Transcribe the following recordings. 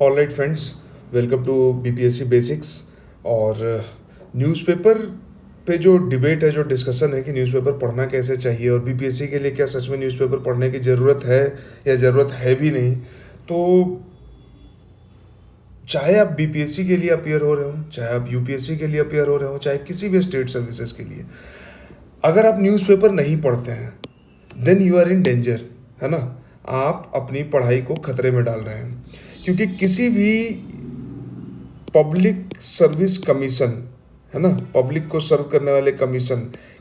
All right friends, welcome to BPSC basics. और newspaper पे जो डिबेट है, जो डिस्कशन है कि न्यूज़पेपर पढ़ना कैसे चाहिए और बीपीएससी के लिए क्या सच में न्यूज़पेपर पढ़ने की ज़रूरत है या ज़रूरत है भी नहीं। तो चाहे आप बीपीएससी के लिए अपियर हो रहे हो, चाहे आप यूपीएससी के लिए अपियर हो रहे हो, चाहे किसी भी स्टेट सर्विसेज के लिए, अगर आप न्यूज़पेपर नहीं पढ़ते हैं then you are in danger, है ना। आप अपनी पढ़ाई को खतरे में डाल रहे हैं, क्योंकि किसी भी पब्लिक सर्विस कमीशन, है ना, पब्लिक को सर्व करने वाले कमीशन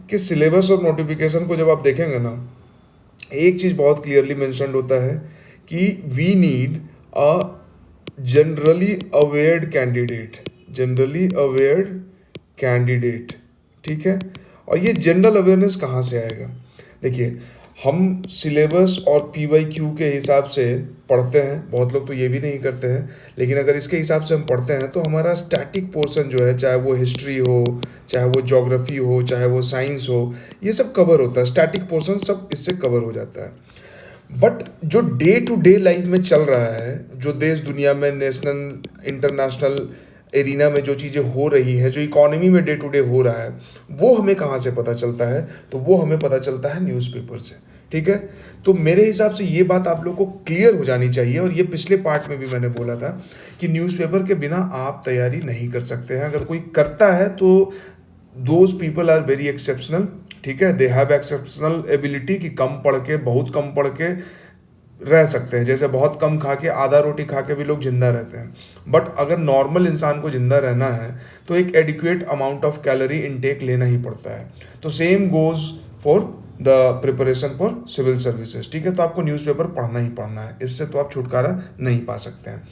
के सिलेबस और नोटिफिकेशन को जब आप देखेंगे ना, एक चीज़ बहुत क्लियरली मेंशन्ड होता है कि we need a generally awared candidate, generally awared candidate, ठीक है। और ये जनरल अवेयरनेस कहाँ से आएगा? देखिए, हम सिलेबस और पीवाईक्यू के हिसाब से पढ़ते हैं, बहुत लोग तो ये भी नहीं करते हैं, लेकिन अगर इसके हिसाब से हम पढ़ते हैं तो हमारा स्टैटिक पोर्शन जो है, चाहे वो हिस्ट्री हो, चाहे वो ज्योग्राफी हो, चाहे वो साइंस हो, ये सब कवर होता है। स्टैटिक पोर्शन सब इससे कवर हो जाता है। बट जो डे टू डे लाइफ में चल रहा है, जो देश दुनिया में, नेशनल इंटरनेशनल एरिना में जो चीज़ें हो रही है, जो इकोनॉमी में डे टू डे हो रहा है, वो हमें कहाँ से पता चलता है? तो वो हमें पता चलता है न्यूज़पेपर से, ठीक है। तो मेरे हिसाब से ये बात आप लोग को क्लियर हो जानी चाहिए, और ये पिछले पार्ट में भी मैंने बोला था कि न्यूज़पेपर के बिना आप तैयारी नहीं कर सकते हैं। अगर कोई करता है तो those people are very exceptional, ठीक है। दे हैव एक्सेप्शनल एबिलिटी कि कम पढ़ के, बहुत कम पढ़ के रह सकते हैं। जैसे बहुत कम खा के, आधा रोटी खा के भी लोग जिंदा रहते हैं। बट अगर नॉर्मल इंसान को जिंदा रहना है तो एक adequate amount of calorie intake लेना ही पड़ता है। तो same goes for the preparation for civil services, ठीक है। तो आपको न्यूज़पेपर पढ़ना ही पढ़ना है, इससे तो आप छुटकारा नहीं पा सकते हैं।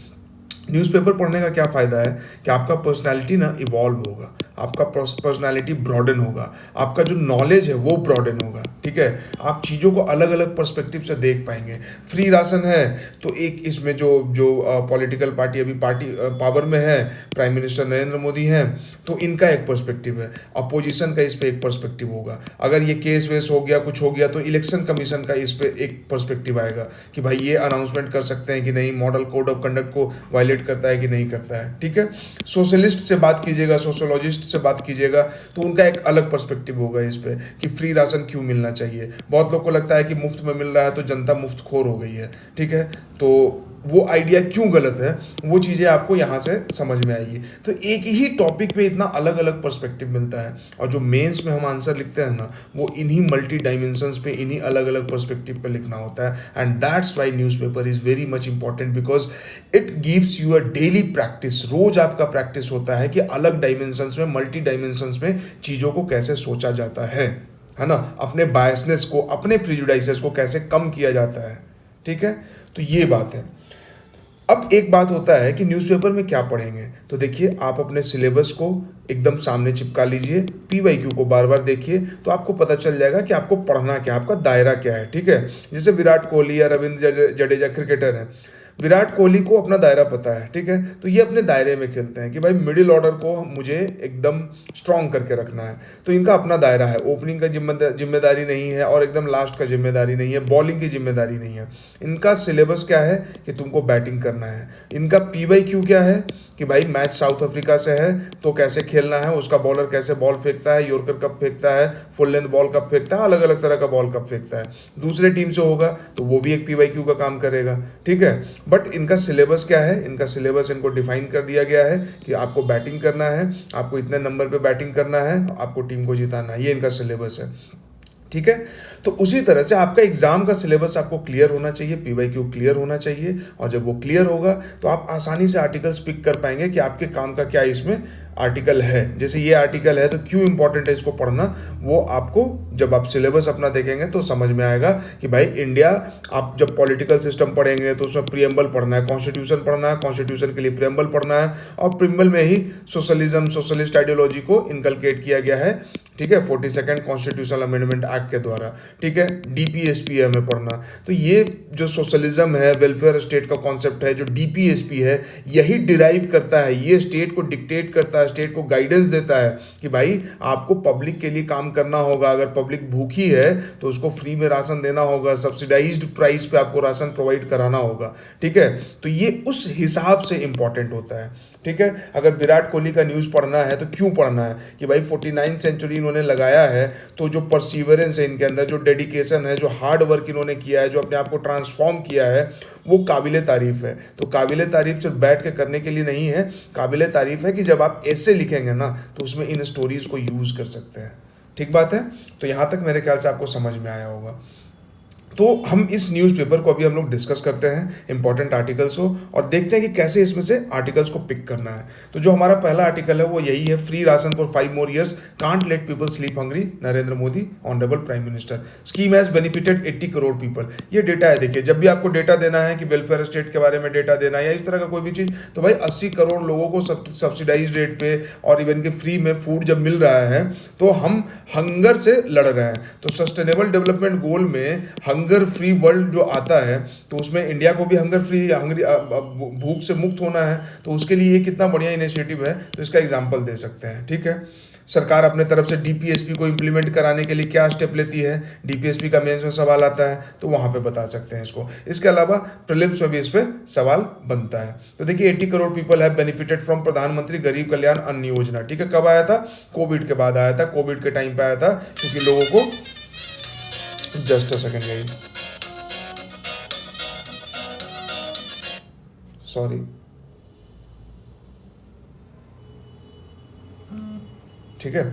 न्यूज़पेपर पढ़ने का क्या फ़ायदा है कि आपका पर्सनालिटी ना इवॉल्व होगा, आपका पर्सनालिटी ब्रॉडन होगा, आपका जो नॉलेज है वो ब्रॉडन होगा, ठीक है। आप चीज़ों को अलग अलग पर्सपेक्टिव से देख पाएंगे। फ्री राशन है तो एक इसमें जो जो पॉलिटिकल पार्टी अभी पावर में है, प्राइम मिनिस्टर नरेंद्र मोदी हैं, तो इनका एक पर्सपेक्टिव है। अपोजिशन का इस पर एक पर्सपेक्टिव होगा। अगर ये केस वेस हो गया, कुछ हो गया, तो इलेक्शन कमीशन का इस पर एक पर्सपेक्टिव आएगा कि भाई ये अनाउंसमेंट कर सकते हैं कि नहीं, मॉडल कोड ऑफ कंडक्ट को वायलेट करता है कि नहीं करता है, ठीक है। सोशलिस्ट से बात कीजिएगा, सोशोलॉजिस्ट से बात कीजिएगा, तो उनका एक अलग पर्सपेक्टिव होगा इस पे कि फ्री राशन क्यों मिलना चाहिए। बहुत लोग को लगता है कि मुफ्त में मिल रहा है तो जनता मुफ्त खोर हो गई है, ठीक है। तो वो आइडिया क्यों गलत है, वो चीज़ें आपको यहाँ से समझ में आएगी। तो एक ही टॉपिक पे इतना अलग अलग पर्सपेक्टिव मिलता है, और जो मेंस में हम आंसर लिखते हैं ना, वो इन्हीं मल्टी डायमेंशंस पे, इन्हीं अलग अलग पर्सपेक्टिव पे लिखना होता है। And that's why newspaper is very much important, because it gives you a daily practice. रोज आपका प्रैक्टिस होता है कि अलग डायमेंशंस में, मल्टी डायमेंशंस में चीज़ों को कैसे सोचा जाता है ना। अपने बायसनेस को, अपने प्रिजुडाइसेस को कैसे कम किया जाता है, ठीक है। तो ये बात है। अब एक बात होता है कि न्यूज़पेपर में क्या पढ़ेंगे, तो देखिए, आप अपने सिलेबस को एकदम सामने चिपका लीजिए, पीवाईक्यू को बार बार देखिए, तो आपको पता चल जाएगा कि आपको पढ़ना क्या है, आपका दायरा क्या है, ठीक है। जैसे विराट कोहली या रविंद्र जडेजा क्रिकेटर हैं, विराट कोहली को अपना दायरा पता है, ठीक है। तो ये अपने दायरे में खेलते हैं कि भाई मिडिल ऑर्डर को मुझे एकदम स्ट्रांग करके रखना है, तो इनका अपना दायरा है। ओपनिंग का जिम्मेदारी नहीं है, और एकदम लास्ट का जिम्मेदारी नहीं है, बॉलिंग की जिम्मेदारी नहीं है। इनका सिलेबस क्या है कि तुमको बैटिंग करना है। इनका पीवाईक्यू क्या है कि भाई मैच साउथ अफ्रीका से है तो कैसे खेलना है, उसका बॉलर कैसे बॉल फेंकता है, यॉर्कर कब फेंकता है, फुल लेंथ बॉल कब फेंकता है, अलग अलग तरह का बॉल कब फेंकता है। दूसरे टीम से होगा तो वो भी एक पीवाईक्यू का काम करेगा, ठीक है। बट इनका सिलेबस क्या है? इनका सिलेबस इनको डिफाइन कर दिया गया है कि आपको बैटिंग करना है, आपको इतने नंबर पे बैटिंग करना है, आपको टीम को जिताना है, ये इनका सिलेबस है, ठीक है। तो उसी तरह से आपका एग्जाम का सिलेबस आपको क्लियर होना चाहिए, पीवाईक्यू क्लियर होना चाहिए, और जब वो क्लियर होगा तो आप आसानी से आर्टिकल्स पिक कर पाएंगे कि आपके काम का क्या इसमें आर्टिकल है। जैसे ये आर्टिकल है तो क्यों इंपॉर्टेंट है इसको पढ़ना, वो आपको जब आप सिलेबस अपना देखेंगे तो समझ में आएगा कि भाई इंडिया, आप जब पॉलिटिकल सिस्टम पढ़ेंगे तो उसमें प्रियम्बल पढ़ना है, कॉन्स्टिट्यूशन पढ़ना है, कॉन्स्टिट्यूशन के लिए प्रियम्बल पढ़ना है, और प्रियम्बल में ही सोशलिज्म, सोशलिस्ट आइडियोलॉजी को इनकलकेट किया गया है ठीक है, 42nd कॉन्स्टिट्यूशनल अमेंडमेंट एक्ट के द्वारा, ठीक है, डीपीएसपी है हमें पढ़ना। तो ये जो सोशलिज्म है, वेलफेयर स्टेट का कॉन्सेप्ट है, जो डीपीएसपी है, यही डिराइव करता है, ये स्टेट को डिक्टेट करता है, स्टेट को गाइडेंस देता है कि भाई आपको पब्लिक के लिए काम करना होगा, अगर पब्लिक भूखी है तो उसको फ्री में राशन देना होगा, सब्सिडाइज्ड प्राइस पे आपको राशन प्रोवाइड कराना होगा, ठीक है। तो ये उस हिसाब से इंपॉर्टेंट होता है, ठीक है। अगर विराट कोहली का न्यूज़ पढ़ना है तो क्यों पढ़ना है कि भाई 49 सेंचुरी इन्होंने लगाया है, तो जो परसिवरेंस है इनके अंदर, जो डेडिकेशन है, जो हार्ड वर्क इन्होंने किया है, जो अपने आप को ट्रांसफॉर्म किया है, वो काबिले तारीफ है। तो काबिले तारीफ सिर्फ बैठ के करने के लिए नहीं है, काबिले तारीफ है कि जब आप ऐसे लिखेंगे ना तो उसमें इन स्टोरीज को यूज़ कर सकते हैं। ठीक बात है। तो यहाँ तक मेरे ख्याल से आपको समझ में आया होगा। तो हम इस न्यूज़पेपर को अभी हम लोग डिस्कस करते हैं, इंपॉर्टेंट आर्टिकल्स हो, और देखते हैं कि कैसे इसमें से आर्टिकल्स को पिक करना है। तो जो हमारा पहला आर्टिकल है वो यही है, free ration for 5 more years, can't let people sleep hungry, Narendra Modi honourable prime minister. Scheme has benefited 80 crore people. ये डेटा है, देखिए जब भी आपको डेटा देना है कि वेलफेयर स्टेट के बारे में डेटा देना है या इस तरह का कोई भी चीज़, तो भाई 80 करोड़ लोगों को सब्सिडाइज रेट पे और इवन के फ्री में फूड जब मिल रहा है तो हम हंगर से लड़ रहे हैं। तो सस्टेनेबल डेवलपमेंट गोल में हंगर फ्री वर्ल्ड जो आता है तो उसमें इंडिया को भी हंगर फ्री भूख से मुक्त होना है, तो उसके लिए ये कितना बढ़िया इनिशिएटिव है, तो इसका एग्जांपल दे सकते हैं। ठीक है, सरकार अपने तरफ से डीपीएसपी को इंप्लीमेंट कराने के लिए क्या स्टेप लेती है, डीपीएसपी का मेंस में सवाल आता है तो वहां पे बता सकते हैं इसको। इसके अलावा प्रीलिम्स में भी इस पे सवाल बनता है। तो देखिए 80 crore people have benefited from प्रधानमंत्री गरीब कल्याण अन्न योजना। ठीक है, कब आया था, कोविड के बाद आया था, कोविड के टाइम पे आया था, क्योंकि लोगों को, just a second guys, sorry, ठीक है।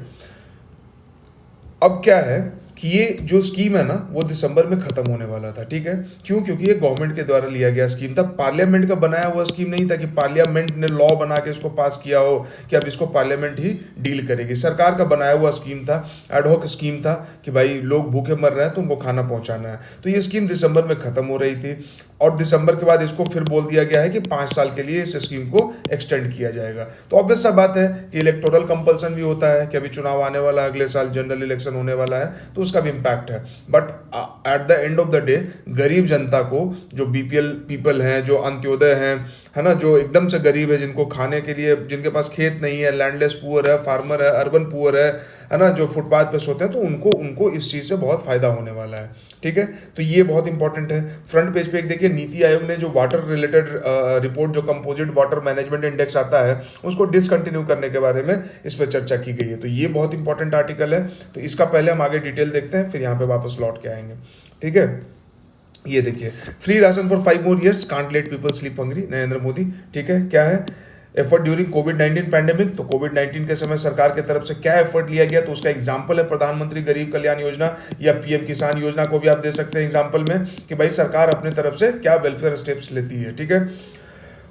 अब क्या है कि ये जो स्कीम है ना वो दिसंबर में खत्म होने वाला था। ठीक है, क्यों, क्योंकि ये गवर्नमेंट के द्वारा लिया गया स्कीम था, पार्लियामेंट का बनाया हुआ स्कीम नहीं था कि पार्लियामेंट ने लॉ बना के इसको पास किया हो कि अब इसको पार्लियामेंट ही डील करेगी। सरकार का बनाया हुआ स्कीम था, एडहॉक स्कीम था कि भाई लोग भूखे मर रहे हैं तो उनको खाना पहुंचाना है। तो ये स्कीम दिसंबर में खत्म हो रही थी और दिसंबर के बाद इसको फिर बोल दिया गया है कि 5 साल के लिए इस स्कीम को एक्सटेंड किया जाएगा। तो ऑब्वियस सा बात है कि इलेक्टोरल कंपल्सन भी होता है कि अभी चुनाव आने वाला है, अगले साल जनरल इलेक्शन होने वाला है, तो उसका भी इम्पैक्ट है। But at the end of the day गरीब जनता को, जो बीपीएल पीपल हैं, जो अंत्योदय हैं, है ना, जो एकदम से गरीब है, जिनको खाने के लिए, जिनके पास खेत नहीं है, लैंडलेस पुअर है, फार्मर है, अर्बन पुअर है ना, जो फुटपाथ पे सोते हैं, तो उनको इस चीज़ से बहुत फायदा होने वाला है। ठीक है, तो ये बहुत इंपॉर्टेंट है। फ्रंट पेज पे एक देखिए, नीति आयोग ने जो वाटर रिलेटेड रिपोर्ट, जो कंपोजिट वाटर मैनेजमेंट इंडेक्स आता है, उसको डिसकंटिन्यू करने के बारे में इस पर चर्चा की गई है। तो ये बहुत इंपॉर्टेंट आर्टिकल है। तो इसका पहले हम आगे डिटेल देखते हैं, फिर यहाँ पे वापस लौट के आएंगे। ठीक है, ये देखिए, free ration for 5 more years, can't let people sleep hungry, Narendra Modi. ठीक है, क्या है एफर्ट ड्यूरिंग कोविड-19 पैंडेमिक। तो कोविड-19 के समय सरकार की तरफ से क्या एफर्ट लिया गया, तो उसका एग्जांपल है प्रधानमंत्री गरीब कल्याण योजना या पीएम किसान योजना को भी आप दे सकते हैं एग्जांपल में, कि भाई सरकार अपने तरफ से क्या वेलफेयर स्टेप्स लेती है। ठीक है,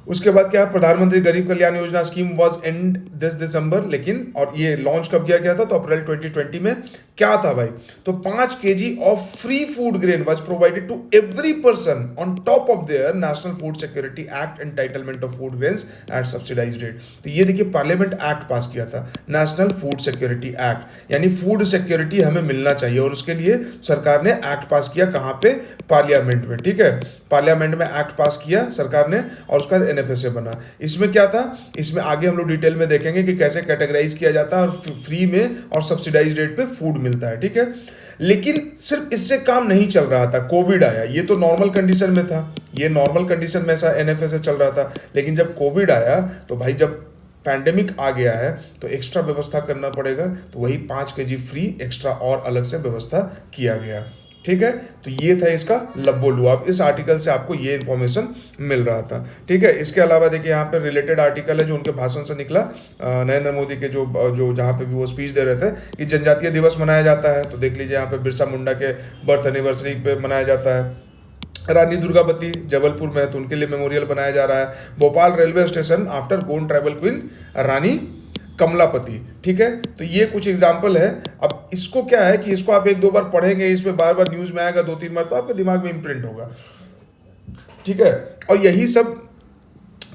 उसके बाद क्या, प्रधानमंत्री गरीब Kalyan Yojana scheme was and this दिसंबर, लेकिन और ये लॉन्च कब किया गया था, तो अप्रैल 2020 में। क्या था भाई, तो 5 kg of free food grain was provided to every person on top of their national food security act entitlement of food grains at subsidised rate. तो ये देखिए पार्लियामेंट एक्ट पास किया था, नेशनल फूड सिक्योरिटी एक्ट, यानी food security हमें मिलना चाहिए, और उसके लिए सरकार ने एक्ट पास किया, कहाँ पे, पार्लियामेंट में। ठीक है, पार्लियामेंट में एक्ट पास किया सरकार ने, और उसका एनएफएसए बना। इसमें क्या था, इसमें आगे हम लोग डिटेल में देखेंगे कि कैसे कैटेगराइज किया जाता है और फ्री में और सब्सिडाइज रेट पे फूड मिलता है। ठीक है, लेकिन सिर्फ इससे काम नहीं चल रहा था, कोविड आया। ये तो नॉर्मल कंडीशन में था, ये नॉर्मल कंडीशन में ऐसा एनएफएसए चल रहा था, लेकिन जब कोविड आया तो भाई जब पैंडेमिक आ गया है तो एक्स्ट्रा व्यवस्था करना पड़ेगा, तो वही 5 kg फ्री एक्स्ट्रा और अलग से व्यवस्था किया गया। ठीक है, तो ये था इसका लब्बो-लुआब। इस आर्टिकल से आपको ये इन्फॉर्मेशन मिल रहा था। ठीक है, इसके अलावा देखिए यहाँ पे रिलेटेड आर्टिकल है जो उनके भाषण से निकला, नरेंद्र मोदी के जो जहाँ पे भी वो स्पीच दे रहे थे कि जनजातीय दिवस मनाया जाता है। तो देख लीजिए यहाँ पे बिरसा मुंडा के बर्थ एनिवर्सरी पे मनाया जाता है। रानी दुर्गावती जबलपुर में, तो उनके लिए मेमोरियल बनाया जा रहा है। Bhopal railway station after Gond tribal queen Rani Kamlapati. ठीक है, तो ये कुछ एग्जाम्पल है। अब इसको क्या है कि इसको आप 1-2 बार पढ़ेंगे, इसमें बार बार न्यूज में आएगा 2-3 बार, तो आपके दिमाग में इम्प्रिंट होगा। ठीक है, और यही सब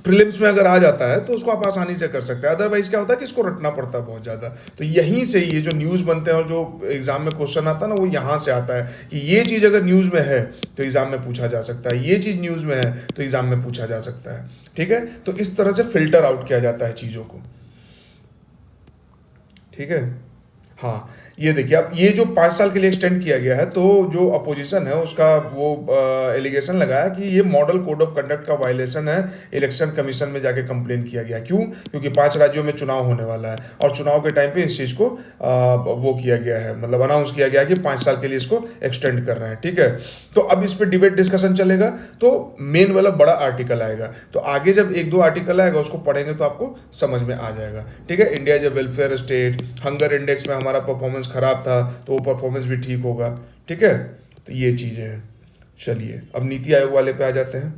प्रीलिम्स में अगर आ जाता है तो उसको आप आसानी से कर सकते हैं, अदरवाइज क्या होता है कि इसको रटना पड़ता है बहुत ज़्यादा। तो यहीं से ये जो न्यूज़ बनते हैं और जो एग्जाम में क्वेश्चन आता है ना, वो यहाँ से आता है कि ये चीज़ अगर न्यूज़ में है तो एग्जाम में पूछा जा सकता है, ये चीज़ न्यूज़ में है तो एग्जाम में पूछा जा सकता है। ठीक है, तो इस तरह से फिल्टर आउट किया जाता है चीज़ों को। ठीक है, हाँ, ये देखिए अब ये जो 5 साल के लिए एक्सटेंड किया गया है, तो जो अपोजिशन है उसका वो एलिगेशन लगाया कि ये मॉडल कोड ऑफ कंडक्ट का वायलेशन है, इलेक्शन कमीशन में जाके कंप्लेन किया गया। क्यों? क्योंकि 5 राज्यों में चुनाव होने वाला है और चुनाव के टाइम पे इस चीज़ को वो किया गया है, मतलब अनाउंस किया गया है कि 5 साल के लिए इसको एक्सटेंड कर रहे हैं। ठीक है, तो अब इस पर डिबेट डिस्कशन चलेगा, तो मेन वाला बड़ा आर्टिकल आएगा, तो आगे जब 1-2 आर्टिकल आएगा उसको पढ़ेंगे तो आपको समझ में आ जाएगा। ठीक है, India is a welfare state, hunger index में हमारा परफॉर्मेंस खराब था तो वो परफॉर्मेंस भी ठीक होगा। ठीक है, तो ये चीजें हैं। चलिए अब नीति आयोग वाले पे आ जाते हैं।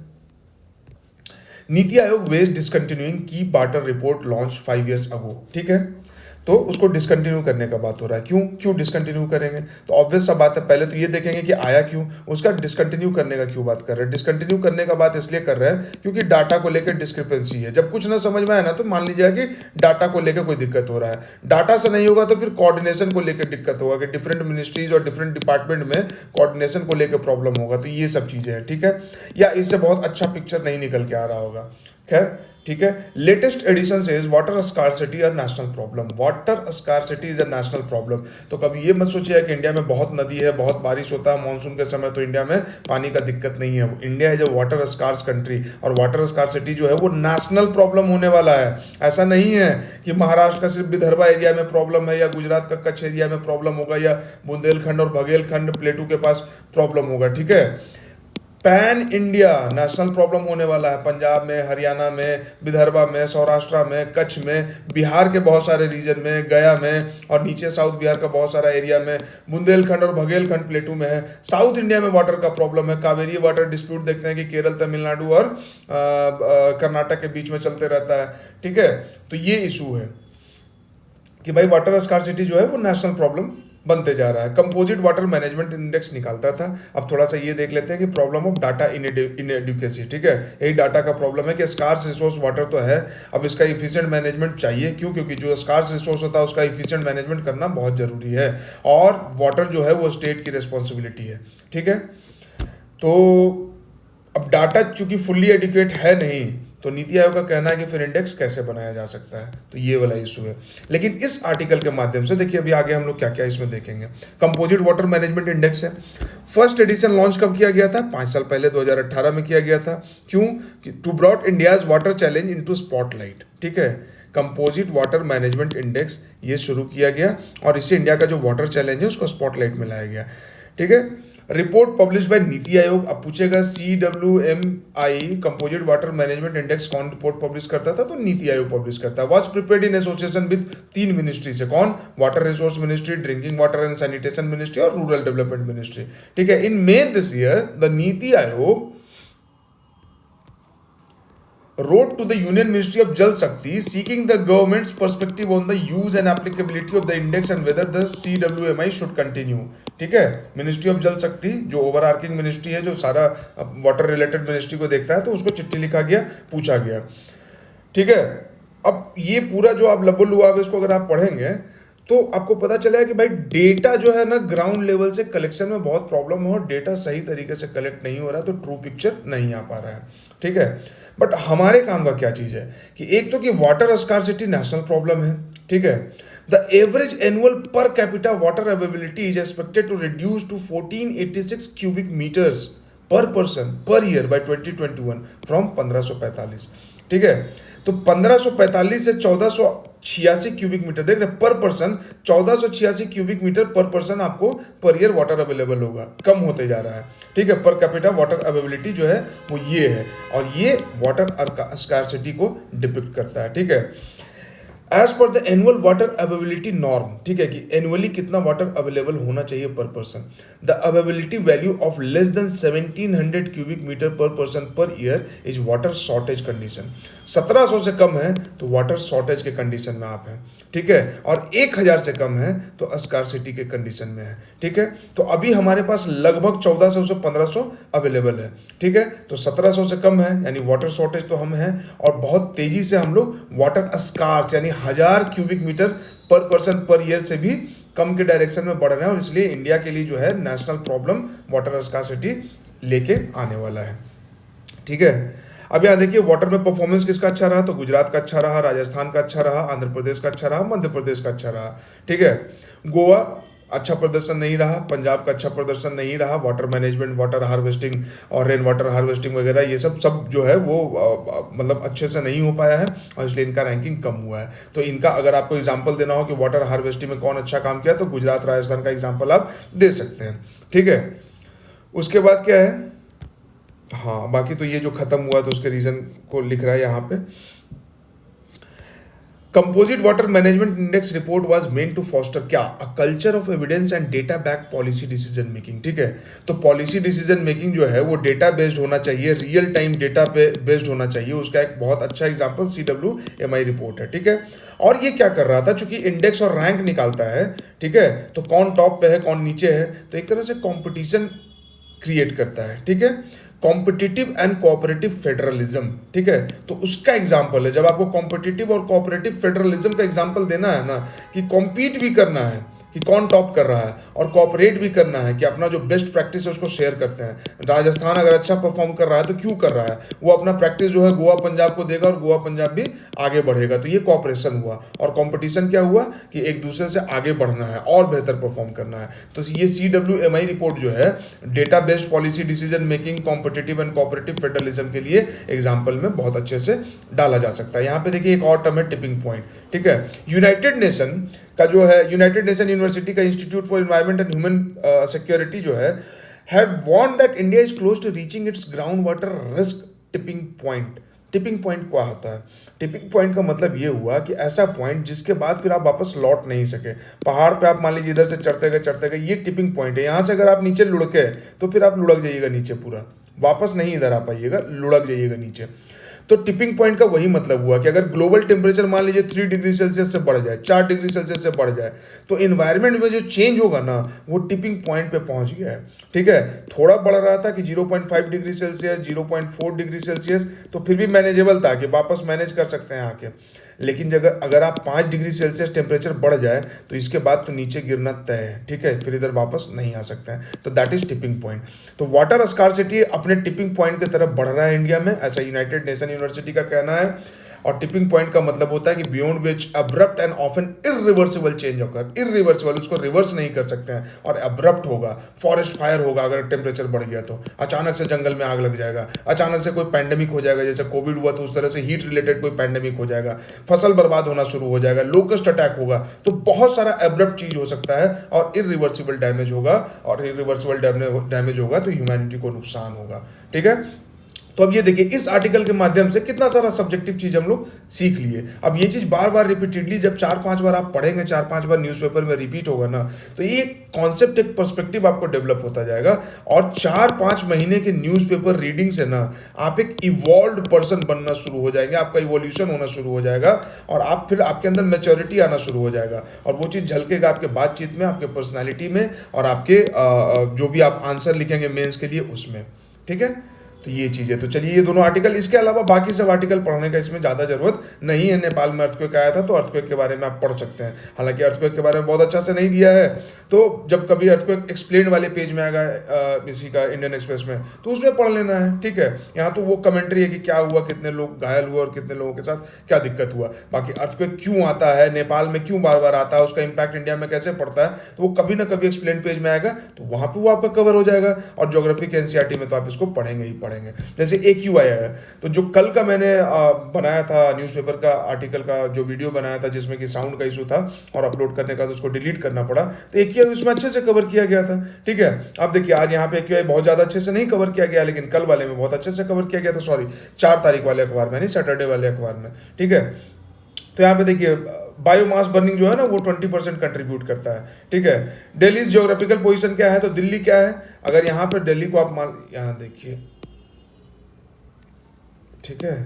नीति आयोग वेज डिसकंटिन्यूइंग की बार्टर रिपोर्ट लॉन्च 5 years अगो। ठीक है, तो उसको डिसकंटिन्यू करने का बात हो रहा है। क्यों डिसकंटिन्यू करेंगे? तो ऑब्वियस सा बात है, पहले तो ये देखेंगे कि आया क्यों, उसका डिसकंटिन्यू करने का क्यों बात कर रहे हैं। डिसकंटिन्यू करने का बात इसलिए कर रहे हैं क्योंकि डाटा को लेकर डिस्क्रिपेंसी है। जब कुछ ना समझ में आया ना, तो मान लीजिए कि डाटा को लेकर कोई दिक्कत हो रहा है, डाटा से नहीं होगा तो फिर कोऑर्डिनेशन को लेकर दिक्कत होगा कि डिफरेंट मिनिस्ट्रीज और डिफरेंट डिपार्टमेंट में कोऑर्डिनेशन को लेकर प्रॉब्लम होगा। तो ये सब चीजें हैं। ठीक है, या इससे बहुत अच्छा पिक्चर नहीं निकल के आ रहा होगा। खैर, ठीक है, लेटेस्ट एडिशन से वाटर स्कार्सिटी और national problem. Water scarcity is a national problem. तो कभी ये मत सोचिए कि इंडिया में बहुत नदी है, बहुत बारिश होता है मानसून के समय, तो इंडिया में पानी का दिक्कत नहीं है। India is a water scarce country, और वाटर स्कार्सिटी जो है वो नेशनल प्रॉब्लम होने वाला है। ऐसा नहीं है कि महाराष्ट्र का सिर्फ विदर्भा एरिया में प्रॉब्लम है, या गुजरात का कच्छ एरिया में प्रॉब्लम होगा, या बुंदेलखंड और बघेलखंड प्लेटू के पास प्रॉब्लम होगा। ठीक है, पैन इंडिया नेशनल प्रॉब्लम होने वाला है। पंजाब में, हरियाणा में, विदर्भा में, सौराष्ट्र में, कच्छ में, बिहार के बहुत सारे रीजन में, गया में, और नीचे साउथ बिहार का बहुत सारा एरिया में, बुंदेलखंड और बघेलखंड प्लेटू में है। साउथ इंडिया में वाटर का प्रॉब्लम है। कावेरी वाटर डिस्प्यूट देखते हैं कि केरल, तमिलनाडु और कर्नाटक के बीच में चलते रहता है। ठीक है, तो ये इशू है कि भाई वाटर स्कार्सिटी जो है वो नेशनल प्रॉब्लम बनते जा रहा है। कंपोजिट वाटर मैनेजमेंट इंडेक्स निकालता था, अब थोड़ा सा ये देख लेते हैं कि प्रॉब्लम ऑफ डाटा इनएडुकेसी। ठीक है, यही डाटा का प्रॉब्लम है कि स्कार्स रिसोर्स वाटर तो है, अब इसका इफिशिएंट मैनेजमेंट चाहिए। क्यों? क्योंकि जो स्कार्स रिसोर्स होता है उसका इफिशिएंट मैनेजमेंट करना बहुत जरूरी है, और वाटर जो है वो स्टेट की रिस्पॉन्सिबिलिटी है। ठीक है, तो अब डाटा चूंकि फुल्ली एडिक्वेट है नहीं, तो नीति आयोग का कहना है कि फिर इंडेक्स कैसे बनाया जा सकता है, तो ये वाला इशू है। लेकिन इस आर्टिकल के माध्यम से देखिए अभी आगे हम लोग क्या क्या इसमें देखेंगे। कंपोजिट वाटर मैनेजमेंट इंडेक्स है, फर्स्ट एडिशन लॉन्च कब किया गया था? 5 साल पहले 2018 में किया गया था। क्यों? To brought India's water challenge into spotlight. ठीक है, कंपोजिट वाटर मैनेजमेंट इंडेक्स ये शुरू किया गया और इससे इंडिया का जो वाटर चैलेंज है उसको स्पॉटलाइट में लाया गया। ठीक है, report publish by NITI Aayog. अब पूछेगा CWMI composite water management index कौन रिपोर्ट पब्लिश करता था? तो नीति आयोग पब्लिश करता है। Was prepared in association with 3 ministry से। कौन? Water resource ministry, drinking water and sanitation ministry और रूरल डेवलपमेंट मिनिस्ट्री। ठीक है, इन मे this year the NITI Aayog wrote to the Union Ministry of Jal Shakti seeking the government's perspective on the use and applicability of the index and whether the CWMI should continue. ठीक है, ministry of जल शक्ति जो ओवरआर्किंग ministry है, जो सारा water related ministry को देखता है, तो उसको चिट्ठी लिखा गया, पूछा गया। ठीक है, अब ये पूरा जो आप लबो लुआब इसको अगर आप पढ़ेंगे तो आपको पता चला है कि भाई डेटा जो है ना ग्राउंड लेवल से कलेक्शन में बहुत प्रॉब्लम हो, डेटा सही तरीके से कलेक्ट नहीं हो रहा, तो ट्रू पिक्चर नहीं आ पा रहा है। ठीक है, बट हमारे काम का क्या चीज है कि एक तो कि वाटर स्कार्सिटी नेशनल प्रॉब्लम है। ठीक है, the average annual per capita water availability is expected to reduce to 1486 cubic metres per person per year by 2021 from 1545। ठीक है, तो 1545 से 1486 क्यूबिक मीटर, देख रहे पर person 1486 cubic metre per person आपको पर ईयर वाटर अवेलेबल होगा, कम होते जा रहा है। ठीक है, पर कैपिटा वाटर अवेलेबिलिटी जो है वो ये है, और ये वाटर स्कार्सिटी को डिपिक्ट करता है। ठीक है, as per the annual water availability norm, ठीक है, कि एनुअली कितना वाटर अवेलेबल होना चाहिए per person. The availability value of less than 1700 cubic metre per person per year is water shortage condition. 1700 से कम है तो वाटर शॉर्टेज के कंडीशन में आप हैं, ठीक है, और 1000 से कम है तो स्कार्सिटी के कंडीशन में है, ठीक है। तो अभी हमारे पास लगभग 1400 से 1500 अवेलेबल है, ठीक है। तो 1700 से कम है यानी वाटर शॉर्टेज तो हम हैं, और बहुत तेजी से हम लोग वाटर स्कार्स यानी 1000 cubic metre per person per year से भी कम के डायरेक्शन में बढ़ रहे हैं, और इसलिए इंडिया के लिए जो है नेशनल प्रॉब्लम वाटर स्कार्सिटी लेके आने वाला है, ठीक है। अब यहाँ देखिए वाटर में परफॉर्मेंस किसका अच्छा रहा, तो गुजरात का अच्छा रहा, राजस्थान का अच्छा रहा, आंध्र प्रदेश का अच्छा रहा, मध्य प्रदेश का अच्छा रहा, ठीक है। गोवा अच्छा प्रदर्शन नहीं रहा, पंजाब का अच्छा प्रदर्शन नहीं रहा, वाटर मैनेजमेंट, वाटर हार्वेस्टिंग और रेन वाटर हार्वेस्टिंग वगैरह ये सब जो है वो मतलब अच्छे से नहीं हो पाया है, और इसलिए इनका रैंकिंग कम हुआ है। तो इनका अगर आपको एग्जांपल देना हो कि वाटर हार्वेस्टिंग में कौन अच्छा काम किया, तो गुजरात राजस्थान का एग्जाम्पल आप दे सकते हैं, ठीक है। उसके बाद क्या है, हाँ बाकी तो ये जो खत्म हुआ तो उसके रीजन को लिख रहा है यहाँ पे। Composite water management index report was meant to foster क्या, a culture of evidence and data back policy decision making, ठीक है। तो पॉलिसी डिसीजन मेकिंग जो है वो डेटा बेस्ड होना चाहिए, रियल टाइम डेटा पे बेस्ड होना चाहिए। उसका एक बहुत अच्छा एग्जांपल CWMI रिपोर्ट है, ठीक है। और ये क्या कर रहा था, चूंकि इंडेक्स और रैंक निकालता है, ठीक है, तो कौन टॉप पे है कौन नीचे है, तो एक तरह से कॉम्पिटिशन क्रिएट करता है, ठीक है। कॉम्पिटिटिव एंड कोऑपरेटिव फेडरलिज्म, ठीक है, तो उसका एग्जांपल है। जब आपको कॉम्पिटिटिव और कोऑपरेटिव फेडरलिज्म का एग्जांपल देना है ना, कि कॉम्पीट भी करना है कि कौन टॉप कर रहा है, और कोऑपरेट भी करना है कि अपना जो बेस्ट प्रैक्टिस है उसको शेयर करते हैं। राजस्थान अगर अच्छा परफॉर्म कर रहा है तो क्यों कर रहा है, वो अपना प्रैक्टिस जो है गोवा पंजाब को देगा और गोवा पंजाब भी आगे बढ़ेगा। तो ये कोऑपरेशन हुआ, और कंपटीशन क्या हुआ कि एक दूसरे से आगे बढ़ना है और बेहतर परफॉर्म करना है। तो ये CWMI रिपोर्ट जो है data based policy decision making, competitive and cooperative federalism के लिए एग्जाम्पल में बहुत अच्छे से डाला जा सकता है। यहाँ पे देखिए एक और टर्म है टिपिंग पॉइंट, ठीक है। यूनाइटेड नेशन का जो है, यूनाइटेड नेशन यूनिवर्सिटी का institute for environment and human security जो है, had warned that India is close to reaching its ground water risk tipping point. Tipping point क्या होता है, टिपिंग पॉइंट का मतलब ये हुआ कि ऐसा पॉइंट जिसके बाद फिर आप वापस लौट नहीं सके। पहाड़ पे आप मान लीजिए इधर से चढ़ते गए, ये टिपिंग पॉइंट है। यहाँ से अगर आप नीचे लुढ़के तो फिर आप लुढ़क जाइएगा नीचे, पूरा वापस नहीं इधर आ पाइएगा, लुढ़क जाइएगा नीचे। तो टिपिंग पॉइंट का वही मतलब हुआ कि अगर ग्लोबल टेम्परेचर मान लीजिए 3 डिग्री सेल्सियस से बढ़ जाए, 4 डिग्री सेल्सियस से बढ़ जाए, तो इन्वायरमेंट में जो चेंज होगा ना वो टिपिंग पॉइंट पे पहुंच गया है, ठीक है। थोड़ा बढ़ रहा था कि 0.5 डिग्री सेल्सियस, 0.4 डिग्री सेल्सियस, तो फिर भी मैनेजेबल था कि वापस मैनेज कर सकते हैं आके। लेकिन अगर आप 5 डिग्री सेल्सियस टेम्परेचर बढ़ जाए तो इसके बाद तो नीचे गिरना तय है, ठीक है, फिर इधर वापस नहीं आ सकते हैं। तो दैट इज टिपिंग पॉइंट। तो वाटर स्कार्सिटी अपने टिपिंग पॉइंट की तरफ बढ़ रहा है इंडिया में, ऐसा यूनाइटेड नेशन यूनिवर्सिटी का कहना है। और टिपिंग पॉइंट का मतलब होता है कि beyond which abrupt and often irreversible change होकर, इरिवर्सिबल उसको रिवर्स नहीं कर सकते हैं, और अब्रप्ट होगा, फॉरेस्ट फायर होगा अगर टेम्परेचर बढ़ गया तो, अचानक से जंगल में आग लग जाएगा, अचानक से कोई पैंडेमिक हो जाएगा, जैसे कोविड हुआ तो उस तरह से हीट रिलेटेड कोई पैंडेमिक हो जाएगा, फसल बर्बाद होना शुरू हो जाएगा, लोकस्ट अटैक होगा। तो बहुत सारा अब्रप्ट चीज हो सकता है और इरिवर्सिबल डैमेज होगा, और इरिवर्सिबल डैमेज होगा तो ह्यूमैनिटी को नुकसान होगा, ठीक है। तो अब ये देखिए इस आर्टिकल के माध्यम से कितना सारा सब्जेक्टिव चीज हम लोग सीख लिए। अब ये चीज बार बार रिपीटेडली जब 4-5 बार आप पढ़ेंगे, 4-5 बार न्यूज़पेपर में रिपीट होगा ना, तो ये कॉन्सेप्ट, एक पर्सपेक्टिव आपको डेवलप होता जाएगा। और 4-5 महीने के न्यूज़पेपर रीडिंग से ना आप एक इवॉल्व्ड पर्सन बनना शुरू हो जाएंगे, आपका इवोल्यूशन होना शुरू हो जाएगा, और आप फिर आपके अंदर मैच्योरिटी आना शुरू हो जाएगा, और वो चीज़ झलकेगा आपके बातचीत में, आपके पर्सनैलिटी में, और आपके जो भी आप आंसर लिखेंगे मेंस के लिए उसमें, ठीक है। तो ये चीज़ है। तो चलिए ये दोनों आर्टिकल, इसके अलावा बाकी सब आर्टिकल पढ़ने का इसमें ज़्यादा जरूरत नहीं है। नेपाल में अर्थक्वेक आया था तो अर्थक्वेक के बारे में आप पढ़ सकते हैं, हालांकि अर्थक्वेक के बारे में बहुत अच्छा से नहीं दिया है। तो जब कभी अर्थक्वेक एक्सप्लेन वाले पेज में आएगा इसी का इंडियन एक्सप्रेस में, तो उसमें पढ़ लेना है, ठीक है। यहाँ तो वो कमेंट्री है कि क्या हुआ, कितने लोग घायल हुए और कितने लोगों के साथ क्या दिक्कत हुआ। बाकी अर्थक्वेक क्यों आता है, नेपाल में क्यों बार बार आता है, उसका इंपैक्ट इंडिया में कैसे पड़ता है, तो वो कभी ना कभी एक्सप्लेन पेज में आएगा, तो वहाँ पर वो आपका कवर हो जाएगा। और ज्योग्राफी के एनसीईआरटी में तो आप इसको पढ़ेंगे ही पढ़ेंगे। जैसे AQ आया है, तो जो कल का मैंने बनाया था न्यूज़पेपर का आर्टिकल का जो वीडियो बनाया था जिसमें कि साउंड का इशू था और अपलोड करने का तो उसको डिलीट करना पड़ा, तो AQ उसमें अच्छे से कवर किया गया था, ठीक है। अब देखिए आज यहाँ पे AQ बहुत ज़्यादा अच्छे से नहीं कवर किया गया, लेकिन कल वाले में बहुत अच्छे से कवर किया गया था, सॉरी 4 तारीख वाले अखबार में, नहीं सैटरडे वाले अखबार में, ठीक है। तो यहाँ पे देखिए बायोमास बर्निंग जो है ना वो 20% कंट्रीब्यूट करता है, ठीक है। दिल्ली ज्योग्राफिकल पोजीशन क्या है, तो दिल्ली क्या है, अगर यहाँ पे दिल्ली को आप मान, यहाँ देखिए, ठीक है,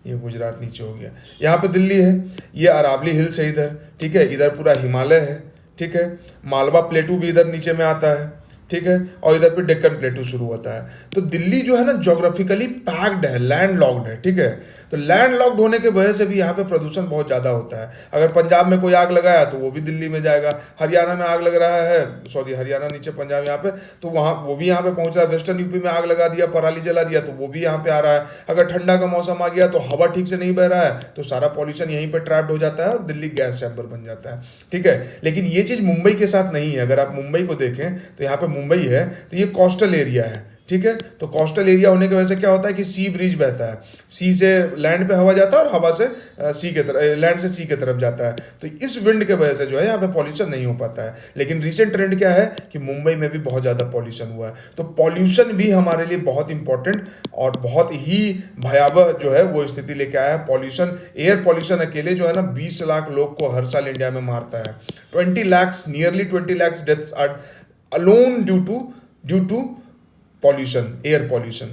ये गुजरात नीचे हो गया, यहाँ पे दिल्ली है, ये अरावली हिल्स है इधर, ठीक है, इधर पूरा हिमालय है, ठीक है, मालवा प्लेटू भी इधर नीचे में आता है, ठीक है, और इधर पे डेक्कन प्लेटू शुरू होता है। तो दिल्ली जो है ना ज्योग्राफिकली पैक्ड है, लैंड लॉक्ड है, ठीक है। तो लैंड लॉक्ड होने की वजह से भी यहाँ पे प्रदूषण बहुत ज़्यादा होता है। अगर पंजाब में कोई आग लगाया तो वो भी दिल्ली में जाएगा, हरियाणा में आग लग रहा है, सॉरी हरियाणा नीचे पंजाब यहाँ पे, तो वहाँ वो भी यहाँ पे पहुँच रहा है, वेस्टर्न यूपी में आग लगा दिया, पराली जला दिया, तो वो भी यहाँ पे आ रहा है। अगर ठंडा का मौसम आ गया तो हवा ठीक से नहीं बह रहा है, तो सारा पॉल्यूशन यहीं पर ट्रैप्ड हो जाता है और दिल्ली गैस चैम्बर बन जाता है, ठीक है। लेकिन ये चीज़ मुंबई के साथ नहीं है। अगर आप मुंबई को देखें तो यहाँ पे मुंबई है तो ये कोस्टल एरिया है, ठीक है। तो कोस्टल एरिया होने की वजह से क्या होता है कि सी ब्रिज बहता है, सी से लैंड पे हवा जाता है और हवा से सी के तरफ, लैंड से सी के तरफ जाता है। तो इस विंड के वजह से जो है यहाँ पे पॉल्यूशन नहीं हो पाता है। लेकिन रिसेंट ट्रेंड क्या है कि मुंबई में भी बहुत ज़्यादा पॉल्यूशन हुआ है। तो पॉल्यूशन भी हमारे लिए बहुत इंपॉर्टेंट और बहुत ही भयावह जो है वो स्थिति लेके आया है। पॉल्यूशन, एयर पॉल्यूशन अकेले जो है ना 20 लाख लोग को हर साल इंडिया में मारता है। 20 lakhs, nearly 20 lakhs deaths are alone due to pollution, air pollution.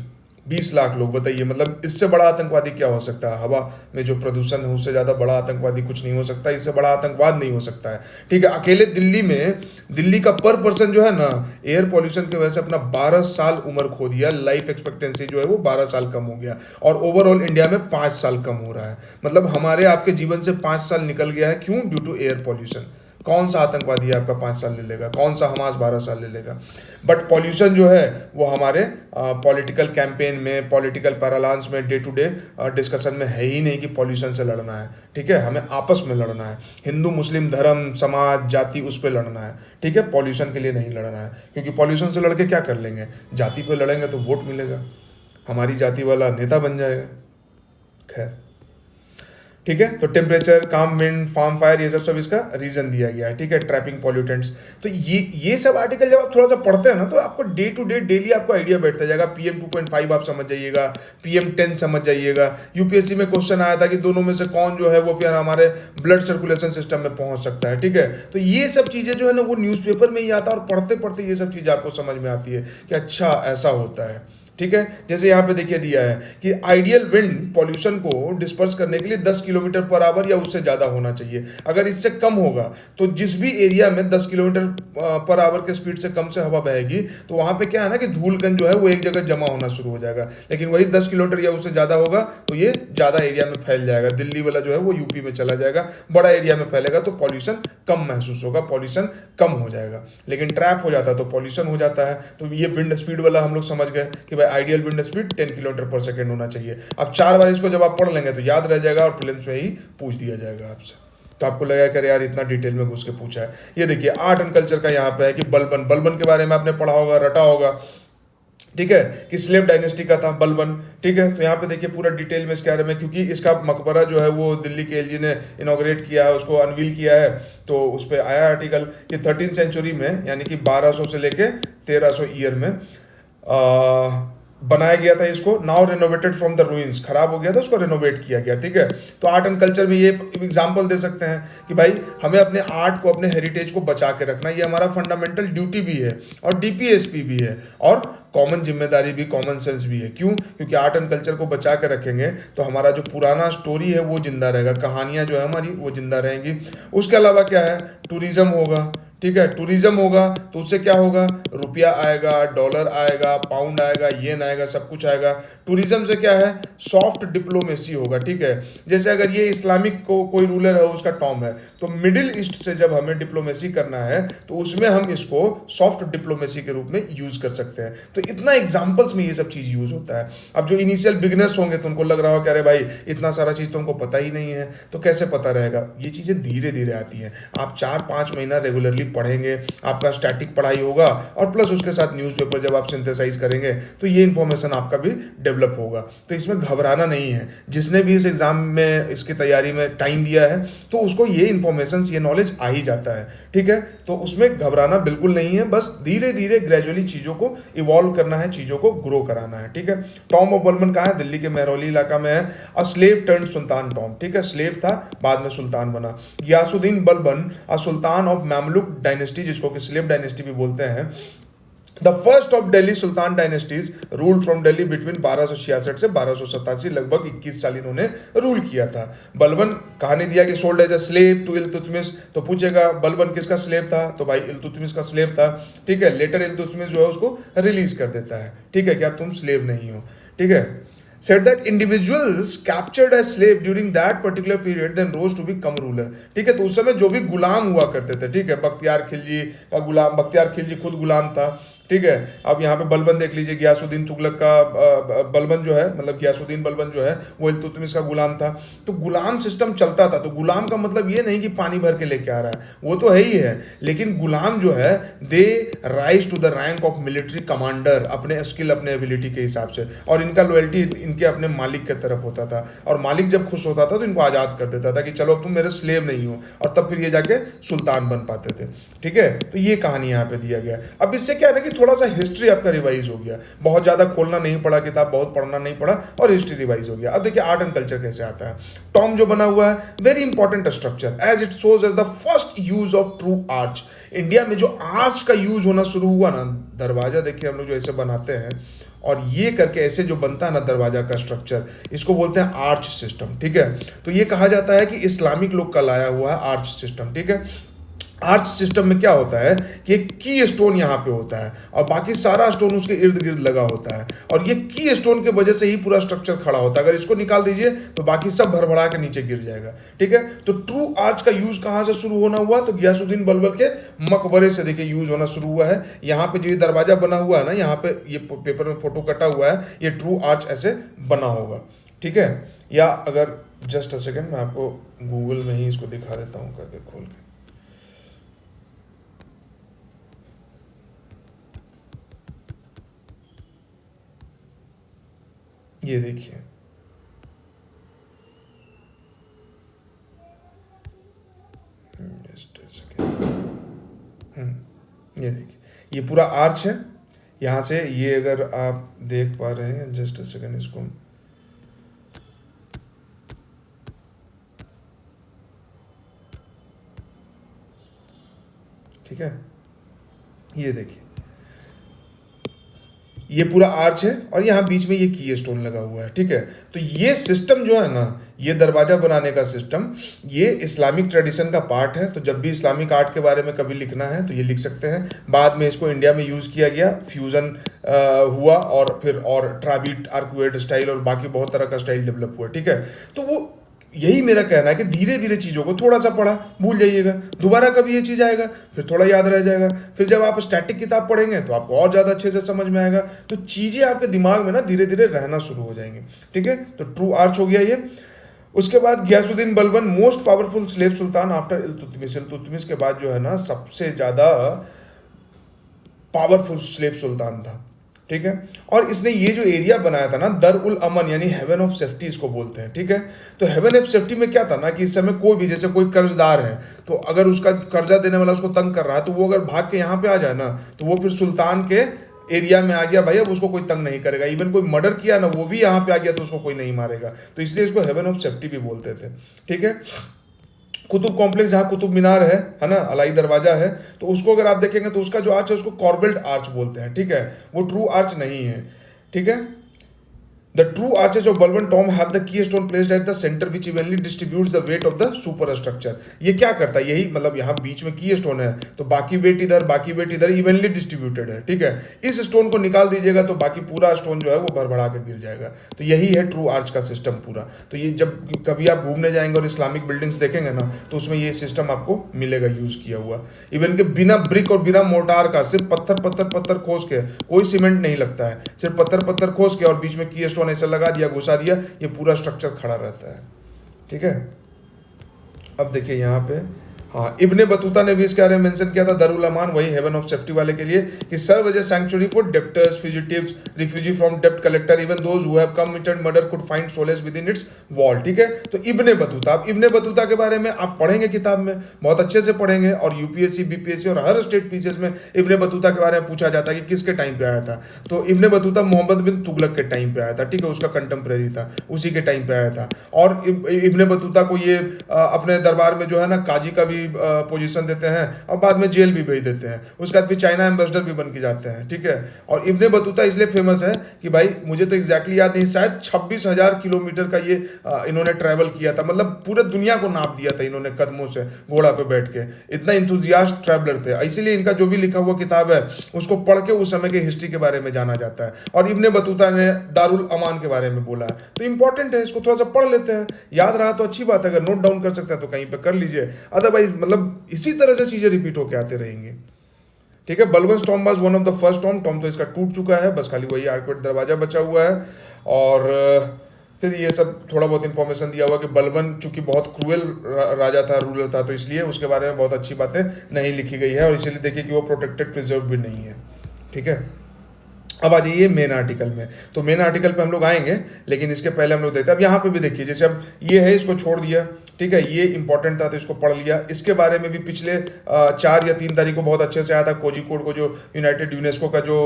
20 lakh लोग, बताइए, मतलब इससे बड़ा आतंकवादी क्या हो सकता है। हवा में जो प्रदूषण है उससे ज़्यादा बड़ा आतंकवादी कुछ नहीं हो सकता, इससे बड़ा आतंकवाद नहीं हो सकता है, ठीक है। अकेले दिल्ली में, दिल्ली का पर पर्सन जो है ना एयर पॉल्यूशन की वजह से अपना 12 साल उम्र खो दिया, लाइफ एक्सपेक्टेंसी जो है वो 12 साल कम हो गया। और ओवरऑल इंडिया में 5 साल कम हो रहा है। मतलब हमारे आपके जीवन से 5 साल निकल गया है, क्यों? Due to air pollution. कौन सा आतंकवादी आपका 5 साल ले लेगा, कौन सा हमास 12 साल ले लेगा। बट पॉल्यूशन जो है वो हमारे पॉलिटिकल कैंपेन में, पॉलिटिकल पैरालांस में, डे टू डे डिस्कशन में है ही नहीं कि पॉल्यूशन से लड़ना है, ठीक है। हमें आपस में लड़ना है, हिंदू मुस्लिम धर्म समाज जाति उस पर लड़ना है, ठीक है। पॉल्यूशन के लिए नहीं लड़ना है, क्योंकि पॉल्यूशन से लड़के क्या कर लेंगे? जाति पे लड़ेंगे तो वोट मिलेगा, हमारी जाति वाला नेता बन जाएगा। खैर, ठीक है। तो टेम्परेचर, काम विंड, फार्म फायर, ये सब इसका रीजन दिया गया है, ठीक है। ट्रैपिंग पॉल्यूटेंट्स, तो ये सब आर्टिकल जब आप थोड़ा सा पढ़ते हैं ना तो आपको डे टू डे डेली आपको आइडिया बैठता जाएगा। PM 2.5 आप समझ जाइएगा, PM 10 समझ जाइएगा। यूपीएससी में क्वेश्चन आया था कि दोनों में से कौन जो है वो फिर हमारे ब्लड सर्कुलेशन सिस्टम में पहुंच सकता है, ठीक है। तो ये सब चीज़ें जो है ना वो न्यूज़पेपर में ही आता है और पढ़ते पढ़ते ये सब चीज़ें आपको समझ में आती है कि अच्छा ऐसा होता है, ठीक है। जैसे यहाँ पे देखिए दिया है कि आइडियल विंड पॉल्यूशन को डिस्पर्स करने के लिए 10 किलोमीटर पर आवर या उससे ज़्यादा होना चाहिए। अगर इससे कम होगा तो जिस भी एरिया में 10 किलोमीटर पर आवर के स्पीड से कम से हवा बहेगी तो वहाँ पे क्या है ना कि धूलकण जो है वो एक जगह जमा होना शुरू हो जाएगा। लेकिन वही 10 किलोमीटर या उससे ज़्यादा होगा तो ये ज़्यादा एरिया में फैल जाएगा। दिल्ली वाला जो है वो यूपी में चला जाएगा, बड़ा एरिया में फैलेगा तो पॉल्यूशन कम महसूस होगा, पॉल्यूशन कम हो जाएगा। लेकिन ट्रैप हो जाता है तो पॉल्यूशन हो जाता है। तो ये विंड स्पीड वाला हम लोग समझ गए कि भाई आइडियल विंड स्पीड 10 किलोमीटर पर सेकंड होना चाहिए। अब 4 बार इसको जब आप पढ़ लेंगे तो याद रह जाएगा और प्रीलिम्स में ही पूछ दिया जाएगा आपसे। तो आपको लगेगा कि यार इतना डिटेल में घुस के पूछा है। ये देखिए आर्ट एंड कल्चर का यहाँ पे है कि बलबन के बारे में आपने पढ़ा होगा, रटा होगा, ठीक है, कि स्लेव डायनेस्टी का था बलबन, ठीक है। तो यहाँ पे देखिए पूरा डिटेल में इसके बारे में, क्योंकि इसका मकबरा जो है वो दिल्ली के एलजी ने इनॉग्रेट किया है, उसको अनवील किया है, तो उस पर आया आर्टिकल कि 13th सेंचुरी में यानी कि 1200 से लेके 1300 ईयर में बनाया गया था इसको। Now renovated from the ruins, खराब हो गया था उसको रेनोवेट किया गया, ठीक है। तो आर्ट एंड कल्चर में ये एग्जांपल दे सकते हैं कि भाई हमें अपने आर्ट को, अपने हेरिटेज को बचा के रखना, ये हमारा फंडामेंटल ड्यूटी भी है और DPSP भी है और कॉमन जिम्मेदारी भी, कॉमन सेंस भी है। क्यों? क्योंकि आर्ट एंड कल्चर को बचा के रखेंगे तो हमारा जो पुराना स्टोरी है वो जिंदा रहेगा, कहानियाँ जो है हमारी वो जिंदा रहेंगी। उसके अलावा क्या है, टूरिज्म होगा, ठीक है। टूरिज्म होगा तो उससे क्या होगा, रुपया आएगा, डॉलर आएगा, पाउंड आएगा, येन आएगा, सब कुछ आएगा। टूरिज्म से क्या है, सॉफ्ट डिप्लोमेसी होगा, ठीक है। जैसे अगर ये इस्लामिक को कोई रूलर है, उसका टॉम है, तो मिडिल ईस्ट से जब हमें डिप्लोमेसी करना है तो उसमें हम इसको सॉफ्ट डिप्लोमेसी के रूप में यूज कर सकते हैं। तो इतना एग्जाम्पल्स में ये सब चीज यूज होता है। अब जो इनिशियल बिगिनर्स होंगे तो उनको लग रहा हो कि अरे भाई इतना सारा चीज तो उनको पता ही नहीं है, तो कैसे पता रहेगा। ये चीजें धीरे धीरे आती हैं। आप 4-5 महीना रेगुलरली पढ़ेंगे, आपका स्टैटिक पढ़ाई होगा और प्लस उसके साथ न्यूज़पेपर जब आप सिंथेसाइज करेंगे तो ये इन्फॉर्मेशन आपका भी डेवलप होगा। तो इसमें घबराना नहीं है। जिसने भी इस एग्जाम में इसकी तैयारी में टाइम दिया है तो उसको ये इन्फॉर्मेशन, ये नॉलेज आ ही जाता है, ठीक है। तो उसमें घबराना बिल्कुल नहीं है, बस धीरे धीरे ग्रेजुअली चीज़ों को इवॉल्व करना है, चीज़ों को ग्रो कराना है, ठीक है। टॉम ऑफ बलबन कहाँ है? दिल्ली के महरौली इलाका में है। A slave turned Sultan Tom, ठीक है, स्लेव था बाद में सुल्तान बना। गियासुद्दीन बलबन अ सुल्तान ऑफ मैमलुक डायनेस्टी, जिसको कि स्लेव डायनेस्टी भी बोलते हैं, the first of Delhi Sultan dynasties rule from Delhi between 1266 से 1287, लगभग 21 साल इन्होंने रूल किया था। बलबन कहानी दिया कि sold as a slave to Iltutmish, तो पूछेगा बलबन किसका स्लेव था? तो भाई इल्तुतमिश का स्लेव था, ठीक है। लेटर इल्तुतमिश जो है उसको रिलीज कर देता है, ठीक है, कि अब तुम स्लेव नहीं हो, ठीक है। said that individuals captured as slave during that particular period then rose to become ruler, ठीक है। तो उस समय जो भी गुलाम हुआ करते थे, ठीक है, बख्तियार खिलजी का गुलाम, बख्तियार खिलजी खुद गुलाम था, ठीक है। अब यहाँ पे बलबन देख लीजिए, गियासुद्दीन तुगलक का बलबन जो है, मतलब गियासुद्दीन बलबन जो है वो इल्तुतमिश का गुलाम था। तो गुलाम सिस्टम चलता था। तो गुलाम का मतलब ये नहीं कि पानी भर के लेके आ रहा है, वो तो है ही है, लेकिन गुलाम जो है they rise to the rank of military commander, अपने स्किल, अपने एबिलिटी के हिसाब से, और इनका लॉयल्टी इनके अपने मालिक की तरफ होता था। और मालिक जब खुश होता था तो इनको आज़ाद कर देता था कि चलो तुम मेरे स्लेव नहीं हो, और तब फिर ये जाके सुल्तान बन पाते थे, ठीक है। तो ये कहानी यहाँ पे दिया गया। अब इससे क्या है ना कि थोड़ा सा हिस्ट्री आपका रिवाइज हो गया, बहुत ज़्यादा खोलना नहीं पड़ा किताब, बहुत पढ़ना नहीं पड़ा, और हिस्ट्री रिवाइज हो गया। अब देखिए आर्ट एंड कल्चर कैसे आता है। टॉम जो बना हुआ है, very important structure as it shows as the first use of true arch. India में जो आर्च का यूज होना शुरू हुआ ना, दरवाजा देखिए हम लोग जो ऐसे बनाते हैं और ये करके ऐसे जो बनता है ना दरवाजा का स्ट्रक्चर, इसको बोलते हैं आर्च सिस्टम, ठीक है। तो ये कहा जाता है कि इस्लामिक लोग का लाया हुआ है आर्च सिस्टम, ठीक है। आर्च सिस्टम में क्या होता है कि एक की स्टोन यहाँ पे होता है और बाकी सारा स्टोन उसके इर्द गिर्द लगा होता है, और ये की स्टोन के वजह से ही पूरा स्ट्रक्चर खड़ा होता है। अगर इसको निकाल दीजिए तो बाकी सब भरभरा के नीचे गिर जाएगा, ठीक है। तो ट्रू आर्च का यूज कहाँ से शुरू होना हुआ? तो गियासुद्दीन बलबन के मकबरे से देखिए यूज होना शुरू हुआ है। यहाँ पे जो ये दरवाजा बना हुआ है ना, यहाँ पे ये पेपर में फोटो कटा हुआ है, ये ट्रू आर्च ऐसे बना होगा, ठीक है। या अगर जस्ट अ सेकेंड मैं आपको गूगल में ही इसको दिखा देता हूँ करके खोल के। ये देखिए, ये देखिए, ये पूरा आर्च है यहाँ से। ये अगर आप देख पा रहे हैं, जस्ट अ सेकेंड इसको, ठीक है, ये देखिए, ये पूरा आर्च है और यहाँ बीच में ये की स्टोन लगा हुआ है, ठीक है। तो ये सिस्टम जो है ना, ये दरवाजा बनाने का सिस्टम, ये इस्लामिक ट्रेडिशन का पार्ट है। तो जब भी इस्लामिक आर्ट के बारे में कभी लिखना है तो ये लिख सकते हैं। बाद में इसको इंडिया में यूज़ किया गया, फ्यूज़न हुआ, और फिर और ट्राबिट, आर्कुएट स्टाइल और बाकी बहुत तरह का स्टाइल डेवलप हुआ, ठीक है। तो वो यही मेरा कहना है कि धीरे धीरे चीज़ों को थोड़ा सा पढ़ा, भूल जाइएगा, दोबारा कभी ये चीज़ आएगा फिर थोड़ा याद रह जाएगा, फिर जब आप स्टैटिक किताब पढ़ेंगे तो आपको और ज़्यादा अच्छे से समझ में आएगा। तो चीज़ें आपके दिमाग में ना धीरे धीरे रहना शुरू हो जाएंगी, ठीक है। तो ट्रू आर्च हो गया ये। उसके बाद Ghiyasuddin Balban, most powerful slave sultan after Iltutmish. Iltutmish के बाद जो है ना सबसे ज़्यादा पावरफुल स्लेव सुल्तान था, ठीक है। और इसने ये जो एरिया बनाया था ना, दर उल अमन यानी हेवन ऑफ सेफ्टी इसको बोलते हैं, ठीक है। तो हेवन ऑफ सेफ्टी में क्या था ना कि इस समय कोई भी, जैसे कोई कर्जदार है तो अगर उसका कर्जा देने वाला उसको तंग कर रहा है तो वो अगर भाग के यहाँ पे आ जाए ना तो वो फिर सुल्तान के एरिया में आ गया भाई, अब उसको कोई तंग नहीं करेगा। इवन कोई मर्डर किया ना वो भी यहाँ पे आ गया तो उसको कोई नहीं मारेगा। तो इसलिए इसको हेवन ऑफ सेफ्टी भी बोलते थे, ठीक है। कुतुब कॉम्प्लेक्स, जहाँ कुतुब मीनार है ना, अलाई दरवाजा है, तो उसको अगर आप देखेंगे तो उसका जो आर्च है उसको कॉर्बेल्ट आर्च बोलते हैं, ठीक है। वो ट्रू आर्च नहीं है, ठीक है। The true arches of Balban Tom have the key stone placed at the centre which evenly distributes the weight of the super structure. ये क्या करता है, यही मतलब यहाँ बीच में की स्टोन है तो बाकी वेट इधर, बाकी वेट इधर, इवनली डिस्ट्रीब्यूटेड है, ठीक है। इस स्टोन को निकाल दीजिएगा तो बाकी पूरा स्टोन जो है वो भरभरा के गिर जाएगा। तो यही है ट्रू आर्च का सिस्टम पूरा। तो ये जब कभी आप घूमने जाएंगे और इस्लामिक बिल्डिंग्स देखेंगे ना तो उसमें ये सिस्टम आपको मिलेगा यूज किया हुआ। इवन के बिना ब्रिक और बिना मोर्टार का, सिर्फ पत्थर पत्थर पत्थर खोस के, कोई सीमेंट नहीं लगता है, सिर्फ पत्थर पत्थर खोस के और बीच में की स्टोन ऐसे लगा दिया, घुसा दिया, ये पूरा स्ट्रक्चर खड़ा रहता है, ठीक है। अब देखिए यहाँ पे हाँ, इब्ने बतूता ने भी इसके बारे में मेंशन किया था, दरुल अमान, वही हेवन ऑफ सेफ्टी वाले के लिए, कि serve as a sanctuary for debtors, fugitives, refugee from डेप्ट collector, even those who have committed murder could find solace within its wall. ठीक है, तो इब्ने बतूता, अब इब्ने बतूता के बारे में आप पढ़ेंगे किताब में, बहुत अच्छे से पढ़ेंगे, और यूपीएससी, बीपीएससी और हर स्टेट पीसीएस में इब्ने बतूता के बारे में पूछा जाता है कि किसके टाइम पे आया था। तो इब्ने बतूता मोहम्मद बिन तुगलक के टाइम पे आया था। ठीक है, उसका कंटेम्प्रेरी था, उसी के टाइम पे आया था। और इब्ने बतूता को ये अपने दरबार में जो है ना काजी का भी पोजीशन देते हैं, और बाद में जेल भी भेज देते हैं। उसके बाद फिर चाइना एम्बेसडर भी बन के जाते हैं। ठीक है, और इब्ने बतूता इसलिए फेमस है कि भाई मुझे तो एग्जैक्टली याद नहीं, शायद 26,000 किलोमीटर का ये इन्होंने ट्रैवल किया था, मतलब पूरे दुनिया को नाप दिया था इन्होंने कदमों से, घोड़ा पे बैठ के। इतना इंथुजियास्ट ट्रैवलर थे, इसीलिए इनका जो भी लिखा हुआ किताब है उसको पढ़ के उस समय के हिस्ट्री के बारे में जाना जाता है। और इब्ने बतूता ने दारुल अमान के बारे में बोला है, तो इंपॉर्टेंट है, इसको थोड़ा सा पढ़ लेते हैं, याद रहा तो अच्छी बात है, अगर नोट डाउन कर सकते हैं तो कहीं पे कर लीजिए, अदरवाइज मतलब इसी तरह से चीजें रिपीट होके आते रहेंगे। ठीक है, Balban Tom was one of the first Tom, Tom तो इसका टूट चुका है, बस खाली वही आर्कवेट दरवाजा बचा हुआ है। और फिर ये सब थोड़ा बहुत इंफॉर्मेशन दिया हुआ कि बलबन चूंकि बहुत क्रूएल राजा था, रूलर था, तो इसलिए उसके बारे में बहुत अच्छी बातें नहीं लिखी गई है, और इसीलिए देखिए कि वो प्रोटेक्टेड प्रिजर्व भी नहीं है। ठीक है, अब आ जाइए मेन आर्टिकल में। तो मेन आर्टिकल पे हम लोग आएंगे, लेकिन इसके पहले हम लोग देखते हैं, अब यहाँ पे भी देखिए, जैसे अब ये है, इसको छोड़ दिया। ठीक है, ये इंपॉर्टेंट था तो इसको पढ़ लिया। इसके बारे में भी पिछले 4 या 3 तारीख को बहुत अच्छे से आया था, कोझिकोड को जो यूनाइटेड यूनेस्को का जो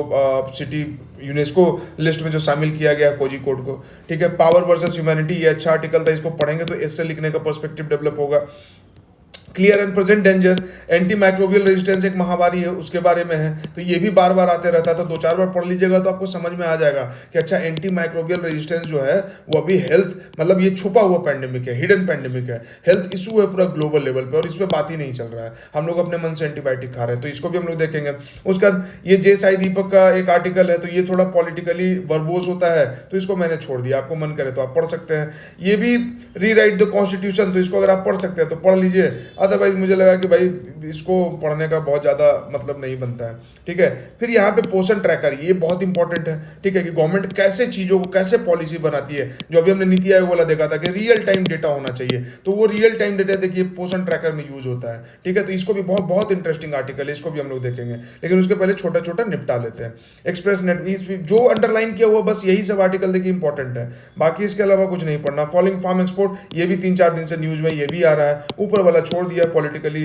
सिटी यूनेस्को लिस्ट में जो शामिल किया गया कोझिकोड को। ठीक है, पावर वर्सेस ह्यूमैनिटी, ये अच्छा आर्टिकल था, इसको पढ़ेंगे तो इससे लिखने का पर्सपेक्टिव डेवलप होगा। Clear and present danger, anti microbial resistance एक महामारी है, उसके बारे में है, तो ये भी बार बार आते रहता है, तो 2-4 बार पढ़ लीजिएगा तो आपको समझ में आ जाएगा कि अच्छा एंटी माइक्रोबियल रेजिस्टेंस जो है वो अभी हेल्थ, मतलब ये छुपा हुआ पैंडेमिक है, हिडन पैंडेमिक है, हेल्थ इशू है पूरा ग्लोबल लेवल पे, और इस पर बात ही नहीं चल रहा है, हम लोग अपने मन से एंटीबायोटिक खा रहे हैं, तो इसको भी हम लोग देखेंगे। उसके बाद ये जे साई दीपक का एक आर्टिकल है, तो ये थोड़ा पॉलिटिकली वर्बोस होता है, तो इसको मैंने छोड़ दिया, आपको मन करे तो आप पढ़ सकते हैं। ये भी रीराइट द कॉन्स्टिट्यूशन, तो इसको अगर आप पढ़ सकते हैं तो पढ़ लीजिए, अदरवाइज मुझे लगा कि भाई इसको पढ़ने का बहुत ज़्यादा मतलब नहीं बनता है। ठीक है, फिर यहाँ पे पोषण ट्रैकर, ये बहुत इंपॉर्टेंट है। ठीक है, कि गवर्नमेंट कैसे चीज़ों को, कैसे पॉलिसी बनाती है, जो अभी हमने नीति आयोग वाला देखा था कि रियल टाइम डेटा होना चाहिए, तो वो रियल टाइम डेटा देखिए पोषण ट्रैकर में यूज होता है। ठीक है, तो इसको भी बहुत बहुत इंटरेस्टिंग आर्टिकल है, इसको भी हम लोग देखेंगे, लेकिन उसके पहले छोटा छोटा निपटा लेते हैं। एक्सप्रेस नेट, जो अंडरलाइन किया हुआ बस यही सब आर्टिकल देखिए इंपॉर्टेंट है, बाकी इसके अलावा कुछ नहीं पढ़ना। फॉलोइंग फार्म एक्सपोर्ट, ये भी 3-4 दिन से न्यूज में ये भी आ रहा है, ऊपर वाला छोड़ दिया, पॉलिटिकली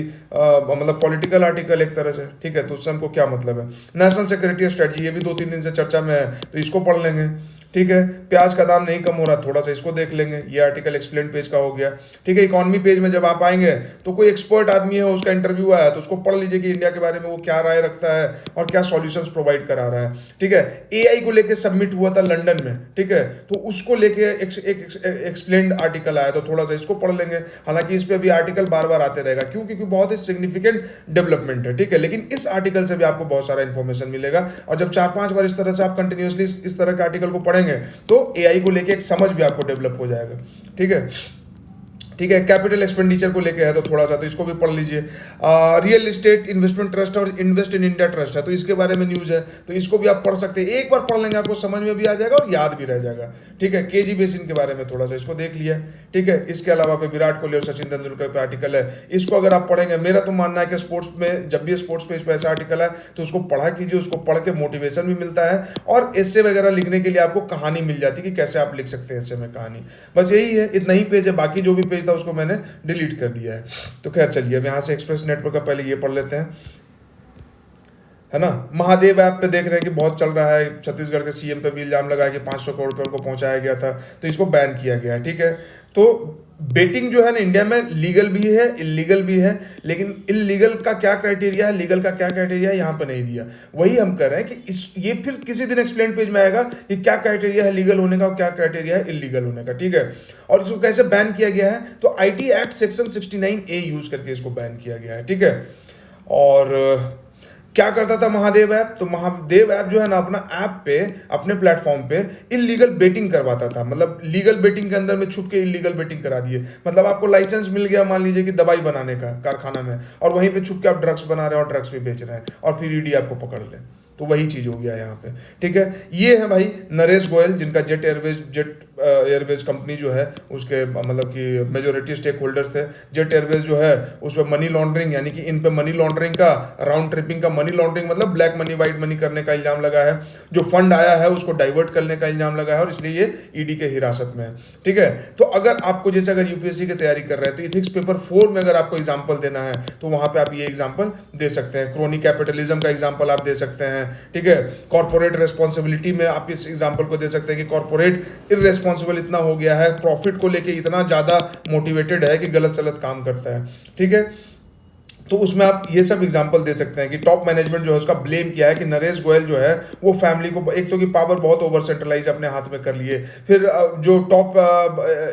मतलब पॉलिटिकल आर्टिकल एक तरह से। ठीक है, तो उससे हमको क्या मतलब है। नेशनल सिक्योरिटी स्ट्रेटजी, ये भी 2-3 दिन से चर्चा में है, तो इसको पढ़ लेंगे। ठीक है, प्याज का दाम नहीं कम हो रहा, थोड़ा सा इसको देख लेंगे, ये आर्टिकल एक्सप्लेन पेज का हो गया। ठीक है, इकोनॉमी पेज में जब आप आएंगे तो कोई एक्सपर्ट आदमी है, उसका इंटरव्यू आया, तो उसको पढ़ लीजिए कि इंडिया के बारे में वो क्या राय रखता है और क्या सॉल्यूशंस प्रोवाइड करा रहा है। ठीक है, एआई को लेके सबमिट हुआ था लंदन में, ठीक है, तो उसको लेके एक एक्सप्लेन्ड आर्टिकल आया, तो थोड़ा सा इसको पढ़ लेंगे। हालांकि इस पे भी आर्टिकल बार बार आते रहेगा, क्यों, क्योंकि बहुत ही सिग्निफिकेंट डेवलपमेंट है। ठीक है, लेकिन इस आर्टिकल से भी आपको बहुत सारा इंफॉर्मेशन मिलेगा, और जब 4-5 बार इस तरह से आप कंटिन्यूसली इस तरह के आर्टिकल को पढ़ेंगे तो एआई को लेके एक समझ भी आपको डेवलप हो जाएगा। ठीक है, ठीक है, कैपिटल एक्सपेंडिचर को लेके है तो थोड़ा सा, तो इसको भी पढ़ लीजिए। रियल एस्टेट इन्वेस्टमेंट ट्रस्ट और इन्वेस्ट इन इंडिया ट्रस्ट है, तो इसके बारे में न्यूज़ है, तो इसको भी आप पढ़ सकते हैं। एक बार पढ़ लेंगे आपको समझ में भी आ जाएगा और याद भी रह जाएगा। ठीक है, केजी बेसिन के बारे में थोड़ा सा इसको देख लिया। ठीक है, इसके अलावा पे विराट कोहली और सचिन तेंदुलकर पे आर्टिकल है, इसको अगर आप पढ़ेंगे, मेरा तो मानना है कि स्पोर्ट्स में जब भी स्पोर्ट्स पेज पे ऐसा आर्टिकल है तो उसको पढ़ा कीजिए, उसको पढ़ के मोटिवेशन भी मिलता है, और एस्से वगैरह लिखने के लिए आपको कहानी मिल जाती है कि कैसे आप लिख सकते हैं एस्से में कहानी। बस यही है, इतना ही पेज है, बाकी जो भी पेज था उसको मैंने डिलीट कर दिया है। तो खैर चलिए, अब यहाँ से एक्सप्रेस नेटवर्क का पहले ये पढ़ लेते हैं, है ना। महादेव ऐप पे देख रहे हैं कि बहुत चल रहा है, छत्तीसगढ़ के सीएम पे भी इल्जाम लगा कि 500 करोड़ रुपए उनको पहुंचाया गया था, तो इसको बैन किया गया है। ठीक है, तो बेटिंग जो है ना इंडिया में लीगल भी है, इलीगल भी है, लेकिन इलीगल का क्या क्राइटेरिया है, लीगल का क्या क्राइटेरिया है, यहाँ पे नहीं दिया। वही हम कर रहे हैं कि ये फिर किसी दिन एक्सप्लेन पेज में आएगा कि क्या क्राइटेरिया है लीगल होने का और क्या क्राइटेरिया है इलीगल होने का। ठीक है, और इसको कैसे बैन किया गया है, तो IT act section 69A use करके इसको बैन किया गया है। ठीक है, और क्या करता था महादेव ऐप, तो महादेव ऐप जो है ना अपना ऐप पे, अपने प्लेटफॉर्म पे इलीगल बेटिंग करवाता था, मतलब लीगल बेटिंग के अंदर में छुप के इलीगल बेटिंग करा दिए। मतलब आपको लाइसेंस मिल गया मान लीजिए कि दवाई बनाने का कारखाना में, और वहीं पे छुप के आप ड्रग्स बना रहे हैं और ड्रग्स भी बेच रहे हैं, और फिर ईडी आपको पकड़ ले। तो वही चीज़ हो गया यहाँ पे। ठीक है, ये है भाई नरेश गोयल, जिनका जेट एयरवेज कंपनी जो है उसके मतलब कि मेजोरिटी स्टेक होल्डर्स थे। जेट एयरवेज जो है उस पर मनी लॉन्ड्रिंग, यानी कि इन पे मनी लॉन्ड्रिंग का, राउंड ट्रिपिंग का, मनी लॉन्ड्रिंग मतलब ब्लैक मनी वाइट मनी करने का इल्जाम लगा है। जो फंड आया है उसको डाइवर्ट करने का इल्जाम लगा है और इसलिए ये ईडी के हिरासत में है। ठीक है, तो अगर आपको जैसे अगर यूपीएससी की तैयारी कर रहे हैं तो इथिक्स पेपर 4 में अगर आपको एग्जाम्पल देना है तो वहां पे आप ये एग्जाम्पल दे सकते हैं। क्रोनी कैपिटलिज्म का एग्जाम्पल आप दे सकते हैं। ठीक है, कॉर्पोरेट रेस्पॉन्सिबिलिटी में आप इस एग्जाम्पल को दे सकते हैं कि कॉर्पोरेट इररेस्पॉन्सिबल इतना हो गया है, प्रॉफिट को लेके इतना ज्यादा मोटिवेटेड है कि गलत सलत काम करता है। ठीक है, तो उसमें आप ये सब एग्जांपल दे सकते हैं कि टॉप मैनेजमेंट जो है उसका ब्लेम किया है कि नरेश गोयल जो है वो फैमिली को, एक तो कि पावर बहुत ओवर सेंट्रलाइज अपने हाथ में कर लिए, फिर जो टॉप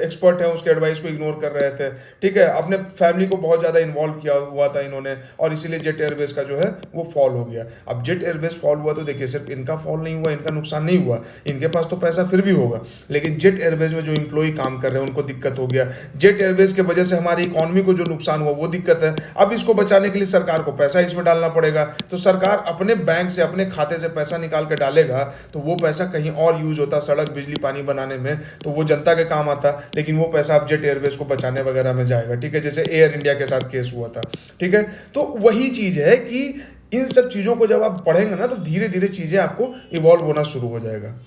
एक्सपर्ट है उसके एडवाइस को इग्नोर कर रहे थे। ठीक है, अपने फैमिली को बहुत ज़्यादा इन्वॉल्व किया हुआ था इन्होंने, और इसीलिए जेट एयरवेज का जो है वो फॉल हो गया। अब जेट एयरवेज फॉल हुआ तो देखिए सिर्फ इनका फॉल नहीं हुआ, इनका नुकसान नहीं हुआ, इनके पास तो पैसा फिर भी होगा, लेकिन जेट एयरवेज में जो इम्प्लॉई काम कर रहे हैं उनको दिक्कत हो गया। जेट एयरवेज की वजह से हमारी इकोनॉमी को जो नुकसान हुआ वो दिक्कत है। अब इसको बचाने के लिए सरकार को पैसा इसमें डालना पड़ेगा, तो सरकार अपने बैंक से, अपने खाते से पैसा निकाल के डालेगा तो वो पैसा कहीं और यूज होता, सड़क बिजली पानी बनाने में, तो वो जनता के काम आता, लेकिन वो पैसा अब जेट एयरवेज को बचाने वगैरह में जाएगा। ठीक है, जैसे एयर इंडिया के साथ केस हुआ था। ठीक है, तो वही चीज है कि इन सब चीजों को जब आप पढ़ेंगे ना तो धीरे धीरे चीजें आपको इवॉल्व होना शुरू हो जाएगा।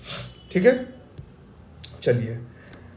ठीक है, चलिए,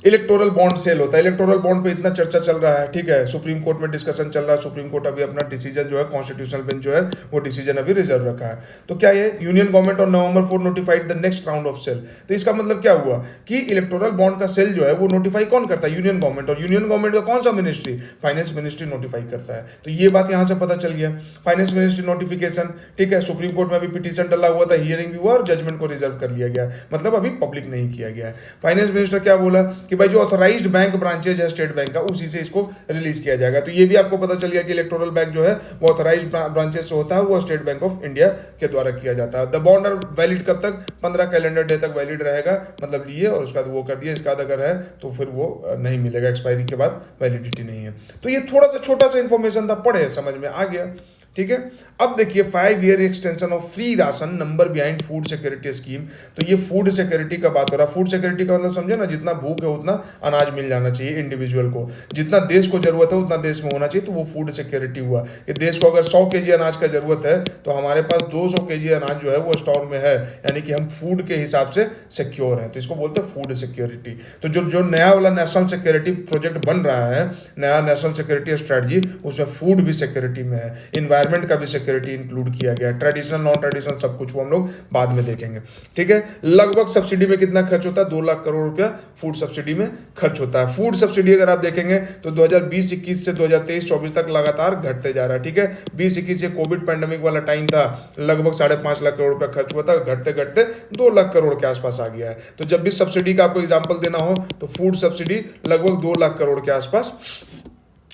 इलेक्टोरल बॉन्ड सेल होता है। इलेक्टोरल बॉन्ड पे इतना चर्चा चल रहा है। ठीक है, सुप्रीम कोर्ट में डिस्कशन चल रहा है, सुप्रीम कोर्ट अभी अपना डिसीजन जो है, कॉन्स्टिट्यूशनल बेंच जो है वो डिसीजन अभी रिजर्व रखा है। तो क्या ये union government on November 4 notified the next round of sale. तो इसका मतलब क्या हुआ कि इलेक्टोरल बॉन्ड का सेल जो है वो नोटिफाई कौन करता है? Union government. और यूनियन गवर्नमेंट का कौन सा मिनिस्ट्री? फाइनेंस मिनिस्ट्री नोटिफाई करता है। तो ये बात यहां से पता चल गया, फाइनेंस मिनिस्ट्री नोटिफिकेशन। ठीक है, सुप्रीम कोर्ट में अभी पिटीशन डला हुआ था, हियरिंग भी हुआ और जजमेंट को रिजर्व कर लिया गया, मतलब अभी पब्लिक नहीं किया गया है। फाइनेंस मिनिस्टर क्या बोला कि भाई जो ऑथराइज्ड बैंक ब्रांचेज है स्टेट बैंक का, उसी से इसको रिलीज किया जाएगा। तो ये भी आपको पता चल गया कि इलेक्टोरल बैंक जो है वो ऑथराइज्ड ब्रांचेज से होता है, वो स्टेट बैंक ऑफ इंडिया के द्वारा किया जाता है। द बॉन्ड आर वैलिड कब तक? 15 कैलेंडर डे तक वैलिड रहेगा, मतलब लिए और उसका वो कर दिया। इसका अगर है तो फिर वो नहीं मिलेगा, एक्सपायरी के बाद वैलिडिटी नहीं है। तो ये थोड़ा सा छोटा सा इंफॉर्मेशन था, पढ़े समझ में आ गया। ठीक है, अब देखिए 5 year extension of free rational number behind food security scheme. तो ये फूड सिक्योरिटी का बात हो रहा है। फूड सिक्योरिटी का मतलब समझे ना, जितना भूख है उतना अनाज मिल जाना चाहिए इंडिविजुअल को, जितना देश को जरूरत है उतना देश में होना चाहिए, तो वो फूड सिक्योरिटी हुआ कि देश को अगर 100 केजी अनाज का जरूरत है तो हमारे पास 200 केजी अनाज जो है वो स्टोर में है, यानी कि हम फूड के हिसाब से सिक्योर हैं, तो इसको बोलते हैं फूड सिक्योरिटी। तो जो नया वाला नेशनल सिक्योरिटी प्रोजेक्ट बन रहा है, नया नेशनल सिक्योरिटी स्ट्रेटजी, उसमें फूड भी सिक्योरिटी में है, इन्वायरमेंट का भी सिक्योरिटी इंक्लूड किया गया, ट्रेडिशनल नॉन ट्रेडिशनल सब कुछ वो हम लोग बाद में देखेंगे। ठीक है, लगभग सब्सिडी में कितना खर्च होता है? 2 लाख करोड़ रुपया फूड सब्सिडी में खर्च होता है। फूड सब्सिडी अगर आप देखेंगे तो 2020-21 से 2023-24 तक लगातार घटते जा रहा है। ठीक है, 20-21 ये कोविड पैंडेमिक वाला टाइम था, लगभग 5.5 लाख करोड़ रुपया खर्च हुआ था, घटते घटते 2 लाख करोड़ के आसपास आ गया है। तो जब भी सब्सिडी का आपको एग्जाम्पल देना हो तो फूड सब्सिडी लगभग 2 लाख करोड़ के आसपास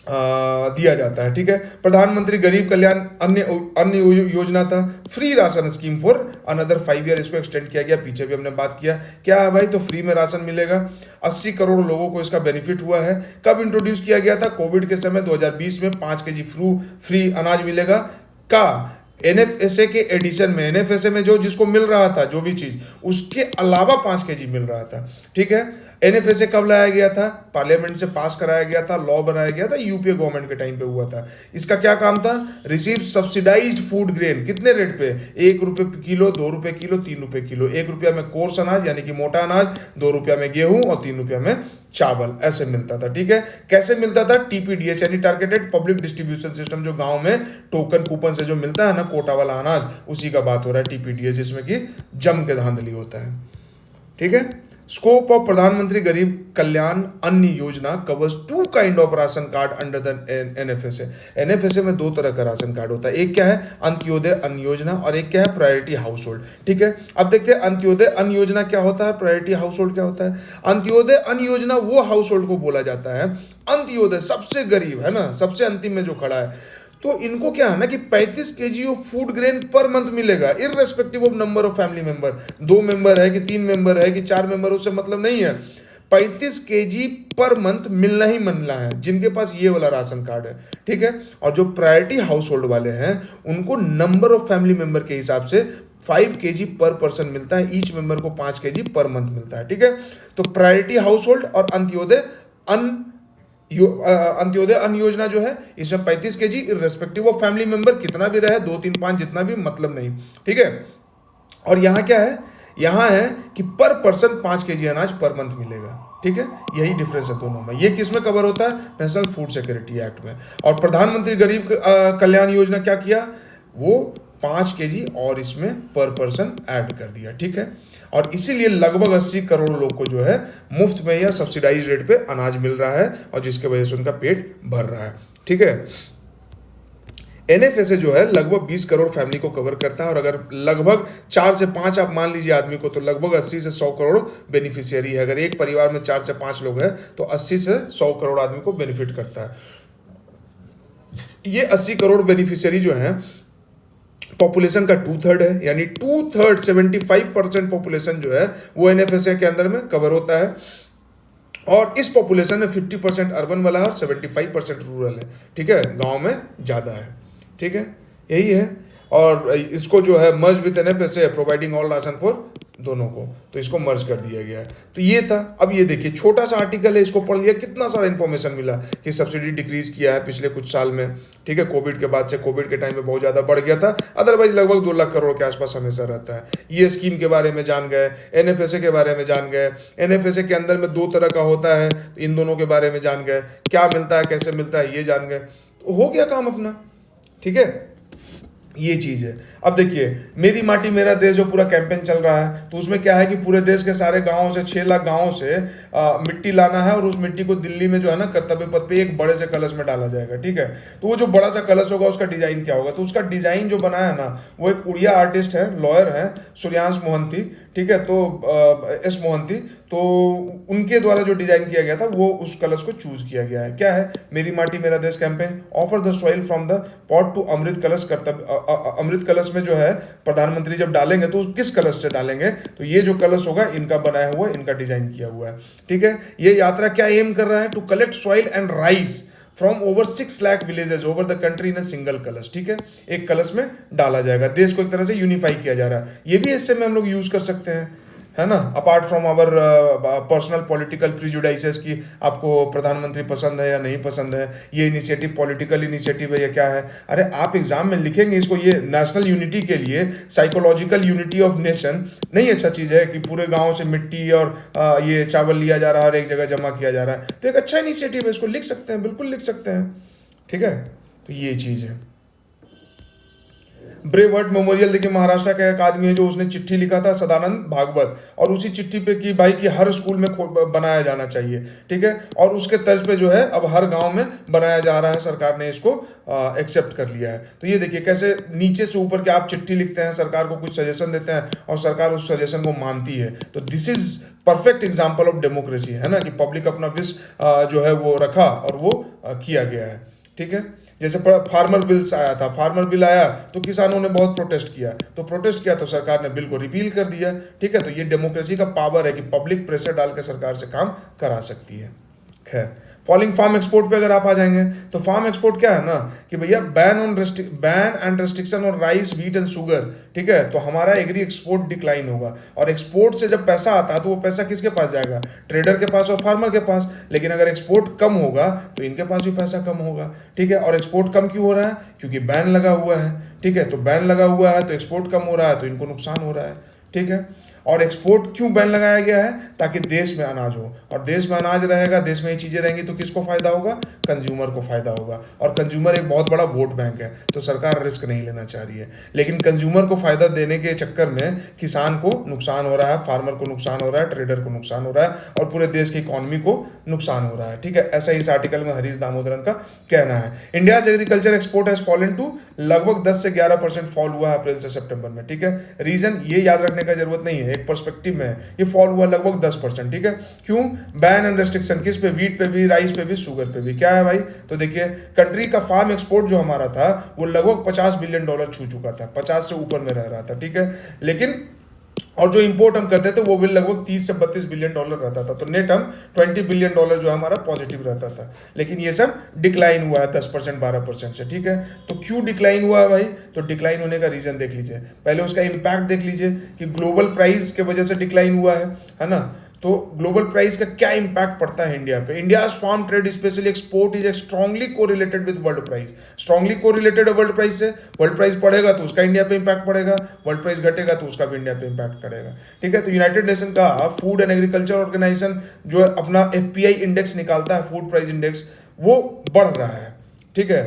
दिया जाता है। ठीक है, प्रधानमंत्री गरीब कल्याण अन्य योजना था, free ration scheme for another 5 year, इसको एक्सटेंड किया गया। पीछे भी हमने बात किया, क्या है भाई? तो फ्री में राशन मिलेगा, 80 करोड़ लोगों को इसका बेनिफिट हुआ है। कब इंट्रोड्यूस किया गया था? कोविड के समय 2020 में 5 केजी फ्री अनाज मिलेगा का एनएफएसए के एडिशन में, एनएफएसए में जो जिसको मिल रहा था जो भी चीज, उसके अलावा 5 केजी मिल रहा था। ठीक है, एनएफएसए कब लाया गया था? पार्लियामेंट से पास कराया गया था, लॉ बनाया गया था, यूपीए गवर्नमेंट के टाइम पे हुआ था। इसका क्या काम था? रिसीव सब्सिडाइज्ड फूड ग्रेन, कितने रेट पे? 1 रुपये किलो, 2 रुपये किलो, 3 रुपये किलो। 1 रुपया में कोर्स अनाज यानी कि मोटा अनाज, 2 रुपया में गेहूं और 3 रुपया में चावल, ऐसे मिलता था। ठीक है, कैसे मिलता था? टीपीडीएस यानी टारगेटेड पब्लिक डिस्ट्रीब्यूशन सिस्टम, जो गांव में टोकन कूपन से जो मिलता है ना, कोटा वाला अनाज, उसी का बात हो रहा है टीपीडीएस, जिसमें कि जम के धांधली होता है। ठीक है, स्कोप ऑफ प्रधानमंत्री गरीब कल्याण अन्न योजना covers 2 kind of ration card under the NFSA. NFSA में 2 तरह का राशन कार्ड होता है, एक क्या है? अंत्योदय अन्न योजना, और एक क्या है? Priority house hold. ठीक है, अब देखते हैं अंत्योदय अन्न योजना क्या होता है, प्रायोरिटी हाउस होल्ड क्या होता है। अंत्योदय अन्न योजना वो हाउस होल्ड को बोला जाता है, अंत्योदय सबसे गरीब है ना, सबसे अंतिम में जो खड़ा है, तो इनको क्या है ना कि 35 KG of food grain per month मिलेगा, irrespective of number of family member. 2 member है कि 3 मेंबर है कि 4 मेंबर, उससे मतलब नहीं है। 35 केजी पर मंथ मिलना ही मिलना है जिनके पास ये वाला राशन कार्ड है। ठीक है, और जो प्रायोरिटी हाउस होल्ड वाले हैं उनको नंबर ऑफ फैमिली मेंबर के हिसाब से 5 kg पर पर्सन मिलता है, ईच मेंबर को 5 kg पर मंथ मिलता है। ठीक है, तो प्रायोरिटी हाउस होल्ड और अंत्योदय अन्न योजना जो है इसमें 35 kg, irrespective of family member, कितना भी रहे 2 3 5 जितना भी, मतलब नहीं। ठीक है, और यहाँ क्या है, यहाँ है कि पर पर्सन 5 kg अनाज पर मंथ मिलेगा। ठीक है, यही डिफरेंस है दोनों में। ये किस में कवर होता है, नेशनल फूड सिक्योरिटी एक्ट में। और प्रधानमंत्री गरीब कल्याण योजना क्या किया, वो 5 kg और इसमें पर पर्सन ऐड कर दिया। ठीक है, और इसीलिए लगभग 80 करोड़ लोग को जो है मुफ्त में या सब्सिडाइज रेट पे अनाज मिल रहा है, और जिसके वजह से उनका पेट भर रहा है। ठीक है, एनएफएसए जो है लगभग 20 करोड़ फैमिली को कवर करता है, और अगर लगभग 4 से 5 आप मान लीजिए आदमी को, तो लगभग 80 से 100 करोड़ बेनिफिशियरी है। अगर एक परिवार में 4 से 5 लोग हैं तो 80 से 100 करोड़ आदमी को बेनिफिट करता है। ये 80 करोड़ बेनिफिशियरी जो है पॉपुलेशन का 2/3 है, यानी 2/3 75% पॉपुलेशन जो है वो एनएफएसए के अंदर में कवर होता है। और इस पॉपुलेशन में 50% अर्बन वाला है और 75% रूरल है। ठीक है, गांव में ज़्यादा है। ठीक है, यही है। और इसको जो है merge with NFSA, providing all ration for दोनों को, तो इसको मर्ज कर दिया गया है। तो ये था। अब ये देखिए, छोटा सा आर्टिकल है, इसको पढ़ लिया, कितना सारा इन्फॉर्मेशन मिला कि सब्सिडी डिक्रीज किया है पिछले कुछ साल में। ठीक है, कोविड के बाद से, कोविड के टाइम में बहुत ज़्यादा बढ़ गया था, अदरवाइज लगभग 2 लाख करोड़ के आसपास हमेशा रहता है। ये स्कीम के बारे में जान गए, एनएफएसए के बारे में जान गए, एनएफएसए के अंदर में 2 तरह का होता है, तो इन दोनों के बारे में जान गए, क्या मिलता है, कैसे मिलता है, ये जान गए, तो हो गया काम अपना। ठीक है, ये चीज़ है। अब देखिए, मेरी माटी मेरा देश जो पूरा कैंपेन चल रहा है, तो उसमें क्या है कि पूरे देश के सारे गांवों से, 6 लाख गांवों से मिट्टी लाना है, और उस मिट्टी को दिल्ली में जो है ना कर्तव्य पथ पे एक बड़े से कलश में डाला जाएगा। ठीक है, तो वो जो बड़ा सा कलश होगा उसका डिजाइन क्या होगा, तो उसका डिजाइन जो बनाया है ना, वो एक उड़िया आर्टिस्ट है, लॉयर है, सूर्यांश मोहंती। ठीक है, तो एस मोहंती, तो उनके द्वारा जो डिजाइन किया गया था वो उस कलश को चूज किया गया है। क्या है, मेरी Mati Mera Desh campaign, offer the soil from the pot to Amrit Kalash Kartavya. अमृत कलश में जो है प्रधानमंत्री जब डालेंगे तो किस कलश से डालेंगे, तो ये जो कलश होगा इनका बनाया हुआ, इनका डिजाइन किया हुआ है। ठीक है, ये यात्रा क्या एम कर रहा है, to collect soil and rice from over 6 lakh villages over the country in a single kalash. ठीक है, एक कलश में डाला जाएगा, देश को एक तरह से यूनिफाई किया जा रहा है। ये भी इससे में हम लोग यूज कर सकते हैं, है ना, apart from our personal political prejudices की आपको प्रधानमंत्री पसंद है या नहीं पसंद है, ये इनिशिएटिव पॉलिटिकल इनिशिएटिव है या क्या है। अरे आप एग्जाम में लिखेंगे इसको, ये नेशनल यूनिटी के लिए, साइकोलॉजिकल यूनिटी ऑफ नेशन, नहीं अच्छा चीज़ है कि पूरे गांव से मिट्टी और ये चावल लिया जा रहा है और एक जगह जमा किया जा रहा है। तो एक अच्छा इनिशिएटिव है, इसको लिख सकते हैं, बिल्कुल लिख सकते हैं। ठीक है, तो ये चीज़ है। ब्रेव हार्ट मेमोरियल, देखिए महाराष्ट्र का एक आदमी है जो उसने चिट्ठी लिखा था, सदानंद भागवत, और उसी चिट्ठी पे कि भाई कि हर स्कूल में बनाया जाना चाहिए। ठीक है, और उसके तर्ज पे जो है अब हर गांव में बनाया जा रहा है, सरकार ने इसको एक्सेप्ट कर लिया है। तो ये देखिए कैसे नीचे से ऊपर के आप चिट्ठी लिखते हैं, सरकार को कुछ सजेशन देते हैं और सरकार उस सजेशन को मानती है। तो this is perfect example of democracy, है ना, कि पब्लिक अपना विश जो है वो रखा और वो किया गया है। ठीक है, जैसे फार्मर बिल्स आया था, फार्मर बिल आया तो किसानों ने बहुत प्रोटेस्ट किया, तो सरकार ने बिल को रिपील कर दिया। ठीक है, तो ये डेमोक्रेसी का पावर है कि पब्लिक प्रेशर डाल के सरकार से काम करा सकती है। खैर, फॉलिंग फार्म एक्सपोर्ट पे अगर आप आ जाएंगे तो फार्म एक्सपोर्ट क्या है ना कि भैया ban and restriction on rice, wheat and sugar. ठीक है, तो हमारा एग्री एक्सपोर्ट डिक्लाइन होगा, और एक्सपोर्ट से जब पैसा आता है तो वो पैसा किसके पास जाएगा, ट्रेडर के पास और फार्मर के पास। लेकिन अगर एक्सपोर्ट कम होगा तो इनके पास भी पैसा कम होगा। ठीक है, और एक्सपोर्ट कम क्यों हो रहा है, क्योंकि बैन लगा हुआ है। ठीक है, तो बैन लगा हुआ है तो एक्सपोर्ट कम हो रहा है, तो इनको नुकसान हो रहा है। ठीक है, और एक्सपोर्ट क्यों बैन लगाया गया है, ताकि देश में अनाज हो, और देश में अनाज रहेगा, देश में ये चीज़ें रहेंगी तो किसको फायदा होगा, कंज्यूमर को फायदा होगा। और कंज्यूमर एक बहुत बड़ा वोट बैंक है, तो सरकार रिस्क नहीं लेना चाह रही है। लेकिन कंज्यूमर को फायदा देने के चक्कर में किसान को नुकसान हो रहा है, फार्मर को नुकसान हो रहा है, ट्रेडर को नुकसान हो रहा है, और पूरे देश की इकोनॉमी को नुकसान हो रहा है। ठीक है, ऐसा इस आर्टिकल में हरीश दामोदरन का कहना है। India's agriculture export has fallen to, लगभग 10 से 11% फॉल हुआ है अप्रैल से सितंबर में। ठीक है, रीजन ये याद रखने का जरूरत नहीं है, एक पर्सपेक्टिव में ये फॉल हुआ लगभग 10%। ठीक है, क्यों, बैन एंड रेस्ट्रिक्शन किस पे, व्हीट पे भी, राइस पे भी, शुगर पे भी। क्या है भाई, तो देखिए कंट्री का फार्म एक्सपोर्ट जो हमारा था वो लगभग $50 बिलियन छू चुका था, 50 से ऊपर में रह रहा था। ठीक है, लेकिन और जो इंपोर्ट हम करते थे वो भी लगभग 30 से 32 बिलियन डॉलर रहता था। तो नेट हम 20 बिलियन डॉलर जो है हमारा पॉजिटिव रहता था। लेकिन ये सब डिक्लाइन हुआ है 10% 12% से, ठीक है। तो क्यों डिक्लाइन हुआ है भाई? तो डिक्लाइन होने का रीजन देख लीजिए, पहले उसका इम्पैक्ट देख लीजिए कि ग्लोबल प्राइस के वजह से डिक्लाइन हुआ है ना। तो ग्लोबल प्राइस का क्या इंपैक्ट पड़ता है इंडिया पे? India farm trade specially export is strongly correlated with world price. Strongly correlated है वर्ल्ड प्राइस से। वर्ल्ड प्राइस बढ़ेगा तो उसका इंडिया पे इंपैक्ट पड़ेगा, वर्ल्ड प्राइस घटेगा तो उसका भी इंडिया पे इंपैक्ट करेगा, ठीक है। तो यूनाइटेड नेशन का फूड एंड एग्रीकल्चर ऑर्गेनाइजेशन जो अपना एफपीआई इंडेक्स निकालता है, फूड प्राइस इंडेक्स, वो बढ़ रहा है, ठीक है।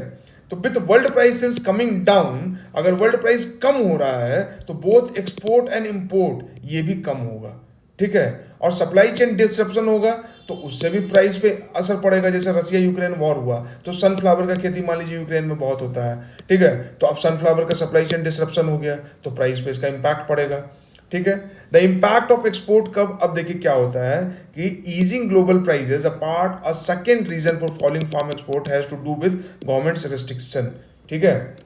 तो with world prices coming down, अगर वर्ल्ड प्राइस कम हो रहा है तो बोथ एक्सपोर्ट एंड इंपोर्ट ये भी कम होगा, ठीक है। और सप्लाई चेन डिसरप्शन होगा तो उससे भी प्राइस पे असर पड़ेगा। जैसे रसिया यूक्रेन वॉर हुआ तो सनफ्लावर का खेती मान लीजिए यूक्रेन में बहुत होता है, ठीक है। तो अब सनफ्लावर का सप्लाई चेन डिसरप्शन हो गया तो प्राइस पे इसका इंपैक्ट पड़ेगा, ठीक है। द इम्पैक्ट ऑफ एक्सपोर्ट कब? अब देखिए क्या होता है कि easing global prices a second reason for falling farm export has to do with governments restriction, ठीक है।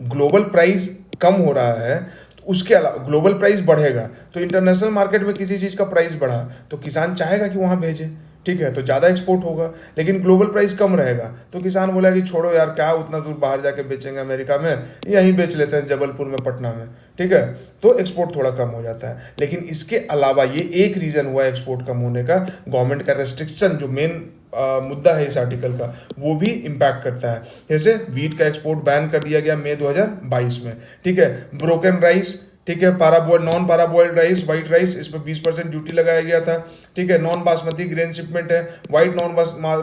ग्लोबल प्राइस कम हो रहा है तो उसके अलावा ग्लोबल प्राइस बढ़ेगा तो इंटरनेशनल मार्केट में किसी चीज़ का प्राइस बढ़ा तो किसान चाहेगा कि वहाँ भेजे, ठीक है। तो ज़्यादा एक्सपोर्ट होगा। लेकिन ग्लोबल प्राइस कम रहेगा तो किसान बोला कि छोड़ो यार, क्या उतना दूर बाहर जाके बेचेंगे अमेरिका में, यहीं बेच लेते हैं जबलपुर में, पटना में, ठीक है। तो एक्सपोर्ट थोड़ा कम हो जाता है। लेकिन इसके अलावा ये एक रीज़न हुआ एक्सपोर्ट कम होने का, गवर्नमेंट का रेस्ट्रिक्शन जो मेन मुद्दा है इस आर्टिकल का, वो भी इम्पैक्ट करता है। जैसे वीट का एक्सपोर्ट बैन कर दिया गया मई 2022 में, ठीक है। ब्रोकन राइस, ठीक है, नॉन पारा बॉइल्ड राइस, व्हाइट राइस, इस पर 20% ड्यूटी लगाया गया था, ठीक है। नॉन बासमती ग्रेन शिपमेंट है, white non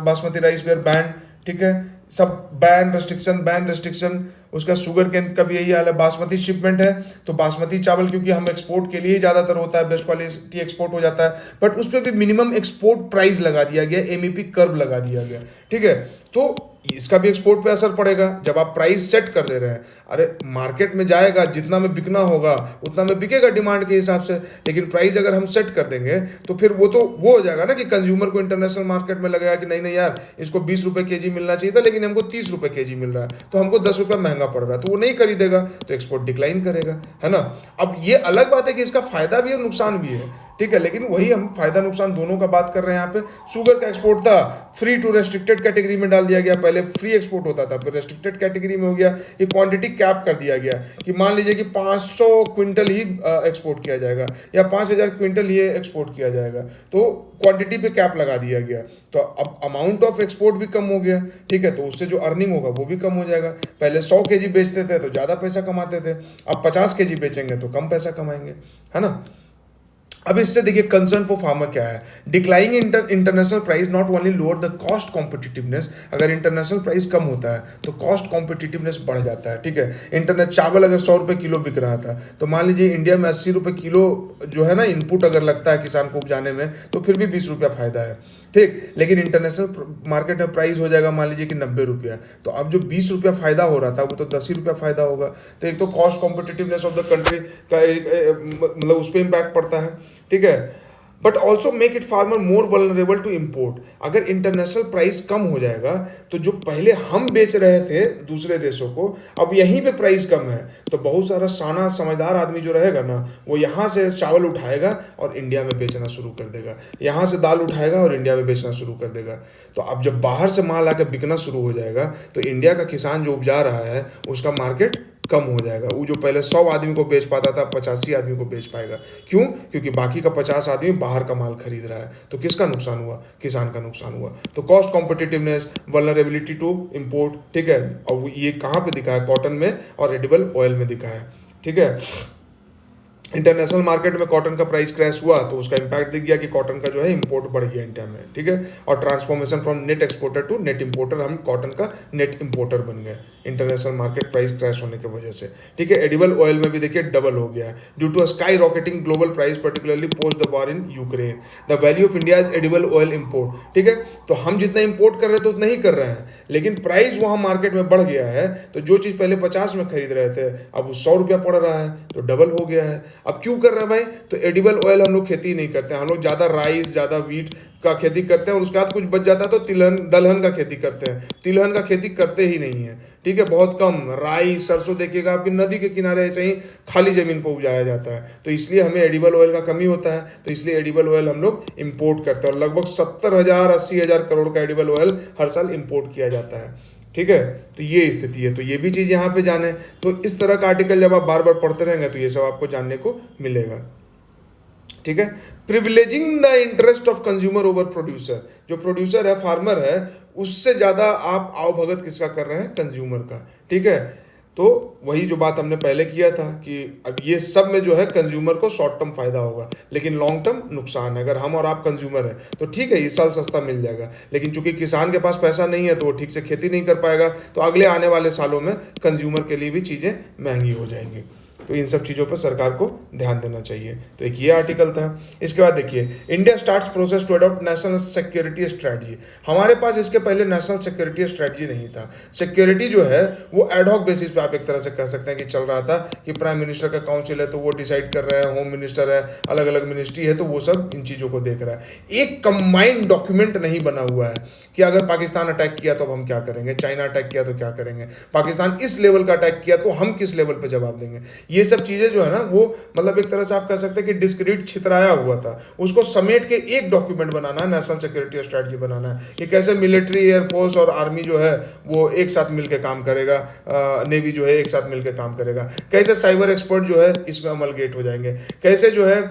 basmati rice were ban, ठीक है। सब बैन रेस्ट्रिक्शन। उसका शुगर केन का भी यही हाल है। बासमती शिपमेंट है तो बासमती चावल क्योंकि हम एक्सपोर्ट के लिए ही ज़्यादातर होता है, बेस्ट क्वालिटी एक्सपोर्ट हो जाता है, बट उस पर भी मिनिमम एक्सपोर्ट प्राइस लगा दिया गया, एमईपी कर्व लगा दिया गया, ठीक है। तो इसका भी एक्सपोर्ट पे असर पड़ेगा जब आप प्राइस सेट कर दे रहे हैं। अरे मार्केट में जाएगा, जितना में बिकना होगा उतना में बिकेगा डिमांड के हिसाब से, लेकिन प्राइस अगर हम सेट कर देंगे तो फिर वो हो जाएगा ना कि कंज्यूमर को इंटरनेशनल मार्केट में लगेगा कि नहीं नहीं यार, इसको 20 रुपये केजी मिलना चाहिए था लेकिन हमको 30 रुपये केजी मिल रहा है तो हमको 10 रुपये महंगा पड़ रहा है, तो वो नहीं खरीदेगा तो एक्सपोर्ट डिक्लाइन करेगा, है ना। अब ये अलग बात है कि इसका फायदा भी है नुकसान भी है, ठीक है। लेकिन वही हम फायदा नुकसान दोनों का बात कर रहे हैं यहाँ पे। शुगर का एक्सपोर्ट था, फ्री टू रेस्ट्रिक्टेड कैटेगरी में डाल दिया गया। पहले फ्री एक्सपोर्ट होता था, फिर रेस्ट्रिक्टेड कैटेगरी में हो गया। ये क्वांटिटी कैप कर दिया गया कि मान लीजिए कि 500 क्विंटल ही एक्सपोर्ट किया जाएगा या 5000 क्विंटल ही एक्सपोर्ट किया जाएगा, तो क्वांटिटी पे कैप लगा दिया गया। तो अब अमाउंट ऑफ एक्सपोर्ट भी कम हो गया, ठीक है। तो उससे जो अर्निंग होगा वो भी कम हो जाएगा। पहले 100 केजी बेचते थे तो ज़्यादा पैसा कमाते थे, अब 50 केजी बेचेंगे तो कम पैसा कमाएंगे, है ना। अब इससे देखिए कंसर्न फॉर फार्मर क्या है। Declining international price not only lower the cost competitiveness, अगर इंटरनेशनल प्राइस कम होता है तो कॉस्ट कॉम्पिटिटिवनेस बढ़ जाता है, ठीक है। इंटरनेट चावल अगर 100 रुपये किलो बिक रहा था तो मान लीजिए इंडिया में 80 रुपये किलो जो है ना इनपुट अगर लगता है किसान को उपजाने में तो फिर भी 20 रुपया फायदा है, ठीक। लेकिन इंटरनेशनल मार्केट में प्राइस हो जाएगा मान लीजिए कि 90 रुपया, तो अब जो 20 रुपया फायदा हो रहा था वो तो 10 ही रुपया फायदा होगा। तो एक तो cost competitiveness of the country का मतलब उस पर इम्पैक्ट पड़ता है, ठीक है। But also make it farmer more vulnerable to import. अगर इंटरनेशनल प्राइस कम हो जाएगा तो जो पहले हम बेच रहे थे दूसरे देशों को, अब यहीं पे प्राइस कम है तो बहुत सारा साना समझदार आदमी जो रहेगा ना वो यहाँ से चावल उठाएगा और इंडिया में बेचना शुरू कर देगा, यहाँ से दाल उठाएगा और इंडिया में बेचना शुरू कर देगा। तो अब जब बाहर से माल आकर बिकना शुरू हो जाएगा तो इंडिया का किसान जो उपजा रहा है उसका मार्केट कम हो जाएगा। वो जो पहले 100 आदमी को बेच पाता था 85 आदमी को बेच पाएगा। क्यों? क्योंकि बाकी का 50 आदमी बाहर का माल खरीद रहा है। तो किसका नुकसान हुआ? किसान का नुकसान हुआ। तो cost competitiveness, vulnerability to import, ठीक है। और ये कहाँ पे दिखा है? कॉटन में और एडिबल ऑयल में दिखा है, ठीक है। इंटरनेशनल मार्केट में कॉटन का प्राइस क्रैश हुआ तो उसका इंपैक्ट दिख गया कि कॉटन का जो है इंपोर्ट बढ़ गया इंडिया में, ठीक है। और transformation from net exporter to net importer, हम कॉटन का नेट इंपोर्टर बन गए इंटरनेशनल मार्केट प्राइस क्रैश होने की वजह से, ठीक है। एडिबल ऑयल में भी देखिए डबल हो गया due to skyrocketing global price particularly post the war in Ukraine. The value of India edible oil import, ठीक है। तो हम जितना इंपोर्ट कर रहे थे उतना ही कर रहे हैं, लेकिन प्राइस वहाँ मार्केट में बढ़ गया है। तो जो चीज़ पहले 50 में खरीद रहे थे अब वो 100 रुपया पड़ रहा है, तो डबल हो गया है। अब क्यों कर रहे हैं भाई? तो एडिबल ऑयल हम लोग खेती नहीं करते हैं, हम लोग ज़्यादा राइस, ज़्यादा वीट का खेती करते हैं, और उसके बाद कुछ बच जाता है तो तिलहन दलहन का खेती करते हैं। तिलहन का खेती करते ही नहीं है, ठीक है, बहुत कम। राई सरसों देखिएगा आपकी नदी के किनारे ऐसे ही खाली जमीन पर उगाया जाता है, तो इसलिए हमें एडिबल ऑयल का कमी होता है, तो इसलिए एडिबल ऑयल हम लोग इंपोर्ट करते हैं, और लगभग 70,000 80,000 करोड़ का एडिबल ऑयल हर साल इंपोर्ट किया जाता है, ठीक है। तो ये स्थिति है, तो ये भी चीज़ यहाँ पे जाने, तो इस तरह का आर्टिकल जब आप बार बार पढ़ते रहेंगे तो ये सब आपको जानने को मिलेगा, ठीक है। Privileging the interest of consumer over producer, जो प्रोड्यूसर है, फार्मर है, उससे ज़्यादा आप आवभगत किसका कर रहे हैं? कंज्यूमर का, ठीक है। तो वही जो बात हमने पहले किया था कि अब ये सब में जो है कंज्यूमर को शॉर्ट टर्म फायदा होगा, लेकिन लॉन्ग टर्म नुकसान है। अगर हम और आप कंज्यूमर हैं तो ठीक है, इस साल सस्ता मिल जाएगा, लेकिन चूंकि किसान के पास पैसा नहीं है तो वो ठीक से खेती नहीं कर पाएगा, तो अगले आने वाले सालों में कंज्यूमर के लिए भी चीज़ें महंगी हो जाएंगी। तो इन सब चीज़ों पर सरकार को ध्यान देना चाहिए। तो एक ये आर्टिकल था। इसके बाद देखिए, India starts process to adopt national security strategy. हमारे पास इसके पहले नेशनल सिक्योरिटी स्ट्रेटजी नहीं था। सिक्योरिटी जो है वो एडहॉक बेसिस पे आप एक तरह से कह सकते हैं कि चल रहा था कि प्राइम मिनिस्टर का काउंसिल है तो वो डिसाइड कर रहे हैं, होम मिनिस्टर है, अलग अलग मिनिस्ट्री है तो वो सब इन चीज़ों को देख रहा है। एक कंबाइंड डॉक्यूमेंट नहीं बना हुआ है कि अगर पाकिस्तान अटैक किया तो अब हम क्या करेंगे, चाइना अटैक किया तो क्या करेंगे, पाकिस्तान इस लेवल का अटैक किया तो हम किस लेवल पर जवाब देंगे। ये सब चीज़ें जो है ना वो मतलब एक तरह से आप कह सकते हैं कि डिस्क्रीट छितराया हुआ था, उसको समेट के एक डॉक्यूमेंट बनाना है, नेशनल सिक्योरिटी स्ट्रेटजी बनाना है कि कैसे मिलिट्री, एयरफोर्स और आर्मी जो है वो एक साथ मिलकर काम करेगा, नेवी जो है एक साथ मिलकर काम करेगा, कैसे साइबर एक्सपर्ट जो है इसमें अमलगेट हो जाएंगे, कैसे जो है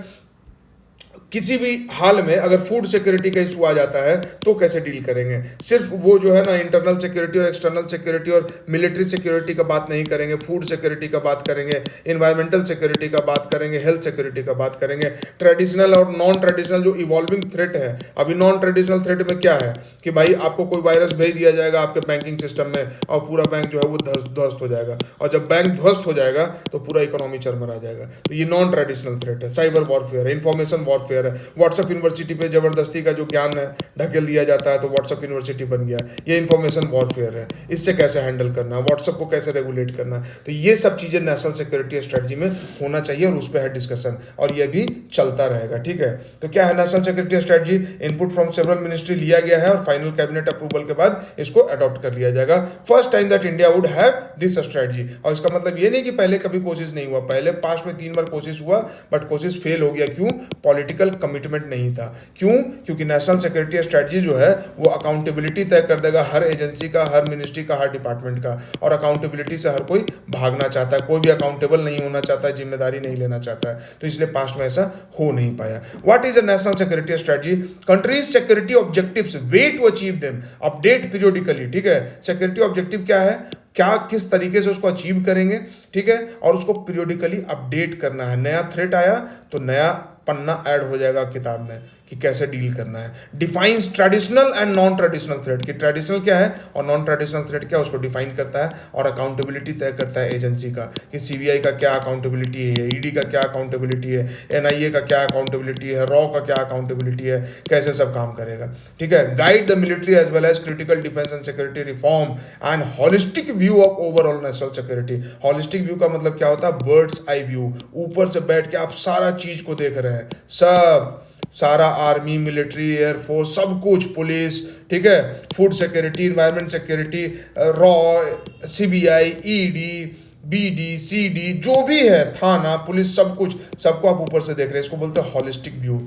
किसी भी हाल में अगर फूड सिक्योरिटी का इशू आ जाता है तो कैसे डील करेंगे। सिर्फ वो जो है ना इंटरनल सिक्योरिटी और एक्सटर्नल सिक्योरिटी और मिलिट्री सिक्योरिटी का बात नहीं करेंगे, फूड सिक्योरिटी का बात करेंगे, इन्वायरमेंटल सिक्योरिटी का बात करेंगे, हेल्थ सिक्योरिटी का बात करेंगे, ट्रेडिशनल और नॉन ट्रेडिशनल जो इवॉल्विंग थ्रेट है। अभी नॉन ट्रेडिशनल थ्रेट में क्या है कि भाई आपको कोई वायरस भेज दिया जाएगा आपके बैंकिंग सिस्टम में और पूरा बैंक जो है वो ध्वस्त हो जाएगा, और जब बैंक ध्वस्त हो जाएगा तो पूरा इकोनॉमी चरमरा जाएगा। तो ये नॉन ट्रेडिशनल थ्रेट है। साइबर वॉरफेयर है, इंफॉर्मेशन वॉरफेयर है, व्हाट्सएप यूनिवर्सिटी पे जबरदस्ती का जो ज्ञान है ढकेल दिया जाता है तो व्हाट्सएप यूनिवर्सिटी बन गया, ये इंफॉर्मेशन वॉरफेयर है। इससे कैसे हैंडल करना है, व्हाट्सएप को कैसे रेगुलेट करना है, तो ये सब चीजें नेशनल सिक्योरिटी स्ट्रेटजी में होना चाहिए और उस पर है डिस्कशन, और ये भी चलता रहेगा, ठीक है। तो क्या है national security strategy? Input from several ministry लिया गया है और फाइनल कैबिनेट अप्रूवल के बाद इसको अडॉप्ट कर लिया जाएगा। First time that India would have this strategy. और इसका मतलब ये नहीं कि पहले कभी कोशिश नहीं हुआ, पहले पास्ट में 3 बार कोशिश हुआ बट कोशिश फेल हो गया। क्यों? पॉलिटिकल कमिटमेंट नहीं था। क्यों? क्योंकि नेशनल सिक्योरिटी स्ट्रेटजी जो है वो अकाउंटेबिलिटी तय कर देगा हर एजेंसी का, हर मिनिस्ट्री का, हर डिपार्टमेंट का, और अकाउंटेबिलिटी से हर कोई भागना चाहता है, कोई भी अकाउंटेबल नहीं होना चाहता है, जिम्मेदारी नहीं लेना चाहता है, तो इसलिए पास्ट में ऐसा हो नहीं पाया। What is a national security strategy? Country's security objectives, way to achieve them, update periodically, ठीक है। सिक्योरिटी ऑब्जेक्टिव क्या है, क्या किस तरीके से उसको अचीव करेंगे, ठीक है, और उसको पीरियोडिकली अपडेट करना है। नया थ्रेट आया तो नया पन्ना ऐड हो जाएगा किताब में कि कैसे डील करना है। Defines traditional and non traditional threat, कि ट्रेडिशनल क्या है और नॉन ट्रेडिशनल थ्रेट क्या है उसको डिफाइन करता है, और अकाउंटेबिलिटी तय करता है एजेंसी का कि सीबीआई का क्या अकाउंटेबिलिटी है, ईडी का क्या अकाउंटेबिलिटी है, एनआईए का क्या अकाउंटेबिलिटी है, रॉ का क्या अकाउंटेबिलिटी है, कैसे सब काम करेगा, ठीक है। Guide the military as well as critical defence and security reform and holistic view of overall national security. Holistic view का मतलब क्या होता है? बर्ड्स आई व्यू, ऊपर से बैठ के आप सारा चीज को देख रहे हैं, सब सारा आर्मी, मिलिट्री, एयरफोर्स, सब कुछ, पुलिस, ठीक है, फूड सिक्योरिटी, इन्वायरमेंट सिक्योरिटी, रॉ, सीबीआई, ईडी, बीडी, सीडी, जो भी है, थाना, पुलिस, सब कुछ, सबको आप ऊपर से देख रहे हैं। इसको बोलते हैं हॉलिस्टिक व्यू।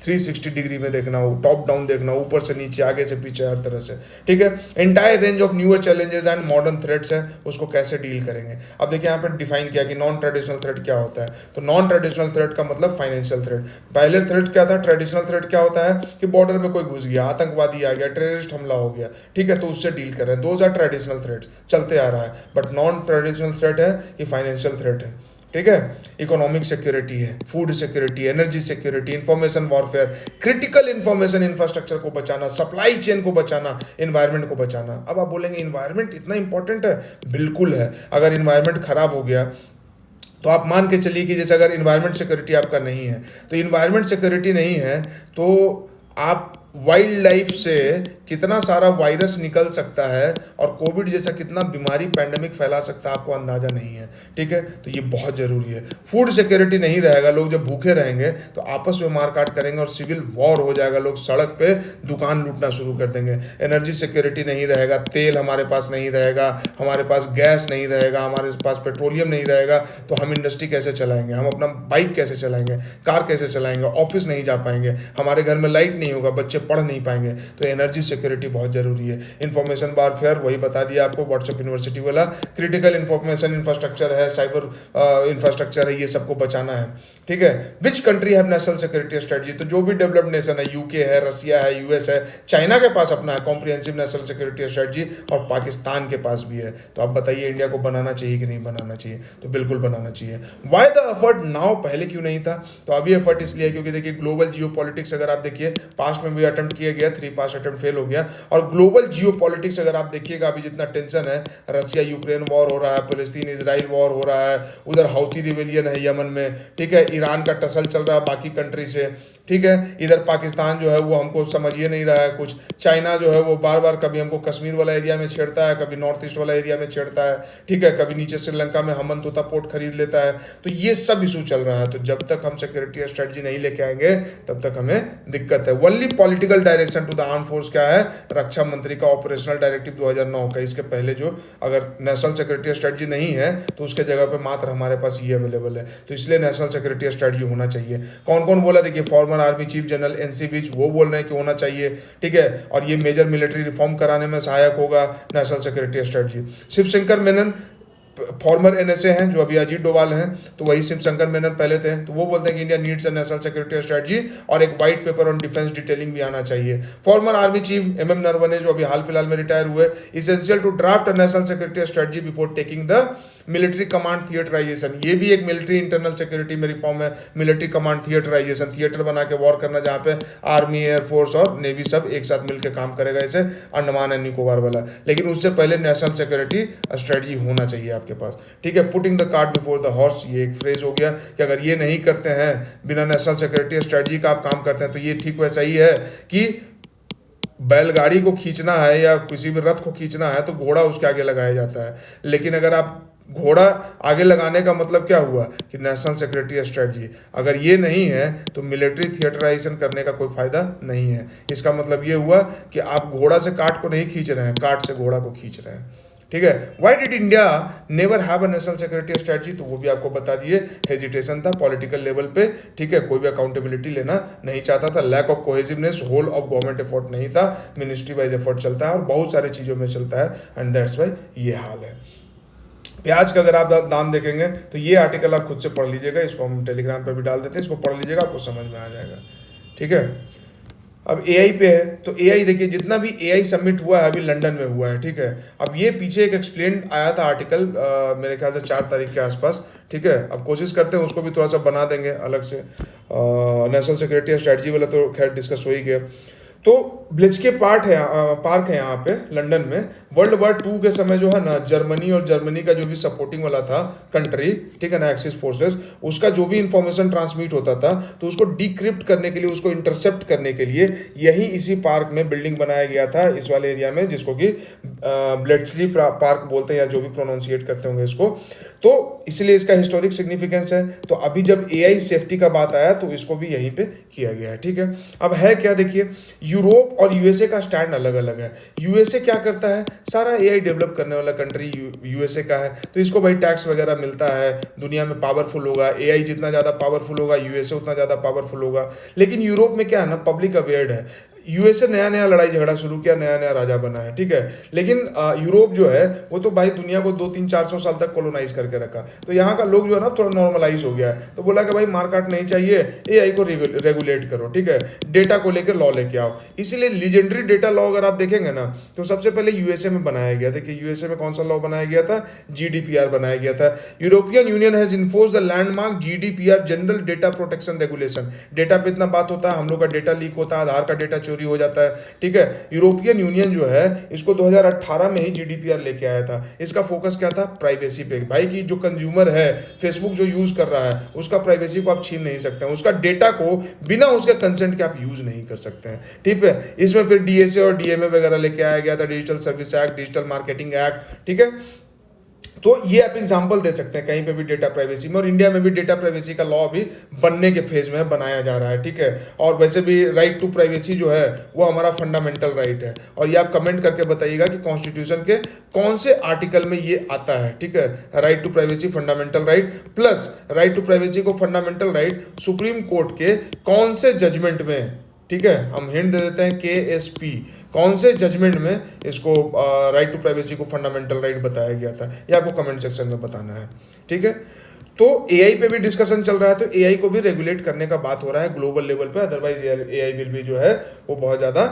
360 डिग्री में देखना हो, टॉप डाउन देखना, ऊपर से नीचे, आगे से पीछे, हर तरह से, ठीक है। Entire range of newer challenges and modern threats है, उसको कैसे डील करेंगे। अब देखिए यहाँ पर डिफाइन किया कि नॉन ट्रेडिशनल थ्रेट क्या होता है। तो नॉन ट्रेडिशनल थ्रेट का मतलब फाइनेंशियल थ्रेट। पहले थ्रेट क्या था? ट्रेडिशनल थ्रेट क्या होता है कि बॉर्डर में कोई घुस गया, आतंकवादी आ गया, टेररिस्ट हमला हो गया, ठीक है, तो उससे डील कर रहे हैं। दोज आर ट्रेडिशनल थ्रेट्स, चलते आ रहा है। बट नॉन ट्रेडिशनल थ्रेट है कि फाइनेंशियल थ्रेट है, ठीक है, इकोनॉमिक सिक्योरिटी है, food security, energy security, information warfare, critical information infrastructure को बचाना, सप्लाई चेन को बचाना, इन्वायरमेंट को बचाना। अब आप बोलेंगे इन्वायरमेंट इतना इंपॉर्टेंट है? बिल्कुल है। अगर इन्वायरमेंट खराब हो गया तो आप मान के चलिए कि जैसे अगर इन्वायरमेंट सिक्योरिटी आपका नहीं है, तो इन्वायरमेंट सिक्योरिटी नहीं है तो आप वाइल्ड लाइफ से कितना सारा वायरस निकल सकता है और कोविड जैसा कितना बीमारी पैंडेमिक फैला सकता है आपको अंदाजा नहीं है, ठीक है। तो ये बहुत जरूरी है। फूड सिक्योरिटी नहीं रहेगा, लोग जब भूखे रहेंगे तो आपस में मारकाट करेंगे और सिविल वॉर हो जाएगा, लोग सड़क पे दुकान लूटना शुरू कर देंगे। एनर्जी सिक्योरिटी नहीं रहेगा, तेल हमारे पास नहीं रहेगा, हमारे पास गैस नहीं रहेगा, हमारे पास पेट्रोलियम नहीं रहेगा, तो हम इंडस्ट्री कैसे चलाएंगे, हम अपना बाइक कैसे चलाएंगे, कार कैसे चलाएंगे, ऑफिस नहीं जा पाएंगे, हमारे घर में लाइट नहीं होगा, बच्चे पढ़ नहीं पाएंगे। तो एनर्जी सिक्योरिटी बहुत जरूरी है। इंफॉर्मेशन वारफेयर वही बता दिया आपको, व्हाट्सएप यूनिवर्सिटी वाला। क्रिटिकल इंफॉर्मेशन इंफ्रास्ट्रक्चर है, साइबर इंफ्रास्ट्रक्चर है, ये सबको बचाना है, ठीक है। Which country have national security strategy, तो जो भी डेवलप्ड नेशन है, यूके है, रसिया है, यूएस है, चाइना के पास अपना है कॉम्प्रिहेंसिव नेशनल सिक्योरिटी स्ट्रेटजी, और पाकिस्तान के पास भी है। तो आप बताइए इंडिया को बनाना चाहिए कि नहीं बनाना चाहिए? तो बिल्कुल बनाना चाहिए। वाई द एफर्ट नाउ, पहले क्यों नहीं था? तो अभी एफर्ट इसलिए है क्योंकि देखिए ग्लोबल जियो पॉलिटिक्स अगर आप देखिए, पास्ट में भी अटेम्प्ट किया गया, 3 पास्ट अटेम्प्ट फेल हो गया। और ग्लोबल जियो पॉलिटिक्स अगर आप देखिएगा, अभी जितना टेंशन है, रसिया यूक्रेन वॉर हो रहा है, फिलिस्तीन इजराइल वॉर हो रहा है, उधर हाउती रिवेलियन है यमन में, ठीक है, ईरान का टसल चल रहा है बाकी कंट्री से, ठीक है, इधर पाकिस्तान जो है वो हमको समझिए नहीं रहा है कुछ, चाइना जो है वो बार बार कभी हमको कश्मीर वाला एरिया में छेड़ता है, कभी नॉर्थ ईस्ट वाला एरिया में छेड़ता है, ठीक है, कभी नीचे श्रीलंका में हमनतोता पोर्ट खरीद लेता है। तो ये सब इशू चल रहा है। तो जब तक हम सिक्योरिटी स्ट्रेटजी नहीं लेके आएंगे तब तक हमें दिक्कत है। Only political direction to the arm force क्या है? रक्षा मंत्री का ऑपरेशनल डायरेक्टिव 2009 का। इसके पहले जो अगर नेशनल सिक्योरिटी स्ट्रेटजी नहीं है तो उसके जगह पे मात्र हमारे पास ये अवेलेबल है। तो इसलिए नेशनल सिक्योरिटी स्ट्रेटजी होना चाहिए। कौन कौन बोला? देखिए former army chief general NC Vij, वो बोल रहे हैं कि होना चाहिए, ठीक है, और ये मेजर मिलिट्री रिफॉर्म कराने में सहायक होगा national security strategy. Shivshankar Menon farmer NSA हैं जो अभी अजीत डोभाल हैं, तो वही शिवशंकर मेनन पहले थे, तो वो बोलते हैं कि India needs a national security strategy और एक white paper on defence detailing भी आना चाहिए। Former army chief MM Naravane जो अभी हाल फिलहाल में रिटायर हुए, essential to draft a national security strategy before taking the military command theatrisation. ये भी एक मिलिट्री इंटरनल सिक्योरिटी में रिफॉर्म है, मिलिट्री कमांड थिएटराइजेशन, थिएटर बना के वॉर करना, जहाँ पे आर्मी, एयरफोर्स और नेवी सब एक साथ मिलकर काम करेगा, इसे अंडमान एंड निकोबार वाला। लेकिन उससे पहले नेशनल सिक्योरिटी स्ट्रेटजी होना चाहिए आपके पास, ठीक है। Putting the cart before the horse, ये एक फ्रेज हो गया कि अगर ये नहीं करते हैं, बिना नेशनल सिक्योरिटी स्ट्रेटजी का आप काम करते हैं, तो ये ठीक वैसा ही है कि बैलगाड़ी को खींचना है या किसी भी रथ को खींचना है तो घोड़ा उसके आगे लगाया जाता है। लेकिन अगर आप घोड़ा आगे लगाने का मतलब क्या हुआ कि नेशनल सिक्योरिटी स्ट्रेटजी, अगर ये नहीं है तो मिलिट्री थिएटराइजेशन करने का कोई फायदा नहीं है। इसका मतलब ये हुआ कि आप घोड़ा से काठ को नहीं खींच रहे हैं, काठ से घोड़ा को खींच रहे हैं, ठीक है। Why did India never have a national security strategy, तो वो भी आपको बता दिए, हेजिटेशन था पॉलिटिकल लेवल पे, ठीक है, कोई भी अकाउंटेबिलिटी लेना नहीं चाहता था, lack of cohesiveness, whole of government effort नहीं था, मिनिस्ट्री वाइज एफर्ट चलता है और बहुत सारी चीज़ों में चलता है, एंड दैट्स वाई ये हाल है। प्याज का अगर आप दाम देखेंगे तो ये आर्टिकल आप खुद से पढ़ लीजिएगा, इसको हम टेलीग्राम पे भी डाल देते हैं, इसको पढ़ लीजिएगा, आपको समझ में आ जाएगा, ठीक है। अब एआई पे है, तो एआई देखिए जितना भी एआई समिट हुआ है अभी लंदन में हुआ है, ठीक है। अब ये पीछे एक एक्सप्लेन आया था आर्टिकल मेरे ख्याल से 4 तारीख के आसपास, ठीक है। अब कोशिश करते हैं उसको भी थोड़ा सा बना देंगे अलग से, नेशनल सिक्योरिटी स्ट्रेटजी वाला तो खैर डिस्कस हो ही गया। तो ब्लिट्ज़ पार्क है यहाँ पे लंदन में। वर्ल्ड वॉर 2 के समय जो है ना, जर्मनी और जर्मनी का जो भी सपोर्टिंग वाला था कंट्री, ठीक है ना, एक्सिस फोर्सेस, उसका जो भी इंफॉर्मेशन ट्रांसमिट होता था तो उसको डिक्रिप्ट करने के लिए, उसको इंटरसेप्ट करने के लिए यही इसी पार्क में बिल्डिंग बनाया गया था, इस वाले एरिया में, जिसको कि ब्लिट्ज़ पार्क बोलते हैं या जो भी प्रोनाउंसिएट करते होंगे इसको। तो इसलिए इसका हिस्टोरिक सिग्निफिकेंस है। तो अभी जब एआई सेफ्टी का बात आया तो इसको भी यहीं पे किया गया है, ठीक है। अब है क्या, देखिए यूरोप और यूएसए का स्टैंड अलग अलग है। यूएसए क्या करता है, सारा एआई डेवलप करने वाला कंट्री यूएसए का है, तो इसको भाई टैक्स वगैरह मिलता है, दुनिया में पावरफुल होगा, एआई जितना ज़्यादा पावरफुल होगा यूएसए उतना ज़्यादा पावरफुल होगा। लेकिन यूरोप में क्या है ना, पब्लिक अवेयर्ड है। यूएसए नया नया लड़ाई झगड़ा शुरू किया, नया नया राजा बना है, ठीक है। लेकिन यूरोप जो है वो तो भाई दुनिया को 200-400 साल तक कॉलोनाइज करके रखा, तो यहाँ का लोग जो है ना थोड़ा नॉर्मलाइज हो गया है, तो बोला कि भाई मार्केट नहीं चाहिए, एआई को रेगुलेट करो, ठीक है, डेटा को लेकर लॉ लेके आओ। इसीलिए लीजेंडरी डेटा लॉ अगर आप देखेंगे ना तो सबसे पहले यूएसए में बनाया गया। देखिए यूएसए में कौन सा लॉ बनाया गया था, जीडीपीआर बनाया गया था। European union has enforce the landmark GDPR, general data protection regulation. Data पे इतना बात होता है, हम लोग का डेटा लीक होता है, आधार का डेटा चोरी चोरी हो जाता है, ठीक है। यूरोपियन यूनियन जो है इसको 2018 में ही जीडीपीआर लेके आया था। इसका फोकस क्या था? प्राइवेसी पे, भाई की जो कंज्यूमर है, फेसबुक जो यूज कर रहा है, उसका प्राइवेसी को आप छीन नहीं सकते हैं, उसका डेटा को बिना उसके कंसेंट के आप यूज नहीं कर सकते हैं, ठीक है। इसमें फिर डीएसए और डीएमए वगैरह लेके आया गया था, digital service act, digital marketing act, ठीक है। तो ये आप एग्जांपल दे सकते हैं कहीं पे भी डेटा प्राइवेसी में, और इंडिया में भी डेटा प्राइवेसी का लॉ अभी बनने के फेज में बनाया जा रहा है, ठीक है। और वैसे भी राइट टू प्राइवेसी जो है वो हमारा फंडामेंटल राइट है। और ये आप कमेंट करके बताइएगा कि कॉन्स्टिट्यूशन के कौन से आर्टिकल में ये आता है, ठीक है। Right to privacy fundamental right, plus right to privacy को फंडामेंटल राइट सुप्रीम कोर्ट के कौन से जजमेंट में, ठीक है, हम हिंट दे देते हैं KSP, कौन से जजमेंट में इसको राइट टू प्राइवेसी को फंडामेंटल राइट बताया गया था, ये आपको कमेंट सेक्शन में बताना है, ठीक है। तो एआई पे भी डिस्कशन चल रहा है, तो एआई को भी रेगुलेट करने का बात हो रहा है ग्लोबल लेवल पे, अदरवाइज एआई बिल भी जो है वो बहुत ज़्यादा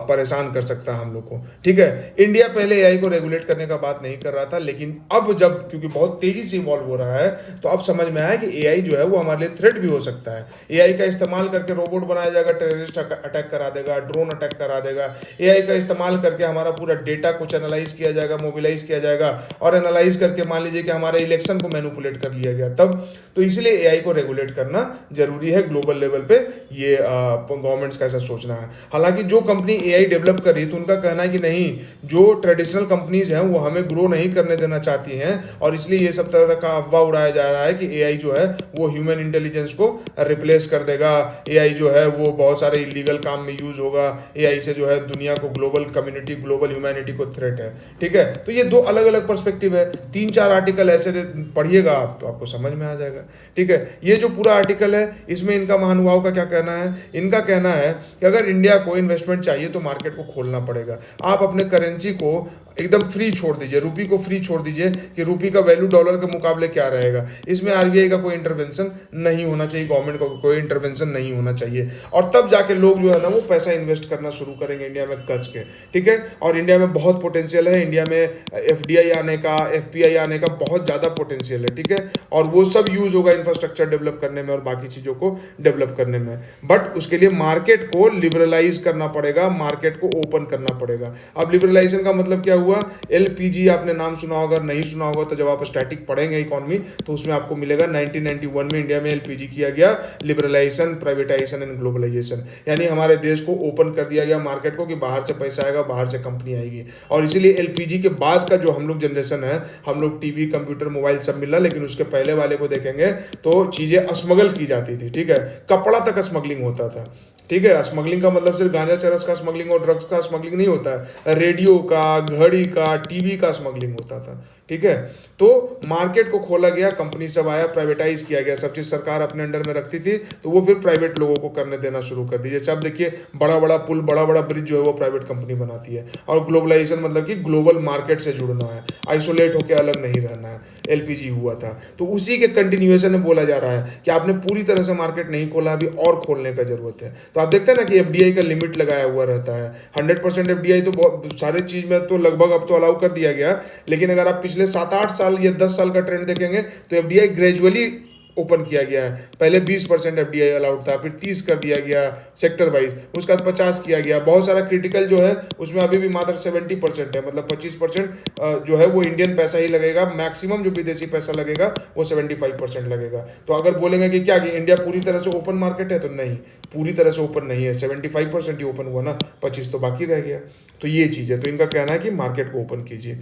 परेशान कर सकता है हम लोग को, ठीक है। इंडिया पहले एआई को रेगुलेट करने का बात नहीं कर रहा था, लेकिन अब जब क्योंकि बहुत तेजी से इवॉल्व हो रहा है, तो अब समझ में आया कि एआई जो है वो हमारे लिए थ्रेट भी हो सकता है। एआई का इस्तेमाल करके रोबोट बनाया जाएगा, टेररिस्ट अटैक करा देगा, ड्रोन अटैक करा देगा। एआई का इस्तेमाल करके हमारा पूरा डेटा कुछ एनालाइज किया जाएगा, मोबिलाइज किया जाएगा, और एनालाइज करके मान लीजिए कि हमारे इलेक्शन को मैनिपुलेट कर लिया गया तब। तो इसलिए एआई को रेगुलेट करना जरूरी है ग्लोबल लेवल पे, ये गवर्नमेंट्स का ऐसा सोचना है। हालांकि जो कंपनी एआई डेवलप कर रही है तो उनका कहना है कि नहीं, जो ट्रेडिशनल कंपनीज हैं वो हमें ग्रो नहीं करने देना चाहती हैं, और इसलिए ये सब तरह का अफवाह उड़ाया जा रहा है कि एआई जो है वो ह्यूमन इंटेलिजेंस को रिप्लेस कर देगा, एआई जो है वो बहुत सारे इलीगल काम में यूज होगा, एआई से जो है दुनिया को, ग्लोबल कम्युनिटी, ग्लोबल ह्यूमैनिटी को थ्रेट है, ठीक है। तो ये दो अलग अलग पर्सपेक्टिव है, 3-4 आर्टिकल ऐसे पढ़िएगा आप तो आपको समझ में आ जाएगा, ठीक है। ये जो पूरा आर्टिकल है इसमें इनका महानुभाव का क्या कहना है? इनका कहना है कि अगर इंडिया को इन्वेस्टमेंट चाहिए तो मार्केट को खोलना पड़ेगा। आप अपने करेंसी को एकदम फ्री छोड़ दीजिए, रुपी को फ्री छोड़ दीजिए कि रुपी का वैल्यू डॉलर के मुकाबले क्या रहेगा। इसमें आरबीआई का कोई इंटरवेंशन नहीं होना चाहिए, गवर्नमेंट का कोई इंटरवेंशन नहीं होना चाहिए, और तब जाके लोग जो है ना वो पैसा इन्वेस्ट करना शुरू करेंगे इंडिया में कस के, ठीक है। और इंडिया में बहुत पोटेंशियल है, इंडिया में एफडीआई आने का, एफपीआई आने का बहुत ज़्यादा पोटेंशियल है, ठीक है। और वो सब यूज होगा इंफ्रास्ट्रक्चर डेवलप करने में और बाकी चीज़ों को डेवलप करने में, बट उसके लिए मार्केट को लिबरलाइज करना पड़ेगा, मार्केट को ओपन करना पड़ेगा। अब लिबरलाइजेशन का मतलब क्या हुआ? एलपीजी आपने नाम सुना होगा, नहीं सुना होगा तो जब आप स्टैटिक पढ़ेंगे इकोनॉमी तो उसमें आपको मिलेगा 1991 में इंडिया में एलपीजी किया गया, लिबरलाइजेशन, प्राइवेटाइजेशन एंड ग्लोबलाइजेशन, यानी हमारे देश को ओपन कर दिया गया मार्केट को कि बाहर से पैसा आएगा, बाहर से कंपनी आएगी। और इसीलिए एलपीजी के बाद का जो हम लोग जनरेशन है, हम लोग टीवी, कंप्यूटर, मोबाइल सब मिला, लेकिन उसके पहले वाले को देखेंगे तो चीजें स्मगल की जाती थी, ठीक है। कपड़ा तक स्मगलिंग होता था, ठीक है। स्मगलिंग का मतलब सिर्फ गांजा चरस का स्मगलिंग और ड्रग्स का स्मगलिंग नहीं होता है, रेडियो का, घड़ी का, टीवी का स्मगलिंग होता था, ठीक है। तो मार्केट को खोला गया, कंपनी सब आया, प्राइवेटाइज किया गया, सब चीज सरकार अपने अंडर में रखती थी, तो वो फिर प्राइवेट लोगों को करने देना शुरू कर दी। जैसे आप देखिए बड़ा बड़ा पुल, बड़ा बड़ा ब्रिज जो है वो प्राइवेट कंपनी बनाती है। और ग्लोबलाइजेशन मतलब कि ग्लोबल मार्केट से जुड़ना है, आइसोलेट होकर अलग नहीं रहना है। एलपीजी हुआ था तो उसी के कंटिन्यूएशन में बोला जा रहा है कि आपने पूरी तरह से मार्केट नहीं खोला, अभी और खोलने का जरूरत है। तो आप देखते हैं ना कि एफडीआई का लिमिट लगाया हुआ रहता है, 100% एफडीआई तो सारे चीज में तो लगभग अब तो अलाउ कर दिया गया, लेकिन अगर आप पिछले 7-8 साल या 10 साल का ट्रेंड देखेंगे तो एफडीआई ग्रेजुअली ओपन किया गया है। पहले 20% एफडीआई अलाउड था, फिर 30 कर दिया गया सेक्टर वाइज, उसके बाद 50 किया गया। बहुत सारा क्रिटिकल जो है उसमें अभी भी मात्र 70% है, मतलब 25% जो है वो इंडियन पैसा ही लगेगा, मैक्सिमम जो विदेशी पैसा लगेगा वो 75% लगेगा। तो अगर बोलेंगे कि क्या कि इंडिया पूरी तरह से ओपन मार्केट है, तो नहीं, पूरी तरह से ओपन नहीं है, 75% ही ओपन हुआ ना, 25 तो बाकी रह गया। तो ये चीज़ है, तो इनका कहना है कि मार्केट को ओपन कीजिए,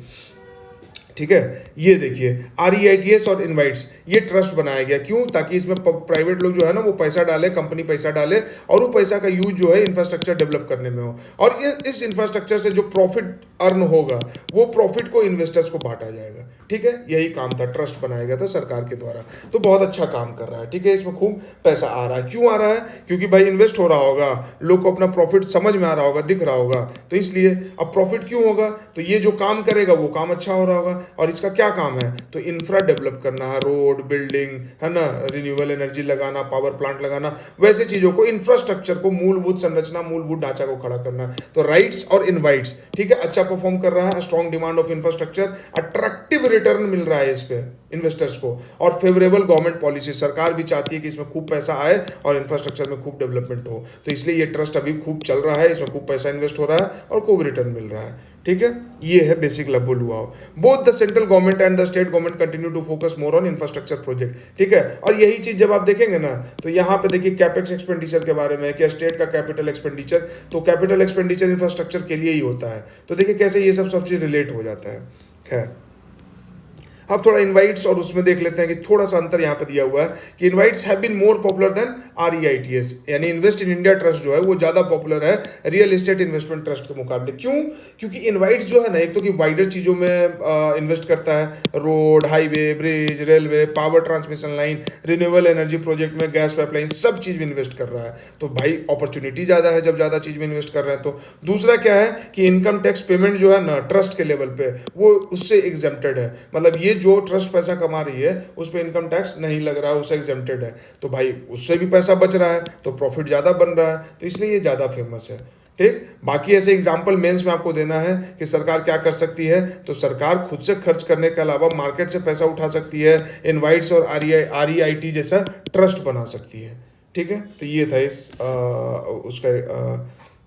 ठीक है। ये देखिए REITs और इनवाइट्स, ये ट्रस्ट बनाया गया, क्यों? ताकि इसमें प्राइवेट लोग जो है ना वो पैसा डाले, कंपनी पैसा डाले, और वो पैसा का यूज जो है इंफ्रास्ट्रक्चर डेवलप करने में हो, और इस इंफ्रास्ट्रक्चर से जो प्रॉफिट अर्न होगा वो प्रॉफिट को इन्वेस्टर्स को बांटा जाएगा, ठीक है। यही काम था, ट्रस्ट बनाया गया था सरकार के द्वारा। तो बहुत अच्छा काम कर रहा है, ठीक है। इसमें खूब पैसा आ रहा है। क्यों आ रहा है? क्योंकि भाई इन्वेस्ट हो रहा होगा, लोग को अपना प्रॉफिट समझ में आ रहा होगा, दिख रहा होगा, तो इसलिए अब प्रॉफिट क्यों होगा? तो ये जो काम करेगा वो काम अच्छा हो रहा होगा। और इसका क्या काम है, तो इंफ्रा डेवलप करना है, रोड, बिल्डिंग, है ना, रिन्यूएबल एनर्जी लगाना, पावर प्लांट लगाना, वैसे चीजों को, इंफ्रास्ट्रक्चर को, मूलभूत संरचना, मूलभूत ढांचा को खड़ा करना। तो राइट्स और इनवाइट्स, ठीक है, अच्छा परफॉर्म कर रहा है, strong demand of infrastructure, attractive return मिल रहा है इस पे इन्वेस्टर्स को, और फेवरेबल गवर्नमेंट पॉलिसी, सरकार भी चाहती है कि इसमें खूब पैसा आए और इंफ्रास्ट्रक्चर में खूब डेवलपमेंट हो, तो इसलिए ये ट्रस्ट अभी खूब चल रहा है, इसमें खूब पैसा इन्वेस्ट हो रहा है और खूब रिटर्न मिल रहा है। ठीक है, ये है बेसिक लब्बो लुआओ। Both the central government and the state government continue to focus more on infrastructure project. ठीक है, और यही चीज जब आप देखेंगे ना, तो यहाँ पे देखिए कैपेक्स एक्सपेंडिचर के बारे में, क्या स्टेट का कैपिटल एक्सपेंडिचर, तो कैपिटल एक्सपेंडिचर इंफ्रास्ट्रक्चर के लिए ही होता है। तो देखिए कैसे ये सब चीज रिलेट हो जाता है। खैर, अब थोड़ा इनवाइट्स और उसमें देख लेते हैं कि थोड़ा सा अंतर यहाँ पे दिया हुआ है कि InvITs have been more popular than REITs, यानी इन्वेस्ट इन इंडिया ट्रस्ट जो है वो ज्यादा पॉपुलर है रियल एस्टेट इन्वेस्टमेंट ट्रस्ट के मुकाबले। क्यों? क्योंकि इनवाइट्स जो है ना, एक तो कि वाइडर चीजों में इन्वेस्ट करता है, road, highway, bridge, railway, power transmission line, renewable energy project में गैस पाइपलाइन, सब चीज में इन्वेस्ट कर रहा है। तो भाई अपॉर्चुनिटी ज्यादा है जब ज्यादा चीज में इन्वेस्ट कर रहे हैं। तो दूसरा क्या है कि इनकम टैक्स पेमेंट जो है ना ट्रस्ट के लेवल पे, वो उससे एग्जेम्प्टेड है, मतलब ये जो ट्रस्ट पैसा कमा रही है उस पर इनकम टैक्स नहीं लग रहा है, उससे एग्जेम्प्टेड है। तो भाई उससे भी पैसा बच रहा है, तो प्रॉफिट ज्यादा बन रहा है, तो इसलिए ये ज्यादा फेमस है। ठीक, बाकी ऐसे एग्जाम्पल मेंस में आपको देना है कि सरकार क्या कर सकती है, तो सरकार खुद से खर्च करने के अलावा मार्केट से पैसा उठा सकती है, इनवाइट्स और REIT जैसा ट्रस्ट बना सकती है। ठीक है, तो ये था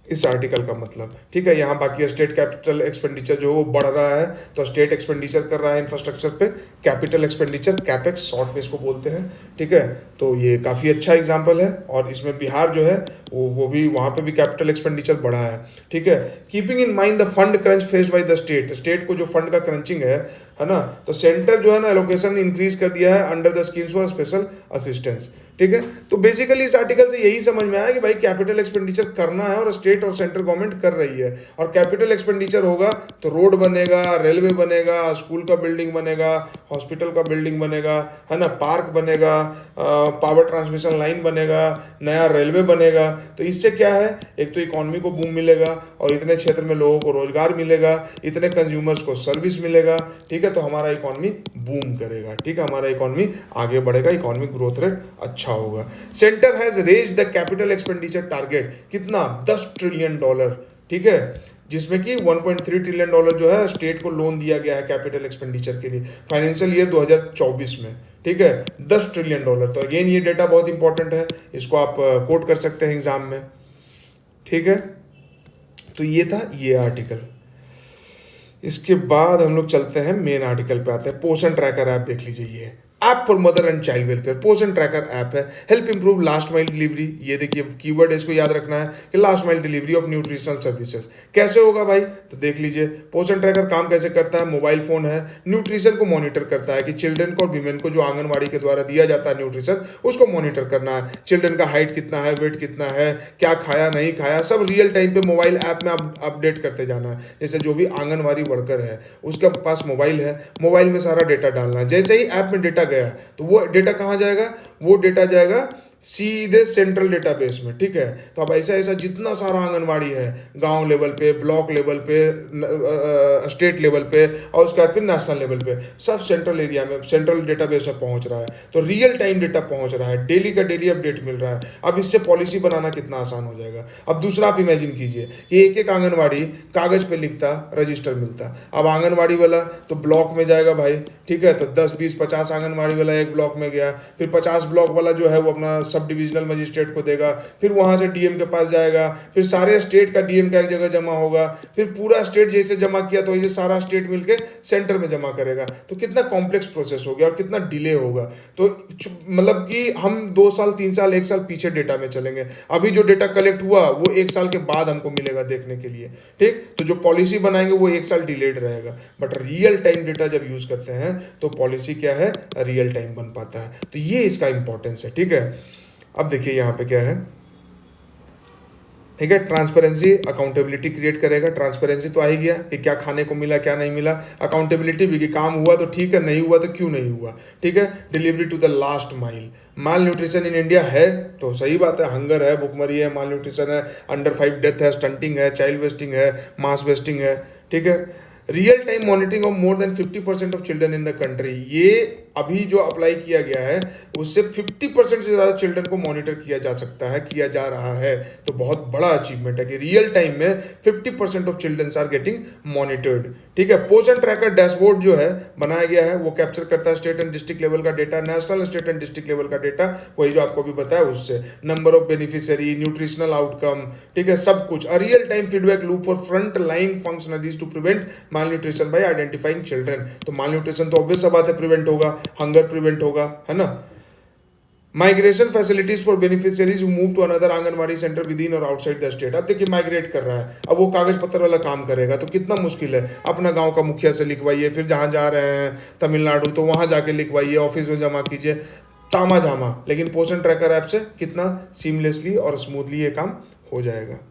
इस आर्टिकल का मतलब। ठीक है, यहाँ बाकी स्टेट कैपिटल एक्सपेंडिचर जो है वो बढ़ रहा है, तो स्टेट एक्सपेंडिचर कर रहा है इंफ्रास्ट्रक्चर पे, कैपिटल एक्सपेंडिचर, कैपेक्स शॉर्ट में इसको बोलते हैं। ठीक है, तो ये काफ़ी अच्छा एग्जाम्पल है, और इसमें बिहार जो है वो भी, वहाँ पे भी कैपिटल एक्सपेंडिचर बढ़ा है। ठीक है, keeping in mind the fund crunch faced by the state को जो फंड का क्रंचिंग है ना, तो सेंटर जो है ना एलोकेशन इंक्रीज कर दिया है under the schemes for special assistance. ठीक है, तो बेसिकली इस आर्टिकल से यही समझ में आया कि भाई कैपिटल एक्सपेंडिचर करना है और स्टेट और सेंट्रल गवर्नमेंट कर रही है, और कैपिटल एक्सपेंडिचर होगा तो रोड बनेगा, रेलवे बनेगा, स्कूल का बिल्डिंग बनेगा, हॉस्पिटल का बिल्डिंग बनेगा, है ना, पार्क बनेगा, पावर ट्रांसमिशन लाइन बनेगा, नया रेलवे बनेगा। तो इससे क्या है, एक तो इकोनॉमी को बूम मिलेगा, और इतने क्षेत्र में लोगों को रोजगार मिलेगा, इतने कंज्यूमर्स को सर्विस मिलेगा। ठीक है, तो हमारा इकोनॉमी बूम करेगा। ठीक है, हमारा इकोनॉमी आगे बढ़ेगा, इकोनॉमिक ग्रोथ रेट अच्छा होगा। Centre has raised the capital expenditure target, कितना, $10 ट्रिलियन। ठीक है, जिसमें कि $1.3 ट्रिलियन जो है स्टेट को लोन दिया गया है कैपिटल एक्सपेंडिचर के लिए फाइनेंशियल ईयर 2024 में। ठीक है, $10 ट्रिलियन। तो अगेन ये डेटा बहुत इंपॉर्टेंट है, इसको आप कोट कर सकते हैं एग्जाम में। ठीक है, तो ये था ये आर्टिकल। इसके बाद हम लोग चलते हैं मेन आर्टिकल पे आते हैं। पोषण ट्रैकर ऐप देख लीजिए, ये app for mother and child welfare, पोषण ट्रैकर ऐप है, help improve last mile delivery. ये देखिए कीवर्ड इसको याद रखना है कि last mile delivery of nutritional services. कैसे होगा भाई, तो देख लीजिए पोषण ट्रैकर काम कैसे करता है। मोबाइल फोन है, न्यूट्रिशन को मॉनिटर करता है कि चिल्ड्रन को और विमेन को जो आंगनबाड़ी के द्वारा दिया जाता है न्यूट्रिशन, उसको मॉनिटर करना है। चिल्ड्रन का हाइट कितना है, वेट कितना है, क्या खाया नहीं खाया, सब रियल टाइम पे मोबाइल ऐप में अपडेट करते जाना है। जैसे जो भी आंगनबाड़ी वर्कर है उसके पास मोबाइल है, मोबाइल में सारा डेटा डालना है। जैसे ही ऐप में डेटा गया तो वो डेटा कहाँ जाएगा, वो डेटा जाएगा सीधे सेंट्रल डेटाबेस में। ठीक है, तो अब ऐसा ऐसा जितना सारा आंगनवाड़ी है, गांव लेवल पे, ब्लॉक लेवल पे, स्टेट लेवल पे, और उसके बाद फिर नेशनल लेवल पे, सब सेंट्रल एरिया में, सेंट्रल डेटाबेस में पहुंच रहा है। तो रियल टाइम डेटा पहुंच रहा है, डेली का डेली अपडेट मिल रहा है। अब इससे पॉलिसी बनाना कितना आसान हो जाएगा। अब दूसरा आप इमेजिन कीजिए कि एक एक आंगनवाड़ी कागज पे लिखता, रजिस्टर मिलता। अब आंगनवाड़ी वाला तो ब्लॉक में जाएगा भाई। ठीक है, तो 10, 20, 50 आंगनवाड़ी वाला एक ब्लॉक में गया, फिर 50 ब्लॉक वाला जो है वो अपना सब डिविजनल मजिस्ट्रेट को देगा, फिर वहां से डीएम के पास जाएगा, फिर सारे स्टेट का डीएम का एक जगह जमा होगा, फिर पूरा स्टेट जैसे जमा किया तो ये सारा स्टेट मिलके सेंटर में जमा करेगा। तो कितना कॉम्प्लेक्स प्रोसेस हो गया और कितना डिले होगा। तो मतलब कि हम 2 साल, 3 साल, 1 साल पीछे डेटा में चलेंगे। अभी जो डेटा कलेक्ट हुआ वो 1 साल के बाद हमको मिलेगा देखने के लिए। ठीक, तो जो पॉलिसी बनाएंगे वो 1 साल डिलेड रहेगा। बट रियल टाइम डेटा जब यूज करते हैं तो पॉलिसी क्या है, रियल टाइम बन पाता है। तो ये इसका इंपॉर्टेंस है। ठीक है, अब देखिए यहाँ पे क्या है। ठीक है, ट्रांसपेरेंसी, अकाउंटेबिलिटी क्रिएट करेगा। ट्रांसपेरेंसी तो आ ही गया कि क्या खाने को मिला, क्या नहीं मिला। अकाउंटेबिलिटी भी कि काम हुआ तो ठीक है, नहीं हुआ तो क्यों नहीं हुआ। ठीक है, delivery to the last mile. Malnutrition in India है तो सही बात है, हंगर है, भुखमरी है, माल न्यूट्रिशन है, अंडर 5 डेथ है, स्टंटिंग है, चाइल्ड वेस्टिंग है, मास वेस्टिंग है। ठीक है, real time monitoring of more than 50% of children in the country, ये अभी जो अप्लाई किया गया है उससे 50% से ज़्यादा चिल्ड्रन को मॉनिटर किया जा सकता है, किया जा रहा है। तो बहुत बड़ा अचीवमेंट है कि रियल टाइम में 50% of children are getting monitored. ठीक है, पोषण ट्रैकर डैशबोर्ड जो है बनाया गया है, वो कैप्चर करता है स्टेट एंड डिस्ट्रिक्ट लेवल का data, national state and district level का डेटा, वही जो आपको भी बताया उससे, number of beneficiary, nutritional outcome, ठीक है, सब कुछ। A real time feedback loop for front line functionaries to prevent malnutrition by identifying children। तो malnutrition तो ऑब्वियस सा बात है प्रिवेंट होगा, हंगर प्रिवेंट होगा, है ना। Migration facilities for beneficiaries who move to another anganwadi centre within और आउटसाइड द स्टेट। अब देखिए माइग्रेट कर रहा है, अब वो कागज पत्र वाला काम करेगा तो कितना मुश्किल है। अपना गांव का मुखिया से लिखवाइए, फिर जहां जा रहे हैं तमिलनाडु तो वहां जाके लिखवाइए, ऑफिस में जमा कीजिए, तामा झामा। लेकिन पोषण ट्रैकर ऐप से कितना सीमलेसली और स्मूथली ये काम हो जाएगा।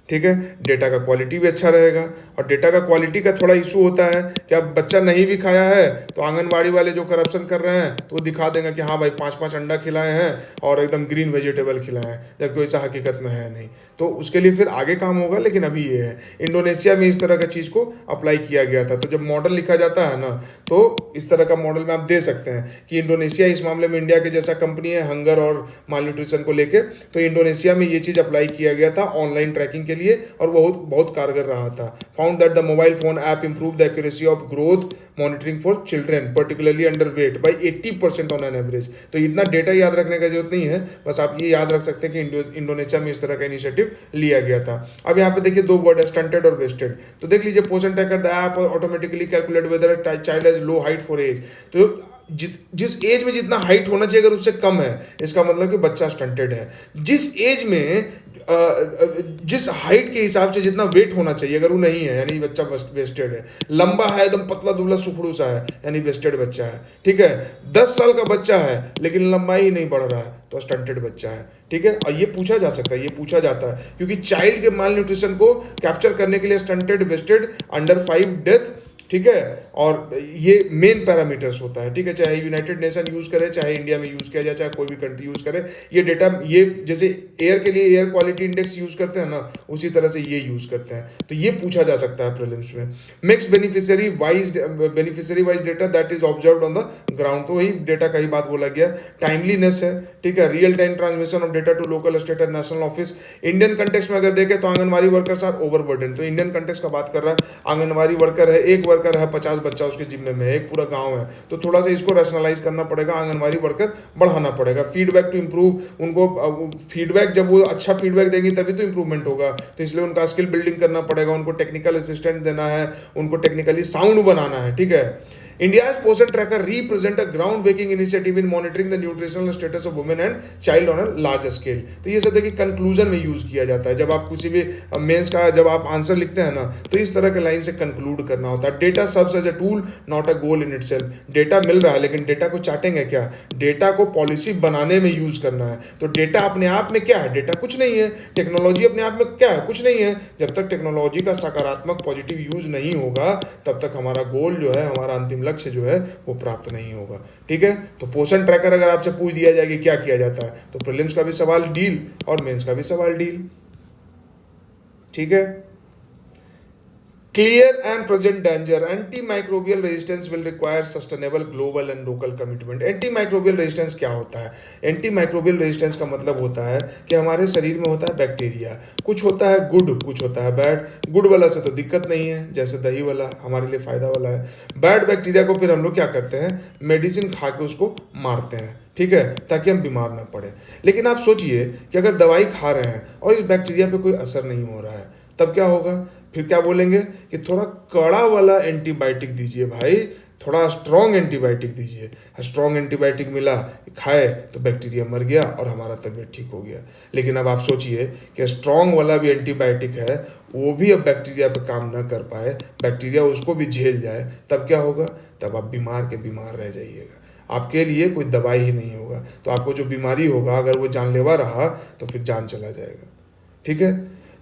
ठीक है, डेटा का क्वालिटी भी अच्छा रहेगा। और डेटा का क्वालिटी का थोड़ा इशू होता है कि अब बच्चा नहीं भी खाया है तो आंगनबाड़ी वाले जो करप्शन कर रहे हैं तो वो दिखा देंगे कि हाँ भाई 5-5 अंडा खिलाए हैं और एकदम ग्रीन वेजिटेबल खिलाए हैं, जबकि वैसा हकीकत में है नहीं। तो उसके लिए फिर आगे काम होगा, लेकिन अभी ये है। इंडोनेशिया में इस तरह का चीज़ को अप्लाई किया गया था। तो जब मॉडल लिखा जाता है ना, तो इस तरह का मॉडल में आप दे सकते हैं कि इंडोनेशिया इस मामले में इंडिया के जैसा कंपनी है हंगर और मालन्यूट्रिशन को लेके, तो इंडोनेशिया में ये चीज़ अप्लाई किया गया था ऑनलाइन ट्रैकिंग के लिए और बहुत बहुत कारगर रहा था। Found that the mobile phone app improve the accuracy of growth monitoring for children particularly under weight by 80% on an average. तो इतना डेटा याद रखने का जरूरत नहीं है, बस आप ये याद रख सकते हैं कि इंडोनेशिया में इस तरह का इनिशिएटिव लिया गया था। अब यहाँ पे देखिए दो वर्ड है, स्टंटेड और वेस्टेड। तो देख लीजिए, Poshan tracker the app automatically calculate whether child has low height for age. तो जिस एज में जितना हाइट होना चाहिए अगर उससे कम है, इसका मतलब कि बच्चा स्टंटेड है। जिस एज में जिस हाइट के हिसाब से जितना वेट होना चाहिए अगर वो नहीं है, यानी बच्चा वेस्टेड है। लंबा है, एकदम पतला दुबला सुखड़ू सा है, यानी वेस्टेड बच्चा है। ठीक है, 10 साल का बच्चा है लेकिन लंबाई ही नहीं बढ़ रहा है तो स्टंटेड बच्चा है। ठीक है, और ये पूछा जा सकता है, ये पूछा जाता है क्योंकि चाइल्ड के माल न्यूट्रिशन को कैप्चर करने के लिए स्टंटेड, वेस्टेड, अंडर 5 डेथ, ठीक है, और ये मेन पैरामीटर्स होता है। ठीक है, चाहे यूनाइटेड नेशन यूज करे, चाहे इंडिया में यूज किया जाए, चाहे कोई भी कंट्री यूज करे, ये डेटा, ये जैसे एयर के लिए एयर क्वालिटी इंडेक्स यूज करते हैं ना, उसी तरह से ये यूज करते हैं। तो ये पूछा जा सकता है प्रीलिम्स में। Mix beneficiary wise data that is observed on the ground. तो वही डेटा का ही बात बोला गया। टाइमलीनेस है, ठीक है, real time transmission of data to local, state and national office. Indian context में अगर देखें तो आंगनवाड़ी वर्कर्स आर ओवरबर्डन। तो इंडियन कंटेक्स्ट का बात कर रहा है, आंगनवाड़ी वर्कर है, एक वर्कर है, 50 बच्चा उसके जिम्मे में है, एक पूरा गांव है। तो थोड़ा सा इसको रैशनलाइज करना पड़ेगा, आंगनवाड़ी वर्कर बढ़ाना पड़ेगा। फीडबैक टू इंप्रूव, उनको फीडबैक, जब वो अच्छा फीडबैक देंगी तभी तो इंप्रूवमेंट होगा। तो इसलिए उनका स्किल बिल्डिंग करना पड़ेगा, उनको टेक्निकल असिस्टेंट देना है, उनको टेक्निकली साउंड बनाना है। ठीक है, India's पोषण tracker represent a groundbreaking initiative in monitoring the nutritional status of women and child on a large scale। तो ये सब देखिए कंक्लूजन में यूज किया जाता है। जब आप किसी भी मेंस का जब आप आंसर लिखते हैं ना, तो इस तरह के लाइन से कंक्लूड करना होता है। Data serves as a tool not a goal in itself. Data मिल रहा है लेकिन डेटा को चाटेंगे क्या, डेटा को पॉलिसी बनाने में यूज करना है। तो डेटा अपने आप में क्या है, डेटा कुछ नहीं है। टेक्नोलॉजी अपने आप में क्या है, कुछ नहीं है। जब तक टेक्नोलॉजी का सकारात्मक पॉजिटिव यूज नहीं होगा तब तक हमारा गोल जो है, हमारा अंतिम लक्ष्य जो है वो प्राप्त नहीं होगा। ठीक है, तो पोषण ट्रैकर अगर आपसे पूछ दिया जाए कि क्या किया जाता है, तो प्रीलिम्स का भी सवाल डील और मेंस का भी सवाल डील। ठीक है, clear and present danger. Antimicrobial resistance will require sustainable global and local commitment. Antimicrobial resistance क्या होता है? एंटीमाइक्रोबियल रेजिस्टेंस का मतलब होता है कि हमारे शरीर में होता है बैक्टीरिया, कुछ होता है गुड, कुछ होता है बैड। गुड वाला से तो दिक्कत नहीं है, जैसे दही वाला हमारे लिए फायदा वाला है। बैड बैक्टीरिया को फिर हम लोग क्या करते हैं, मेडिसिन खा के उसको मारते हैं, ठीक है, ताकि हम बीमार ना पड़े। लेकिन आप सोचिए कि अगर दवाई खा रहे हैं और इस बैक्टीरिया पे कोई असर नहीं हो रहा है, तब क्या होगा? फिर क्या बोलेंगे कि थोड़ा कड़ा वाला एंटीबायोटिक दीजिए भाई, थोड़ा स्ट्रॉन्ग एंटीबायोटिक दीजिए। स्ट्रॉन्ग एंटीबायोटिक मिला, खाए तो बैक्टीरिया मर गया और हमारा तबीयत ठीक हो गया। लेकिन अब आप सोचिए कि स्ट्रॉन्ग वाला भी एंटीबायोटिक है, वो भी अब बैक्टीरिया पे काम ना कर पाए, बैक्टीरिया उसको भी झेल जाए, तब क्या होगा? तब आप बीमार के बीमार रह जाइएगा। आपके लिए कोई दवाई ही नहीं होगा। तो आपको जो बीमारी होगा अगर वो जानलेवा रहा तो फिर जान चला जाएगा। ठीक है,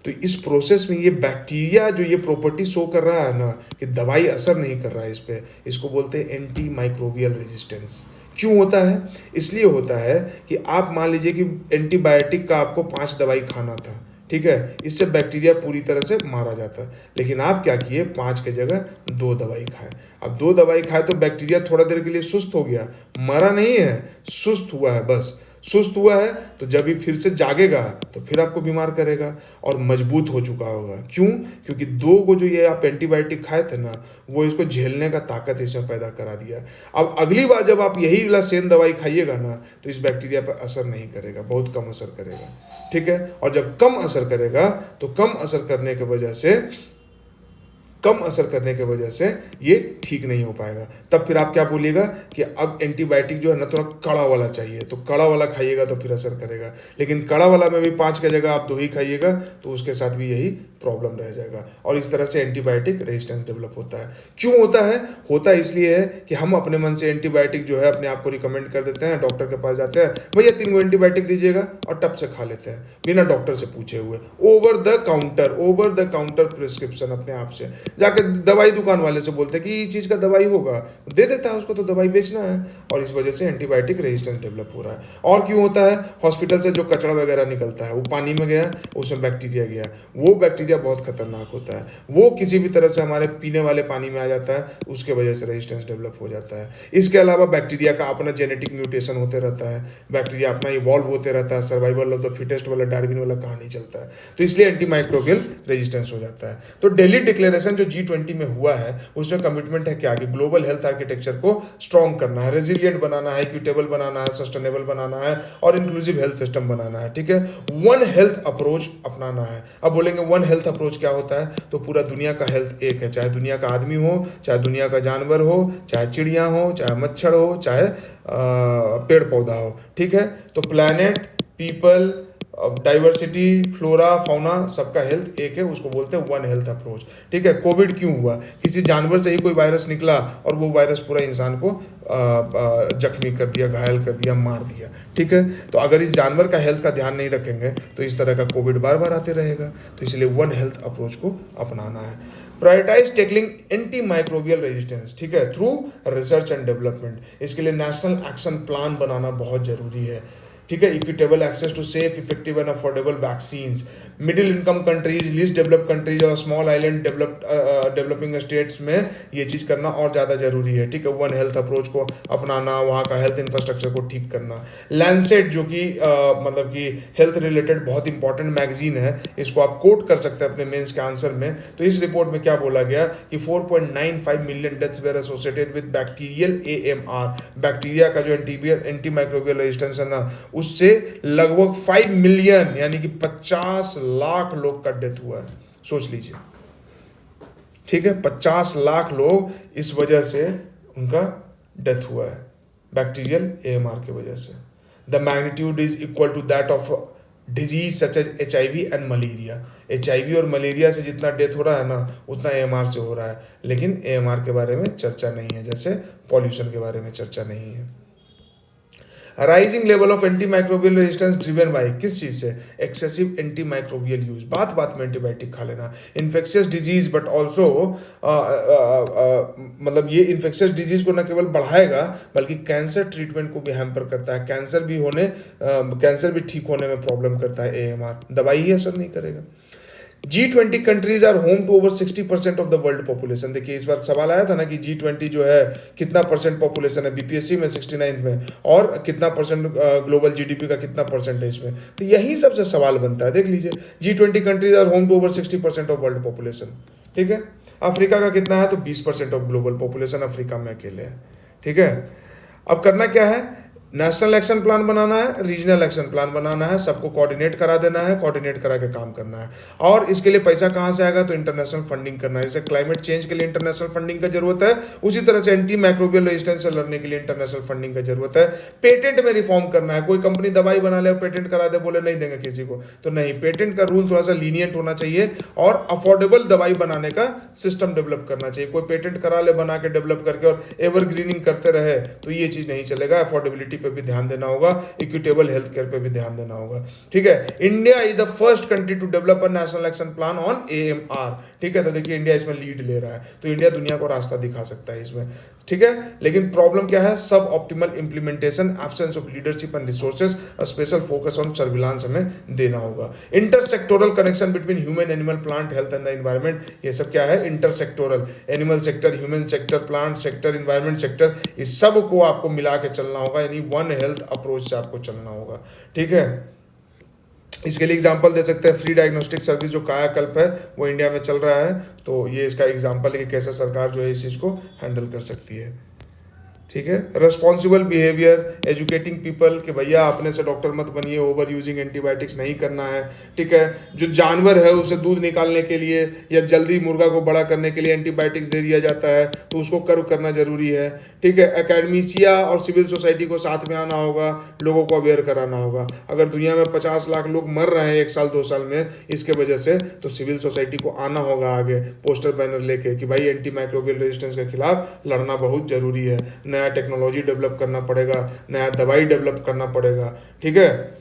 तो इस प्रोसेस में ये बैक्टीरिया जो ये प्रॉपर्टी शो कर रहा है ना कि दवाई असर नहीं कर रहा है इस पे, इसको बोलते हैं एंटी माइक्रोबियल रेजिस्टेंस। क्यों होता है? इसलिए होता है कि आप मान लीजिए कि एंटीबायोटिक का आपको 5 दवाई खाना था, ठीक है, इससे बैक्टीरिया पूरी तरह से मारा जाता है। लेकिन आप क्या किए, 5 के जगह 2 दवाई खाए। अब 2 दवाई खाए तो बैक्टीरिया थोड़ा देर के लिए सुस्त हो गया, मरा नहीं है, सुस्त हुआ है बस। सुस्त हुआ है तो जब भी फिर से जागेगा तो फिर आपको बीमार करेगा और मजबूत हो चुका होगा। क्यों? क्योंकि 2 को जो ये आप एंटीबायोटिक खाए थे ना, वो इसको झेलने का ताकत इसमें पैदा करा दिया। अब अगली बार जब आप यही वाला सेम दवाई खाइएगा ना, तो इस बैक्टीरिया पर असर नहीं करेगा, बहुत कम असर करेगा। ठीक है, और जब कम असर करेगा तो कम असर करने की वजह से ये ठीक नहीं हो पाएगा। तब फिर आप क्या बोलिएगा कि अब एंटीबायोटिक जो है ना थोड़ा कड़ा वाला चाहिए, तो कड़ा वाला खाइएगा तो फिर असर करेगा। लेकिन कड़ा वाला में भी 5 की जगह आप 2 ही खाइएगा तो उसके साथ भी यही प्रॉब्लम रह जाएगा और इस तरह से एंटीबायोटिक रेजिस्टेंस डेवलप होता है। क्यों होता है? होता इसलिए है कि हम अपने मन से एंटीबायोटिक जो है अपने आप को रिकमेंड कर देते हैं, डॉक्टर के पास जाते हैं, भैया 3 एंटीबायोटिक दीजिएगा, और टप से खा लेते हैं बिना डॉक्टर से पूछे हुए, ओवर द काउंटर प्रिस्क्रिप्शन अपने आप से। जाके दवाई दुकान वाले से बोलते हैं कि ये चीज़ का दवाई होगा, दे देता है उसको, तो दवाई बेचना है, और इस वजह से एंटीबायोटिक रेजिस्टेंस डेवलप हो रहा है। और क्यों होता है? हॉस्पिटल से जो कचरा वगैरह निकलता है वो पानी में गया, उसमें बैक्टीरिया गया, वो बैक्टीरिया बहुत खतरनाक होता है, वो किसी भी तरह से हमारे पीने वाले पानी में आ जाता है, उसके वजह से रेजिस्टेंस डेवलप हो जाता है। इसके अलावा बैक्टीरिया का अपना जेनेटिक म्यूटेशन होते रहता है, बैक्टीरिया अपना इवॉल्व होते रहता है, सर्वाइवल ऑफ द फिटेस्ट वाला डार्विन वाला कहानी चलता है, तो इसलिए एंटीमाइक्रोबियल रेजिस्टेंस हो जाता है। तो दिल्ली डिक्लेरेशन जो G20 में हुआ है उसमें कमिटमेंट है क्या कि ग्लोबल हेल्थ आर्किटेक्चर को स्ट्रॉन्ग करना है, रेजिलियंट बनाना है, इक्विटेबल बनाना है, सस्टेनेबल बनाना है और इंक्लूसिव हेल्थ सिस्टम बनाना है। ठीक है, वन हेल्थ अप्रोच अपनाना है। अब बोलेंगे वन हेल्थ अप्रोच क्या होता है? तो पूरा दुनिया का हेल्थ एक है, चाहे दुनिया का आदमी हो, चाहे दुनिया का जानवर हो, चाहे चिड़िया हो, चाहे मच्छर हो, चाहे पेड़ पौधा हो। ठीक है, तो planet, people, diversity, flora, fauna, सबका हेल्थ एक है, उसको बोलते हैं वन हेल्थ अप्रोच। ठीक है, कोविड क्यों हुआ? किसी जानवर से ही कोई वायरस निकला और वो वायरस पूरा इंसान को जख्मी कर दिया, घायल कर दिया, मार दिया। ठीक है, तो अगर इस जानवर का हेल्थ का ध्यान नहीं रखेंगे तो इस तरह का कोविड बार बार आते रहेगा। तो इसलिए वन हेल्थ अप्रोच को अपनाना है। प्रायोरिटाइज टेकलिंग एंटी माइक्रोबियल रेजिस्टेंस, ठीक है, थ्रू रिसर्च एंड डेवलपमेंट। इसके लिए नेशनल एक्शन प्लान बनाना बहुत जरूरी है। ठीक है, equitable access to safe, effective and affordable vaccines. Middle income countries, least developed countries और स्मॉल आइलैंड डेवलपिंग स्टेट्स में ये चीज़ करना और ज़्यादा जरूरी है। ठीक है, वन हेल्थ अप्रोच को अपनाना, वहाँ का हेल्थ इंफ्रास्ट्रक्चर को ठीक करना। लैंसेट जो कि मतलब कि हेल्थ रिलेटेड बहुत इंपॉर्टेंट मैगजीन है, इसको आप कोट कर सकते हैं अपने मेंस के आंसर में। तो इस रिपोर्ट में क्या बोला गया कि 4.95 million deaths were associated with bacterial AMR। Bacteria का जो एंटी माइक्रोबियल रेजिस्टेंस है ना, उससे लगभग 5 मिलियन यानी कि 50 लाख लोग का डेथ हुआ है। सोच लीजिए। ठीक है, 50 लाख लोग इस वजह से उनका डेथ हुआ है बैक्टीरियल AMR की वजह से। The magnitude is equal to that of disease such as HIV and malaria. HIV और मलेरिया से जितना डेथ हो रहा है ना, उतना AMR से हो रहा है, लेकिन AMR के बारे में चर्चा नहीं है, जैसे पॉल्यूशन के बारे में चर्चा नहीं है। Rising level of anti microbial resistance driven by किस चीज से? एक्सेसिव एंटी माइक्रोबियल यूज, बात बात में एंटीबायोटिक खा लेना। इन्फेक्शियस डिजीज बट ऑल्सो मतलब ये इन्फेक्शियस डिजीज को न केवल बढ़ाएगा बल्कि कैंसर ट्रीटमेंट को भी हैम्पर करता है। कैंसर भी ठीक होने में प्रॉब्लम करता है AMR, दवाई ही असर नहीं करेगा। G20 countries are home to over 60% of the world population. देखिए, इस बार सवाल आया था ना कि G20 जो है कितना परसेंट पॉपुलेशन है, BPSC में 69 में, और कितना परसेंट ग्लोबल GDP का कितना परसेंट है इसमें, तो यही सबसे सवाल बनता है। देख लीजिए, G20 countries are home to over 60% of world population. ठीक है, अफ्रीका का कितना है? तो 20% ऑफ ग्लोबल पॉपुलेशन अफ्रीका में अकेले है। ठीक है, अब करना क्या है? नेशनल एक्शन प्लान बनाना है, रीजनल एक्शन प्लान बनाना है, सबको कोऑर्डिनेट करा देना है, कोऑर्डिनेट करा के काम करना है। और इसके लिए पैसा कहाँ से आएगा? तो इंटरनेशनल फंडिंग करना है। जैसे क्लाइमेट चेंज के लिए इंटरनेशनल फंडिंग का जरूरत है, उसी तरह से एंटी माइक्रोबियल रेजिस्टेंस से लड़ने के लिए इंटरनेशनल फंडिंग का जरूरत है। पेटेंट में रिफॉर्म करना है। कोई कंपनी दवाई बना ले, पेटेंट करा दे, बोले नहीं देंगे किसी को, तो नहीं, पेटेंट का रूल थोड़ा सा लीनियंट होना चाहिए और अफोर्डेबल दवाई बनाने का सिस्टम डेवलप करना चाहिए। कोई पेटेंट करा ले बना के डेवलप करके और एवरग्रीनिंग करते रहे तो ये चीज नहीं चलेगा। अफोर्डेबिलिटी पे भी ध्यान देना होगा, इक्विटेबल हेल्थ केयर पे भी ध्यान देना होगा। ठीक है, India is the first country to develop a national action plan on AMR। ठीक है, तो देखिए इंडिया इसमें लीड ले रहा है, तो इंडिया दुनिया को रास्ता दिखा सकता है इसमें। ठीक है, लेकिन प्रॉब्लम क्या है, सब optimal implementation, absence of leadership and resources, special focus on surveillance हमें देना होगा। Intersectoral connection between human, animal, plant health and the environment, ये सब क्या है, intersectoral, animal sector, human sector, plant sector, environment sector, इस सब को आपको मिला के चलना होगा, यानी वन हेल्थ अप्रोच से आपको चलना होगा। ठीक है, इसके लिए एग्जांपल दे सकते हैं, फ्री डायग्नोस्टिक सर्विस जो कायाकल्प है वो इंडिया में चल रहा है, तो ये इसका एग्जांपल है कि कैसे सरकार जो है इस चीज़ को हैंडल कर सकती है। ठीक है, रेस्पॉन्सिबल बिहेवियर, एजुकेटिंग पीपल कि भैया अपने से डॉक्टर मत बनिए, ओवर यूजिंग एंटीबायोटिक्स नहीं करना है। ठीक है, जो जानवर है उसे दूध निकालने के लिए या जल्दी मुर्गा को बड़ा करने के लिए एंटीबायोटिक्स दे दिया जाता है, तो उसको कर्व करना जरूरी है। ठीक है, एकेडमिसिया और सिविल सोसाइटी को साथ में आना होगा, लोगों को अवेयर कराना होगा। अगर दुनिया में 50 लाख लोग मर रहे हैं 1 साल 2 साल में इसके वजह से, तो सिविल सोसाइटी को आना होगा आगे पोस्टर बैनर लेके कि भाई एंटी माइक्रोबियल रेजिस्टेंस के खिलाफ लड़ना बहुत जरूरी है, नया टेक्नोलॉजी डेवलप करना पड़ेगा, नया दवाई डेवलप करना पड़ेगा। ठीक है,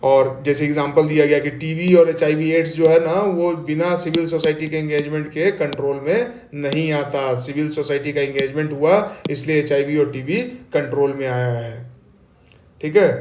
और जैसे एग्जांपल दिया गया कि टीबी और HIV एड्स जो है ना वो बिना सिविल सोसाइटी के एंगेजमेंट के कंट्रोल में नहीं आता, सिविल सोसाइटी का एंगेजमेंट हुआ इसलिए HIV और टीबी कंट्रोल में आया है। ठीक है,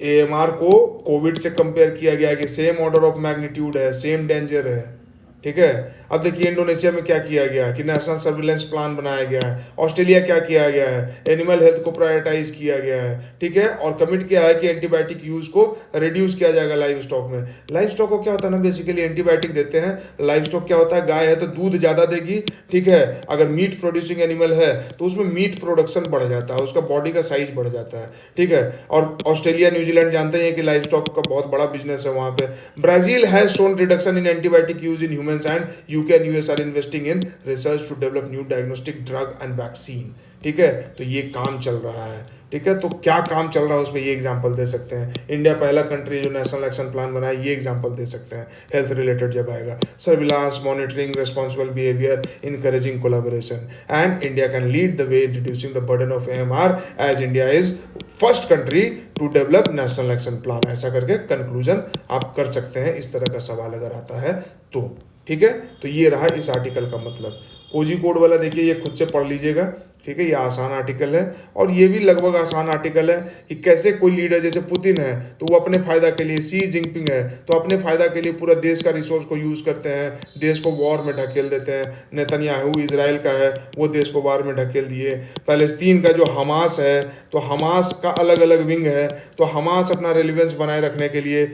AMR को कोविड से कंपेयर किया गया कि सेम ऑर्डर ऑफ मैग्नीट्यूड है, सेम डेंजर है। ठीक है, अब देखिए इंडोनेशिया में क्या किया गया कि नेशनल सर्विलेंस प्लान बनाया गया है। ऑस्ट्रेलिया क्या किया गया है, एनिमल हेल्थ को प्रायोरिटाइज किया गया है। ठीक है, और कमिट किया है कि एंटीबायोटिक यूज को रिड्यूस किया जाएगा लाइव स्टॉक में। लाइव स्टॉक को क्या होता है ना, बेसिकली एंटीबायोटिक देते हैं, लाइव स्टॉक क्या होता है, गाय है तो दूध ज्यादा देगी। ठीक है, अगर मीट प्रोड्यूसिंग एनिमल है तो उसमें मीट प्रोडक्शन बढ़ जाता है, उसका बॉडी का साइज बढ़ जाता है। ठीक है, और ऑस्ट्रेलिया न्यूजीलैंड जानते हैं कि लाइव स्टॉक का बहुत बड़ा बिजनेस है वहां पे। Brazil has shown reduction in antibiotic use in and UK and US are investing in research to develop new diagnostic drug and vaccine। ठीक है, तो ये काम चल रहा है। ठीक है, तो क्या काम चल रहा है उसमें ये एग्जांपल दे सकते हैं। इंडिया पहला कंट्री जो नेशनल एक्शन प्लान बनाए, ये एग्जांपल दे सकते हैं हेल्थ रिलेटेड जब आएगा। Surveillance, monitoring, responsible behaviour, encouraging collaboration, and India can lead the way in reducing the burden of AMR as India is first country to develop national action plan. ऐसा करके conclusion आप कर सकते हैं, इस तरह का सवाल अगर आता है तो। ठीक है, तो ये रहा इस आर्टिकल का मतलब। कोझिकोड वाला देखिए ये खुद से पढ़ लीजिएगा। ठीक है, ये आसान आर्टिकल है और ये भी लगभग आसान आर्टिकल है कि कैसे कोई लीडर जैसे पुतिन है तो वो अपने फायदा के लिए, शी जिनपिंग है तो अपने फायदा के लिए पूरा देश का रिसोर्स को यूज करते हैं, देश को वॉर में ढकेल देते हैं। नेतन्याहू इजराइल का है, वो देश को वॉर में ढकेल दिए। पैलेस्तीन का जो हमास है तो हमास का अलग अलग विंग है, तो हमास अपना रेलिवेंस बनाए रखने के लिए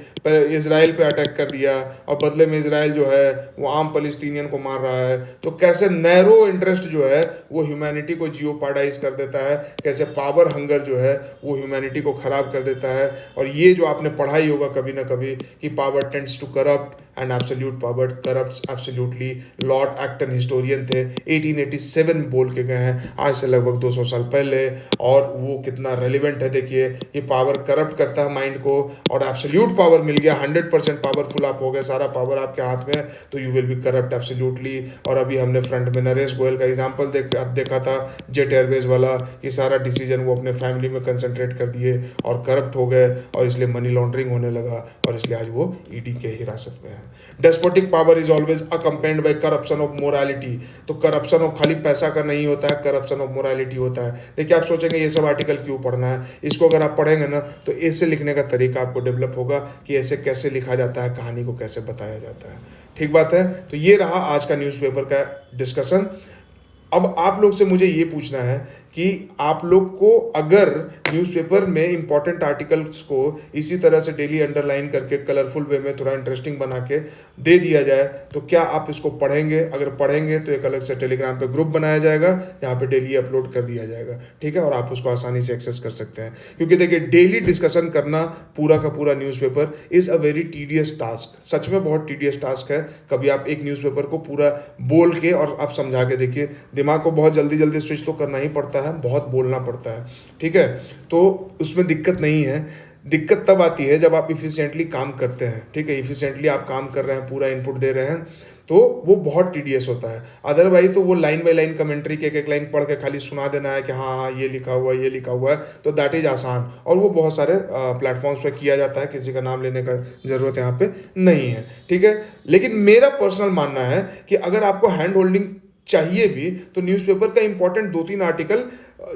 इजराइल पे अटैक कर दिया और बदले में इजराइल जो है वो आम पैलेस्टीनियन को मार रहा है। तो कैसे नैरो इंटरेस्ट जो है वो ह्यूमैनिटी को जियोपार्डाइज कर देता है, कैसे पावर हंगर जो है वो ह्यूमैनिटी को खराब कर देता है। और ये जो आपने पढ़ाई होगा कभी ना कभी कि power tends to corrupt and absolute power corrupts absolutely. Lord Acton historian थे, 1887 बोल के गए हैं, आज से लगभग 200 साल पहले, और वो कितना रेलिवेंट है। देखिए ये पावर करप्ट करता है माइंड को, और एब्सोल्यूट पावर मिल गया, 100% पावरफुल आप हो गए, सारा पावर आपके हाथ में, तो you will be corrupt absolutely. और अभी हमने फ्रंट में नरेश गोयल का एग्जाम्पल देखा था, जेट एयरवेज वाला, कि सारा डिसीजन वो अपने फैमिली में कंसंट्रेट कर दिए और करप्ट हो गए, और इसलिए मनी लॉन्ड्रिंग होने लगा, और इसलिए आज वो ईडी के हिरासत में है। Despotic power is always accompanied by corruption of morality. तो करप्शन ऑफ खाली पैसा का नहीं होता है, करप्शन ऑफ मोरालिटी होता है। देखिए आप सोचेंगे ये सब आर्टिकल क्यों पढ़ना है, इसको अगर आप पढ़ेंगे ना तो ऐसे लिखने का तरीका आपको डेवलप होगा कि ऐसे कैसे लिखा जाता है, कहानी को कैसे बताया जाता है। ठीक बात है, तो ये रहा आज का न्यूज़पेपर का डिस्कशन। अब आप लोग से मुझे ये पूछना है कि आप लोग को अगर न्यूज़पेपर में इंपॉर्टेंट आर्टिकल्स को इसी तरह से डेली अंडरलाइन करके कलरफुल वे में थोड़ा इंटरेस्टिंग बना के दे दिया जाए तो क्या आप इसको पढ़ेंगे? अगर पढ़ेंगे तो एक अलग से टेलीग्राम पे ग्रुप बनाया जाएगा जहाँ पे डेली अपलोड कर दिया जाएगा, ठीक है, और आप उसको आसानी से एक्सेस कर सकते हैं। क्योंकि देखिए डेली डिस्कशन करना पूरा का पूरा newspaper is a very tedious task, सच में बहुत टीडियस टास्क है। कभी आप एक न्यूज़पेपर को पूरा बोल के और आप समझा के देखिए, दिमाग को बहुत जल्दी जल्दी स्विच तो करना ही पड़ता है, बहुत बोलना पड़ता है, ठीक है, तो उसमें दिक्कत नहीं है। दिक्कत तब आती है जब आप इफिशिएंटली काम करते हैं, ठीक है, इफिशिएंटली आप काम कर रहे हैं, पूरा इनपुट दे रहे हैं, तो वो बहुत टीडियस होता है। अदरवाइज तो वो लाइन बाय लाइन कमेंट्री के एक लाइन पढ़ के खाली सुना देना है कि हाँ हाँ ये लिखा हुआ है, ये लिखा हुआ है, तो दैट इज आसान, और वो बहुत सारे प्लेटफॉर्म्स पे किया जाता है, किसी का नाम लेने का ज़रूरत यहाँ पे नहीं है, ठीक है। लेकिन मेरा पर्सनल मानना है कि अगर आपको हैंड होल्डिंग चाहिए भी तो न्यूज़पेपर का इंपॉर्टेंट 2-3 आर्टिकल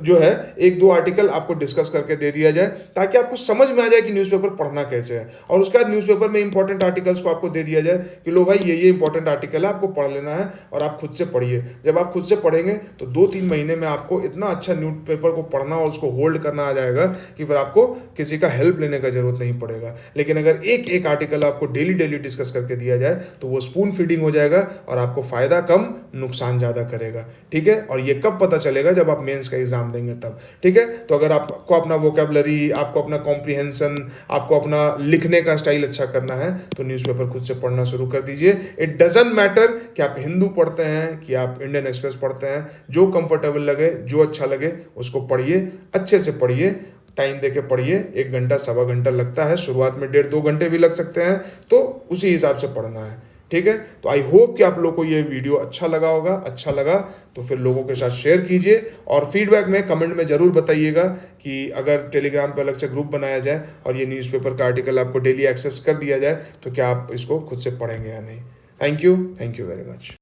जो है, 1-2 आर्टिकल आपको डिस्कस करके दे दिया जाए, ताकि आपको समझ में आ जाए कि न्यूज़पेपर पढ़ना कैसे है, और उसके बाद न्यूज़पेपर में इंपॉर्टेंट आर्टिकल्स को आपको दे दिया जाए कि लो भाई ये इंपॉर्टेंट आर्टिकल है, आपको पढ़ लेना है और आप खुद से पढ़िए। जब आप खुद से पढ़ेंगे तो 2-3 महीने में आपको इतना अच्छा न्यूज़पेपर को पढ़ना और उसको होल्ड करना आ जाएगा कि फिर आपको किसी का हेल्प लेने का जरूरत नहीं पड़ेगा। लेकिन अगर एक एक आर्टिकल आपको डेली डेली डिस्कस करके दिया जाए तो वो स्पून फीडिंग हो जाएगा और आपको फायदा कम नुकसान ज़्यादा करेगा, ठीक है। और ये कब पता चलेगा? जब आप मेंस का एग्जाम देंगे तब, ठीक है। तो अगर आपको अपना वोकेबलरी, आपको अपना कॉम्प्रिहेंशन, आपको अपना लिखने का स्टाइल अच्छा करना है तो न्यूज़पेपर खुद से पढ़ना शुरू कर दीजिए। इट डजंट मैटर कि आप हिंदू पढ़ते हैं कि आप इंडियन एक्सप्रेस पढ़ते हैं, जो कंफर्टेबल लगे, जो अच्छा लगे उसको पढ़िए, अच्छे से पढ़िए, टाइम देके पढ़िए। 1 घंटा 1.25 घंटा लगता है, शुरुआत में 1.5-2 घंटे भी लग सकते हैं, तो उसी हिसाब से पढ़ना है, ठीक है। तो आई होप कि आप लोग को ये वीडियो अच्छा लगा होगा। अच्छा लगा तो फिर लोगों के साथ शेयर कीजिए और फीडबैक में कमेंट में ज़रूर बताइएगा कि अगर टेलीग्राम पर अलग से ग्रुप बनाया जाए और ये न्यूज़पेपर का आर्टिकल आपको डेली एक्सेस कर दिया जाए तो क्या आप इसको खुद से पढ़ेंगे या नहीं। Thank you very much.